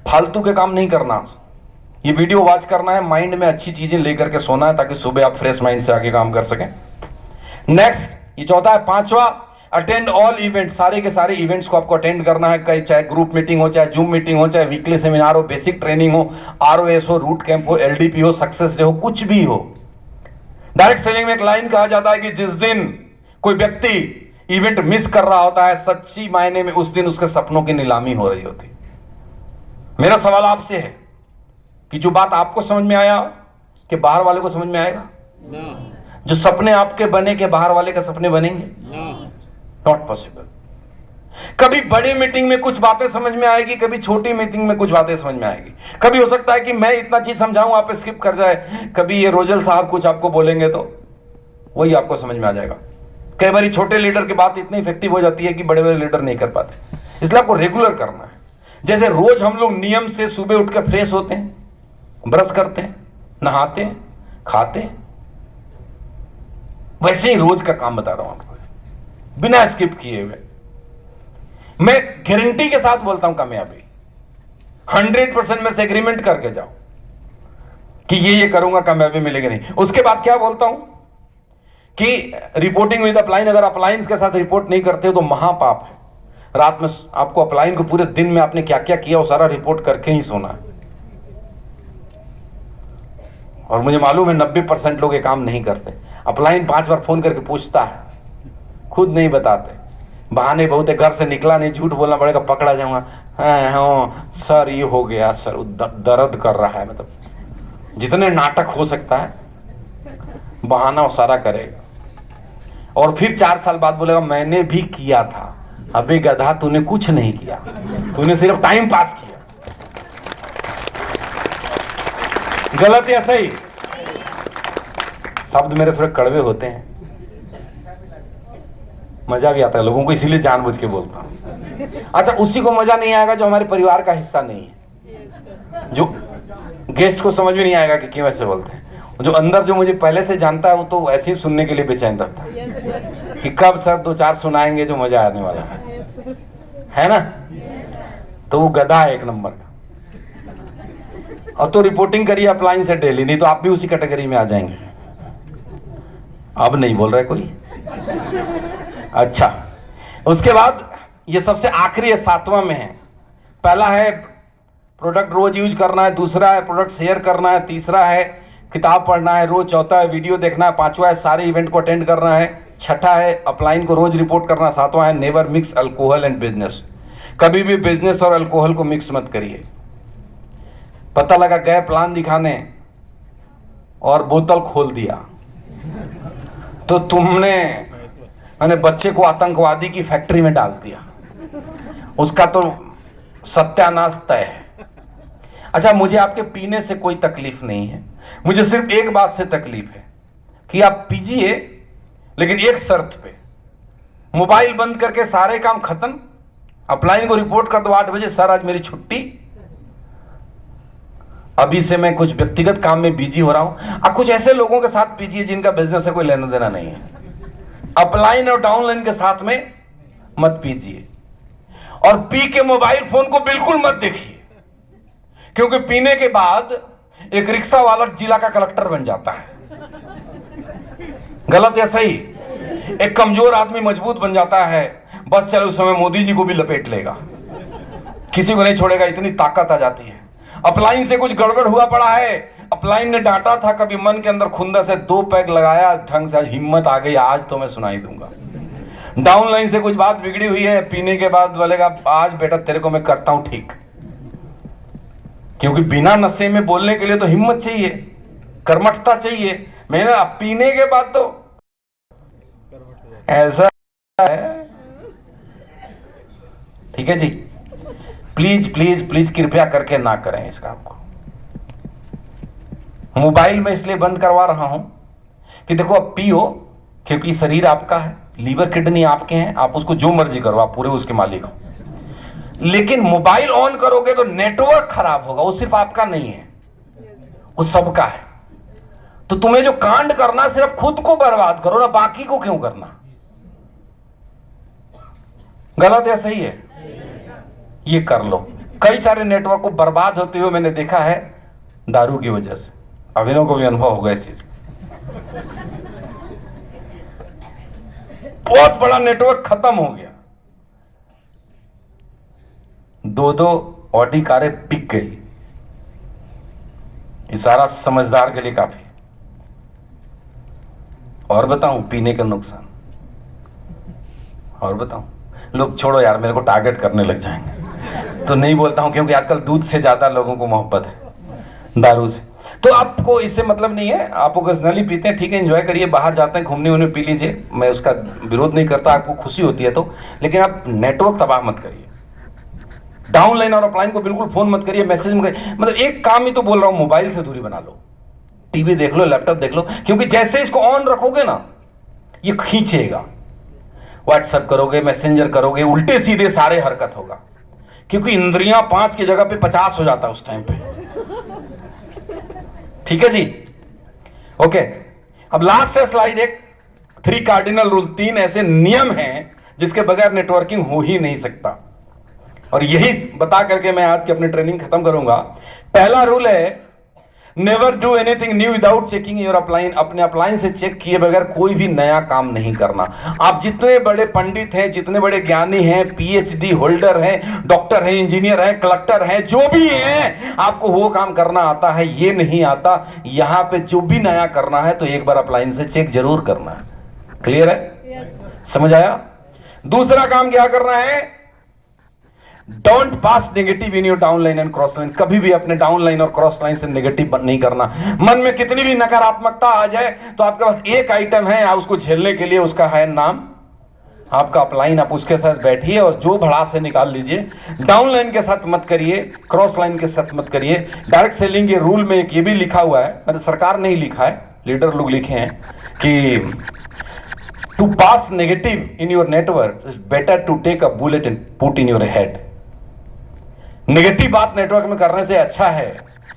फालतू के काम नहीं करना। ये वीडियो वॉच करना है, माइंड में अच्छी चीजें लेकर के सोना है, ताकि सुबह आप फ्रेश माइंड से आगे काम कर सकें। नेक्स्ट, ये चौथा है। 5वां, अटेंड ऑल इवेंट। सारे के सारे इवेंट्स को आपको अटेंड करना है, चाहे ग्रुप मीटिंग हो, चाहे जूम मीटिंग हो, चाहे वीकली सेमिनार हो, बेसिक ट्रेनिंग हो, ROS हो, रूट कैंप हो, LDP हो, सक्सेस डे हो, कुछ भी हो। डायरेक्ट सेलिंग में एक लाइन कहा जाता है कि जिस दिन कोई व्यक्ति इवेंट मिस कर रहा होता है, सच्ची मायने में उस दिन उसके सपनों की नीलामी हो रही होती। मेरा सवाल आपसे है कि जो बात आपको समझ में आया कि बाहर वाले को समझ में आएगा? जो सपने आपके बने के बाहर वाले के सपने बनेंगे? Not possible. कभी बड़ी मीटिंग में कुछ बातें समझ में आएगी, कभी छोटी मीटिंग में कुछ बातें समझ में आएगी। कभी हो सकता है कि मैं इतना चीज समझाऊं, आप स्किप कर जाए। कभी ये रोजल साहब कुछ आपको बोलेंगे तो वही आपको समझ में आ जाएगा। कई बार छोटे लीडर की बात इतनी इफेक्टिव हो जाती है कि बड़े बड़े लीडर नहीं कर पाते। इसलिए आपको रेगुलर करना है। जैसे रोज हम लोग नियम से सुबह उठकर फ्रेश होते हैं, ब्रश करते हैं, नहाते हैं, खाते हैं, वैसे ही रोज का काम बता रहा हूं आपको, बिना स्किप किए हुए। मैं गारंटी के साथ बोलता हूं कामयाबी 100% में से एग्रीमेंट करके जाओ कि ये करूंगा, कामयाबी मिलेगी नहीं। उसके बाद क्या बोलता हूं कि रिपोर्टिंग विद अपलाइन। अगर अपलाइंस के साथ रिपोर्ट नहीं करते हो तो महापाप है। रात में आपको अपलाइन को पूरे दिन में आपने क्या क्या किया वो सारा रिपोर्ट करके ही सोना है। और मुझे मालूम है 90% लोग ये काम नहीं करते। अपलाइन 5 बार फोन करके पूछता है, खुद नहीं बताते, बहाने बहुत है, घर से निकला नहीं, झूठ बोलना पड़ेगा, पकड़ा जाऊंगा, हाँ सर ये हो गया सर, दर्द कर रहा है, मतलब जितने नाटक हो सकता है बहाना वो सारा करेगा। और फिर 4 साल बाद बोलेगा मैंने भी किया था। अबे गधा, तूने कुछ नहीं किया, तूने सिर्फ टाइम पास किया। गलत या सही? शब्द मेरे थोड़े कड़वे होते हैं, मजा भी आता है लोगों को, इसीलिए जानबूझ के बोलता हूं। अच्छा, उसी को मजा नहीं आएगा जो हमारे परिवार का हिस्सा नहीं है, जो गेस्ट को समझ में नहीं आएगा कि क्यों ऐसे बोलते हैं। जो अंदर जो मुझे पहले से जानता है वो तो ऐसे ही सुनने के लिए बेचैन रहता है कि कब सर 2-4 सुनाएंगे जो मजा आने वाला है ना। तो वो गधा है 1 नंबर का। और तो रिपोर्टिंग करिए अपलाइन से डेली, नहीं तो आप भी उसी कैटेगरी में आ जाएंगे। अब नहीं बोल रहे कोई। अच्छा, उसके बाद ये सबसे आखिरी है, 7वां में है। पहला है प्रोडक्ट रोज यूज करना है, दूसरा है प्रोडक्ट शेयर करना है, तीसरा है किताब पढ़ना है रोज, चौथा है वीडियो देखना है, 5वां है सारे इवेंट को अटेंड करना है, 6ठा है अपलाइन को रोज रिपोर्ट करना, 7वां है never mix alcohol and business. कभी भी बिजनेस और अल्कोहल को मिक्स मत करिए। पता लगा गए प्लान दिखाने और बोतल खोल दिया तो तुमने मैंने बच्चे को आतंकवादी की फैक्ट्री में डाल दिया, उसका तो सत्यानाश तय है। अच्छा, मुझे आपके पीने से कोई तकलीफ नहीं है, मुझे सिर्फ एक बात से तकलीफ है कि आप पीजिए, लेकिन एक शर्त पे, मोबाइल बंद करके सारे काम खत्म, अपलाइन को रिपोर्ट कर दो 8 बजे, सर आज मेरी छुट्टी, अभी से मैं कुछ व्यक्तिगत काम में बिजी हो रहा हूं। आप कुछ ऐसे लोगों के साथ पीजिए जिनका बिजनेस से कोई लेना देना नहीं है। अपलाइन और डाउनलाइन के साथ में मत पीजिए, और पी के मोबाइल फोन को बिल्कुल मत देखिए, क्योंकि पीने के बाद एक रिक्शा वाला जिला का कलेक्टर बन जाता है। गलत या सही? एक कमजोर आदमी मजबूत बन जाता है, बस चलो उस समय मोदी जी को भी लपेट लेगा, किसी को नहीं छोड़ेगा, इतनी ताकत आ जाती है। अपलाइन से कुछ गड़बड़ हुआ पड़ा है, अपलाइन ने डांटा था, कभी मन के अंदर खुंदा से 2 पैग लगाया ढंग से, हिम्मत आ गई, आज तो मैं सुनाई दूंगा। डाउनलाइन से कुछ बात बिगड़ी हुई है, पीने के बाद बोलेगा आज बेटा तेरे को मैं करता हूं ठीक, क्योंकि बिना नशे में बोलने के लिए तो हिम्मत चाहिए, कर्मठता चाहिए। मैंने पीने के बाद तो ऐसा है। ठीक है जी, प्लीज प्लीज प्लीज कृपया करके ना करें इस काम को। मोबाइल में इसलिए बंद करवा रहा हूं कि देखो अब पियो, क्योंकि शरीर आपका है, लीवर किडनी आपके हैं, आप उसको जो मर्जी करो, आप पूरे उसके मालिक हो। लेकिन मोबाइल ऑन करोगे तो नेटवर्क खराब होगा, वो सिर्फ आपका नहीं है, वो सबका है। तो तुम्हें जो कांड करना, सिर्फ खुद को बर्बाद करो ना, बाकी को क्यों करना। गलत या सही है? ये कर लो। कई सारे नेटवर्क को बर्बाद होते हुए मैंने देखा है दारू की वजह से। अभिनव को भी अनुभव होगा इस चीज। बहुत बड़ा नेटवर्क खत्म हो गया, 2-2 ऑडी कारें बिक गई। ये सारा समझदार के लिए काफी। और बताऊं पीने का नुकसान, और बताऊं? लोग छोड़ो यार, मेरे को टारगेट करने लग जाएंगे तो नहीं बोलता हूं, क्योंकि आजकल दूध से ज्यादा लोगों को मोहब्बत है दारू से। तो आपको इससे मतलब नहीं है, आप ओकेजनली पीते हैं, ठीक है, एंजॉय करिए, बाहर जाते हैं घूमने उन्हें पी लीजिए, मैं उसका विरोध नहीं करता, आपको खुशी होती है तो। लेकिन आप नेटवर्क तबाह मत करिए, डाउनलाइन और अपलाइन को बिल्कुल फोन मत करिए, मैसेज मत करिए। मतलब एक काम ही तो बोल रहा हूं, मोबाइल से दूरी बना लो, टीवी देख लो, लैपटॉप देख लो, क्योंकि जैसे इसको ऑन रखोगे ना ये खींचेगा। व्हाट्सएप करोगे, मैसेंजर करोगे, उल्टे सीधे सारे हरकत होगा, क्योंकि इंद्रियां 5 की जगह पे 50 हो जाता है उस टाइम पे। ठीक है जी, ओके। अब लास्ट से स्लाइड, एक 3 कार्डिनल रूल, 3 ऐसे नियम हैं जिसके बगैर नेटवर्किंग हो ही नहीं सकता, और यही बता करके मैं आज की अपनी ट्रेनिंग खत्म करूंगा। पहला रूल है never do anything new without checking your upline. अपने अप्लाइन से चेक किए बगैर कोई भी नया काम नहीं करना। आप जितने बड़े पंडित हैं, जितने बड़े ज्ञानी हैं, पीएचडी होल्डर हैं, डॉक्टर हैं, इंजीनियर हैं, कलेक्टर हैं, जो भी हैं, आपको वो काम करना आता है, ये नहीं आता। यहां पे जो भी नया करना है तो एक बार अप्लाइन से चेक जरूर करना है। क्लियर है? समझ आया? दूसरा काम क्या करना है? Don't pass negative in your down line and cross line. कभी भी अपने डाउन लाइन और क्रॉस लाइन से नेगेटिव नहीं करना। मन में कितनी भी नकारात्मकता आ जाए तो आपके पास एक आइटम है, आप उसको झेलने के लिए, उसका है नाम आपका अपलाइन। आप उसके साथ बैठिए और जो भड़ास से निकाल लीजिए। डाउन लाइन के साथ मत करिए, क्रॉस लाइन के साथ मत करिए। डायरेक्ट सेलिंग के रूल में एक ये भी लिखा हुआ है, मैंने सरकार नहीं लिखा है, लीडर लोग लिखे हैं कि to pass negative in your network is better to take a bullet and put in your head. Negative बात नेटवर्क में करने से अच्छा है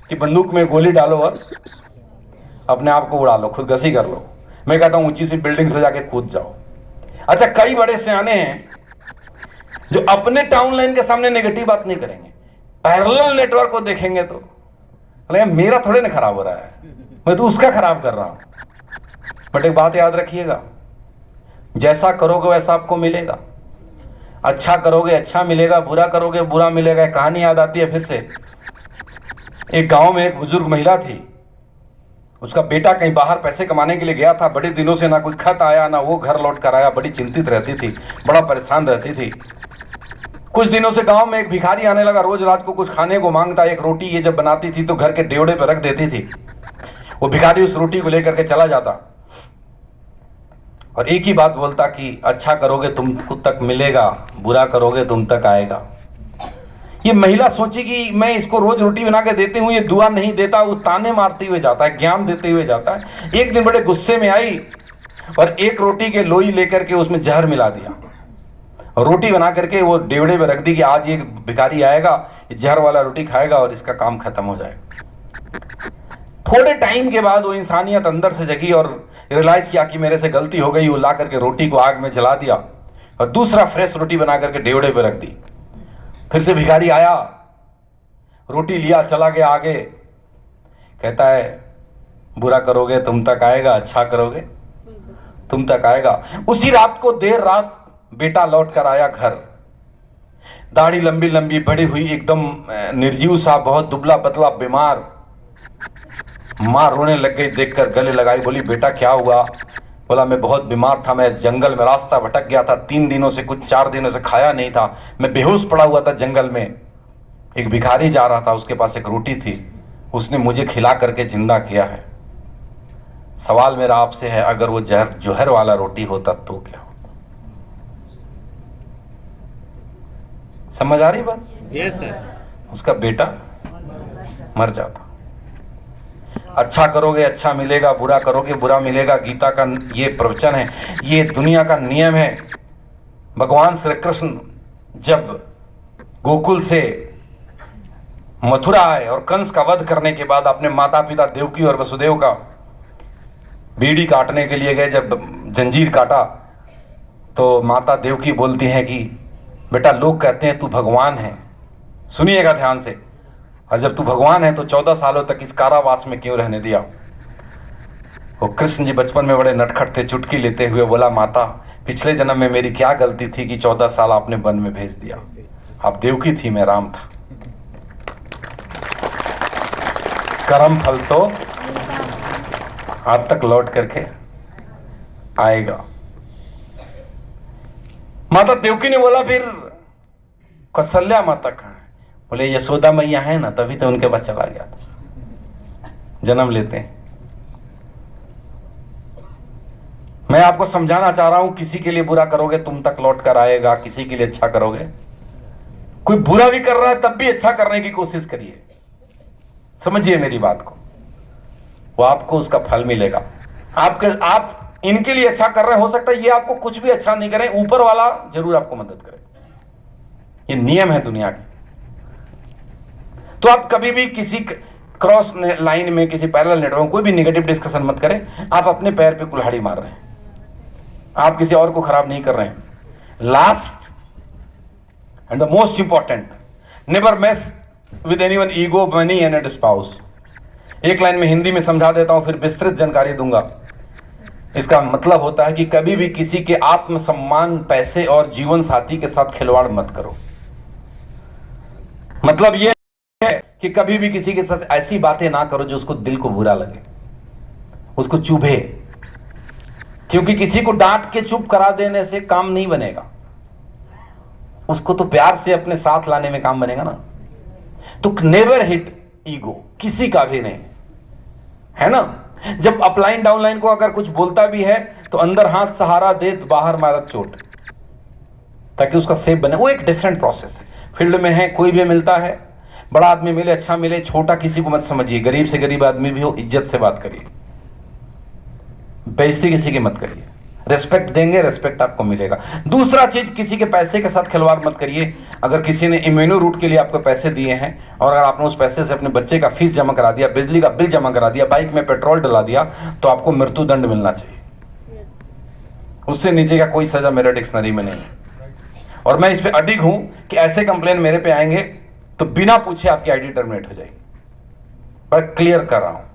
कि बंदूक में गोली डालो और अपने आप को उड़ा लो, खुदकुशी कर लो। मैं कहता हूं ऊंची सी बिल्डिंग से जाके कूद जाओ। अच्छा, कई बड़े सियाने हैं जो अपने टाउन लाइन के सामने नेगेटिव बात नहीं करेंगे, पैरेलल नेटवर्क को देखेंगे तो अरे मेरा थोड़े ना खराब हो रहा है, मैं तो उसका खराब कर रहा हूं। बट एक बात याद रखिएगा, जैसा करोगे वैसा आपको मिलेगा। अच्छा करोगे अच्छा मिलेगा, बुरा करोगे बुरा मिलेगा। कहानी याद आती है फिर से। एक गांव में एक बुजुर्ग महिला थी, उसका बेटा कहीं बाहर पैसे कमाने के लिए गया था। बड़े दिनों से ना कोई खत आया, ना वो घर लौट कर आया। बड़ी चिंतित रहती थी, बड़ा परेशान रहती थी। कुछ दिनों से गांव में एक भिखारी आने लगा, रोज रात को कुछ खाने को मांगता। एक रोटी ये जब बनाती थी तो घर के डेवड़े पर रख देती थी। वो भिखारी उस रोटी को लेकर के चला जाता और एक ही बात बोलता कि अच्छा करोगे तुमको तक मिलेगा, बुरा करोगे तुम तक आएगा। ये महिला सोची कि मैं इसको रोज रोटी बना के देती हूं, ये दुआ नहीं देता, वो ताने मारते हुए जाता है, ज्ञान देते हुए जाता है। एक दिन बड़े गुस्से में आई और एक रोटी के लोई लेकर के उसमें जहर मिला दिया और रोटी बना करके वो डेवड़े में रख दी कि आज ये भिखारी आएगा, ये जहर वाला रोटी खाएगा और इसका काम खत्म हो जाएगा। थोड़े टाइम के बाद वो इंसानियत अंदर से जगी और रियलाइज किया कि मेरे से गलती हो गई। वो ला करके रोटी को आग में जला दिया और दूसरा फ्रेश रोटी बना करके डेवड़े पे रख दी। फिर से भिखारी आया, रोटी लिया, चला गया आगे। कहता है बुरा करोगे तुम तक आएगा, अच्छा करोगे तुम तक आएगा। उसी रात को देर रात बेटा लौट कर आया घर। दाढ़ी लंबी लंबी बड़ी हुई, एकदम निर्जीव सा, बहुत दुबला पतला, बीमार। मां रोने लग गई, देखकर गले लगाई, बोली बेटा क्या हुआ? बोला मैं बहुत बीमार था, मैं जंगल में रास्ता भटक गया था, 3 दिनों से, कुछ 4 दिनों से खाया नहीं था, मैं बेहोश पड़ा हुआ था जंगल में। एक भिखारी जा रहा था, उसके पास एक रोटी थी, उसने मुझे खिला करके जिंदा किया है। सवाल मेरा आपसे है, अगर वो जहर वाला रोटी होता तो क्या होता? समझ आ रही बात? Yes sir. उसका बेटा मर जाता। अच्छा करोगे अच्छा मिलेगा, बुरा करोगे बुरा मिलेगा। गीता का ये प्रवचन है, ये दुनिया का नियम है। भगवान श्री कृष्ण जब गोकुल से मथुरा आए और कंस का वध करने के बाद अपने माता पिता देवकी और वसुदेव का बीड़ी काटने के लिए गए, जब जंजीर काटा तो माता देवकी बोलती हैं कि बेटा लोग कहते हैं तू भगवान है, सुनिएगा ध्यान से, और जब तू भगवान है तो 14 सालों तक इस कारावास में क्यों रहने दिया? वो कृष्ण जी बचपन में बड़े नटखट थे, चुटकी लेते हुए बोला माता पिछले जन्म में मेरी क्या गलती थी कि 14 साल आपने वन में भेज दिया? आप देवकी थी, मैं राम था। कर्म फल तो हाथ तक लौट करके आएगा। माता देवकी ने बोला फिर कौशल्या माता कहाँ है? बोले यशोदा मैया है ना, तभी तो उनके पास चला गया था। जन्म लेते हैं। मैं आपको समझाना चाह रहा हूं, किसी के लिए बुरा करोगे तुम तक लौट कर आएगा, किसी के लिए अच्छा करोगे। कोई बुरा भी कर रहा है तब भी अच्छा करने की कोशिश करिए, समझिए मेरी बात को, वो आपको उसका फल मिलेगा। आप इनके लिए अच्छा कर रहे हैं, हो सकता है ये आपको कुछ भी अच्छा नहीं करें, ऊपर वाला जरूर आपको मदद करे। ये नियम है दुनिया की। तो आप कभी भी किसी क्रॉस लाइन में, किसी पैरेलल नेटवर्क में कोई भी नेगेटिव डिस्कशन मत करें। आप अपने पैर पे कुल्हाड़ी मार रहे हैं, आप किसी और को खराब नहीं कर रहे हैं। Last and the most important, never mess with anyone ego, money and spouse. एक लाइन में हिंदी में समझा देता हूं, फिर विस्तृत जानकारी दूंगा। इसका मतलब होता है कि कभी भी किसी के आत्मसम्मान, पैसे और जीवन साथी के साथ खिलवाड़ मत करो। मतलब यह है कि कभी भी किसी के साथ ऐसी बातें ना करो जो उसको दिल को बुरा लगे, उसको चुभे, क्योंकि किसी को डांट के चुप करा देने से काम नहीं बनेगा, उसको तो प्यार से अपने साथ लाने में काम बनेगा ना। तो नेवर हिट ईगो, किसी का भी नहीं, है ना। जब अपलाइन डाउनलाइन को अगर कुछ बोलता भी है तो अंदर हाथ सहारा दे, बाहर मारत चोट, ताकि उसका सेफ बने। वो एक डिफरेंट प्रोसेस है। फील्ड में है, कोई भी मिलता है, बड़ा आदमी मिले, अच्छा मिले, छोटा किसी को मत समझिए, गरीब से गरीब आदमी भी हो, इज्जत से बात करिए, बेइज्जती किसी की मत करिए। रेस्पेक्ट देंगे, रेस्पेक्ट आपको मिलेगा। दूसरा चीज, किसी के पैसे के साथ खिलवाड़ मत करिए। अगर किसी ने इम्यूनो रूट के लिए आपको पैसे दिए हैं और अगर आपने उस पैसे से अपने बच्चे का फीस जमा करा दिया, बिजली का बिल जमा करा दिया, बाइक में पेट्रोल डला दिया, तो आपको मृत्यु दंड मिलना चाहिए। उससे नीचे का कोई सजा मेरे डिक्शनरी में नहीं है। और मैं इस पे अडिग हूं कि ऐसे कंप्लेन मेरे पे आएंगे तो बिना पूछे आपकी आईडी टर्मिनेट हो जाएगी। पर क्लियर कर रहा हूं,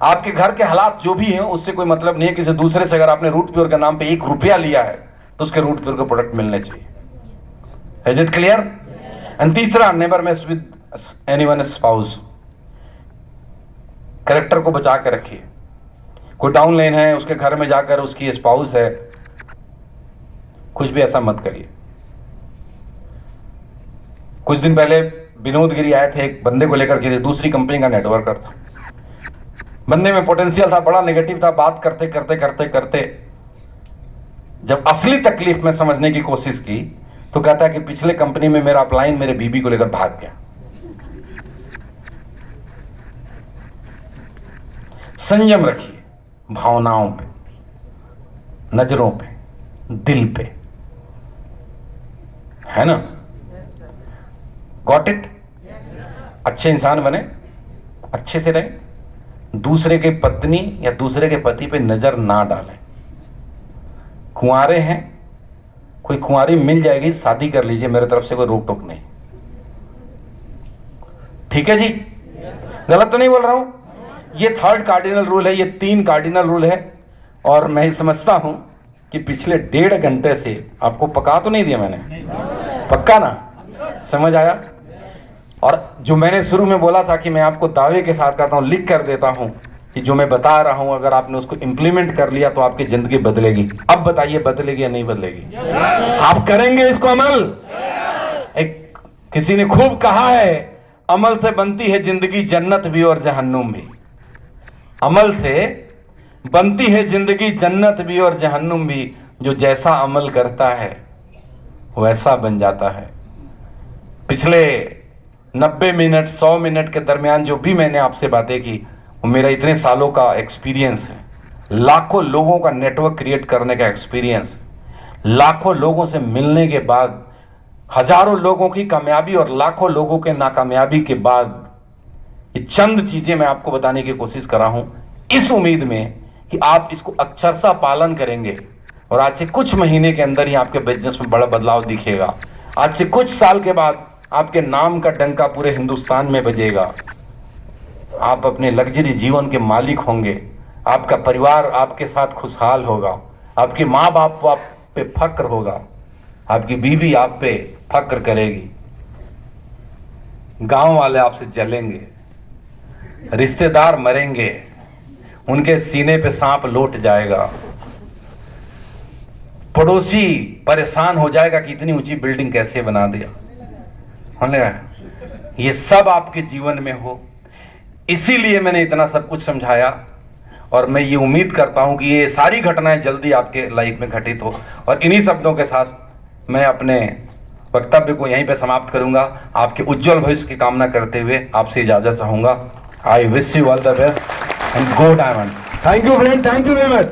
आपके घर के हालात जो भी हैं उससे कोई मतलब नहीं है। किसी दूसरे से अगर आपने रूट प्योर के नाम पे 1 रुपया लिया है तो उसके रूट प्योर के प्रोडक्ट मिलने चाहिए। Is it clear? एंड तीसरा, never mess with anyone spouse. Character को बचा के रखिए। कोई डाउन लाइन है, उसके घर में जाकर उसकी स्पाउस है, कुछ भी ऐसा मत करिए। कुछ दिन पहले विनोद गिरी आए थे, एक बंदे को लेकर के, दूसरी कंपनी का नेटवर्कर था। बंदे में पोटेंशियल था, बड़ा नेगेटिव था। बात करते करते करते करते जब असली तकलीफ में समझने की कोशिश की तो कहता है कि पिछले कंपनी में मेरा अपलाइन मेरे बीबी को लेकर भाग गया। संयम रखिए, भावनाओं पे, नजरों पे, दिल पे, है ना। Got it? अच्छे इंसान बने, अच्छे से रहें, दूसरे के पत्नी या दूसरे के पति पे नजर ना डालें। कुंवारे हैं, कोई कुंवारी मिल जाएगी, शादी कर लीजिए, मेरे तरफ से कोई रोक टोक नहीं। ठीक है जी? गलत तो नहीं बोल रहा हूं? ये 3rd कार्डिनल रूल है, ये 3 कार्डिनल रूल है। और मैं समझता हूं कि पिछले 1.5 घंटे से आपको पका तो नहीं दिया मैंने, पक्का ना? समझ आया? और जो मैंने शुरू में बोला था कि मैं आपको दावे के साथ कहता हूं, लिख कर देता हूं कि जो मैं बता रहा हूं अगर आपने उसको इंप्लीमेंट कर लिया तो आपकी जिंदगी बदलेगी। अब बताइए बदलेगी या नहीं बदलेगी? आप करेंगे इसको अमल? एक किसी ने खूब कहा है, अमल से बनती है जिंदगी, जन्नत भी और जहन्नुम भी। अमल से बनती है जिंदगी, जन्नत भी और जहन्नुम भी। जो जैसा अमल करता है वैसा बन जाता है। पिछले 90 मिनट 100 मिनट के दरमियान जो भी मैंने आपसे बातें की, वो मेरा इतने सालों का एक्सपीरियंस है, लाखों लोगों का नेटवर्क क्रिएट करने का एक्सपीरियंस, लाखों लोगों से मिलने के बाद, हजारों लोगों की कामयाबी और लाखों लोगों के नाकामयाबी के बाद, ये चंद चीजें मैं आपको बताने की कोशिश कर रहा हूं, इस उम्मीद में कि आप इसको अक्षरशः पालन करेंगे और आज से कुछ महीने के अंदर ही आपके बिजनेस में बड़ा बदलाव दिखेगा। आज से कुछ साल के बाद आपके नाम का डंका पूरे हिंदुस्तान में बजेगा। आप अपने लग्जरी जीवन के मालिक होंगे, आपका परिवार आपके साथ खुशहाल होगा, आपके माँ बाप आप पे फक्र होगा, आपकी बीवी आप पे फक्र करेगी, गांव वाले आपसे जलेंगे, रिश्तेदार मरेंगे, उनके सीने पे सांप लौट जाएगा, पड़ोसी परेशान हो जाएगा कि इतनी ऊंची बिल्डिंग कैसे बना दिया। ये सब आपके जीवन में हो, इसीलिए मैंने इतना सब कुछ समझाया। और मैं ये उम्मीद करता हूं कि ये सारी घटनाएं जल्दी आपके लाइफ में घटित हो। और इन्हीं शब्दों के साथ मैं अपने वक्तव्य को यहीं पे समाप्त करूंगा, आपके उज्जवल भविष्य की कामना करते हुए आपसे इजाजत चाहूंगा। I wish you all the best and go diamond. Thank you friend, thank you very much.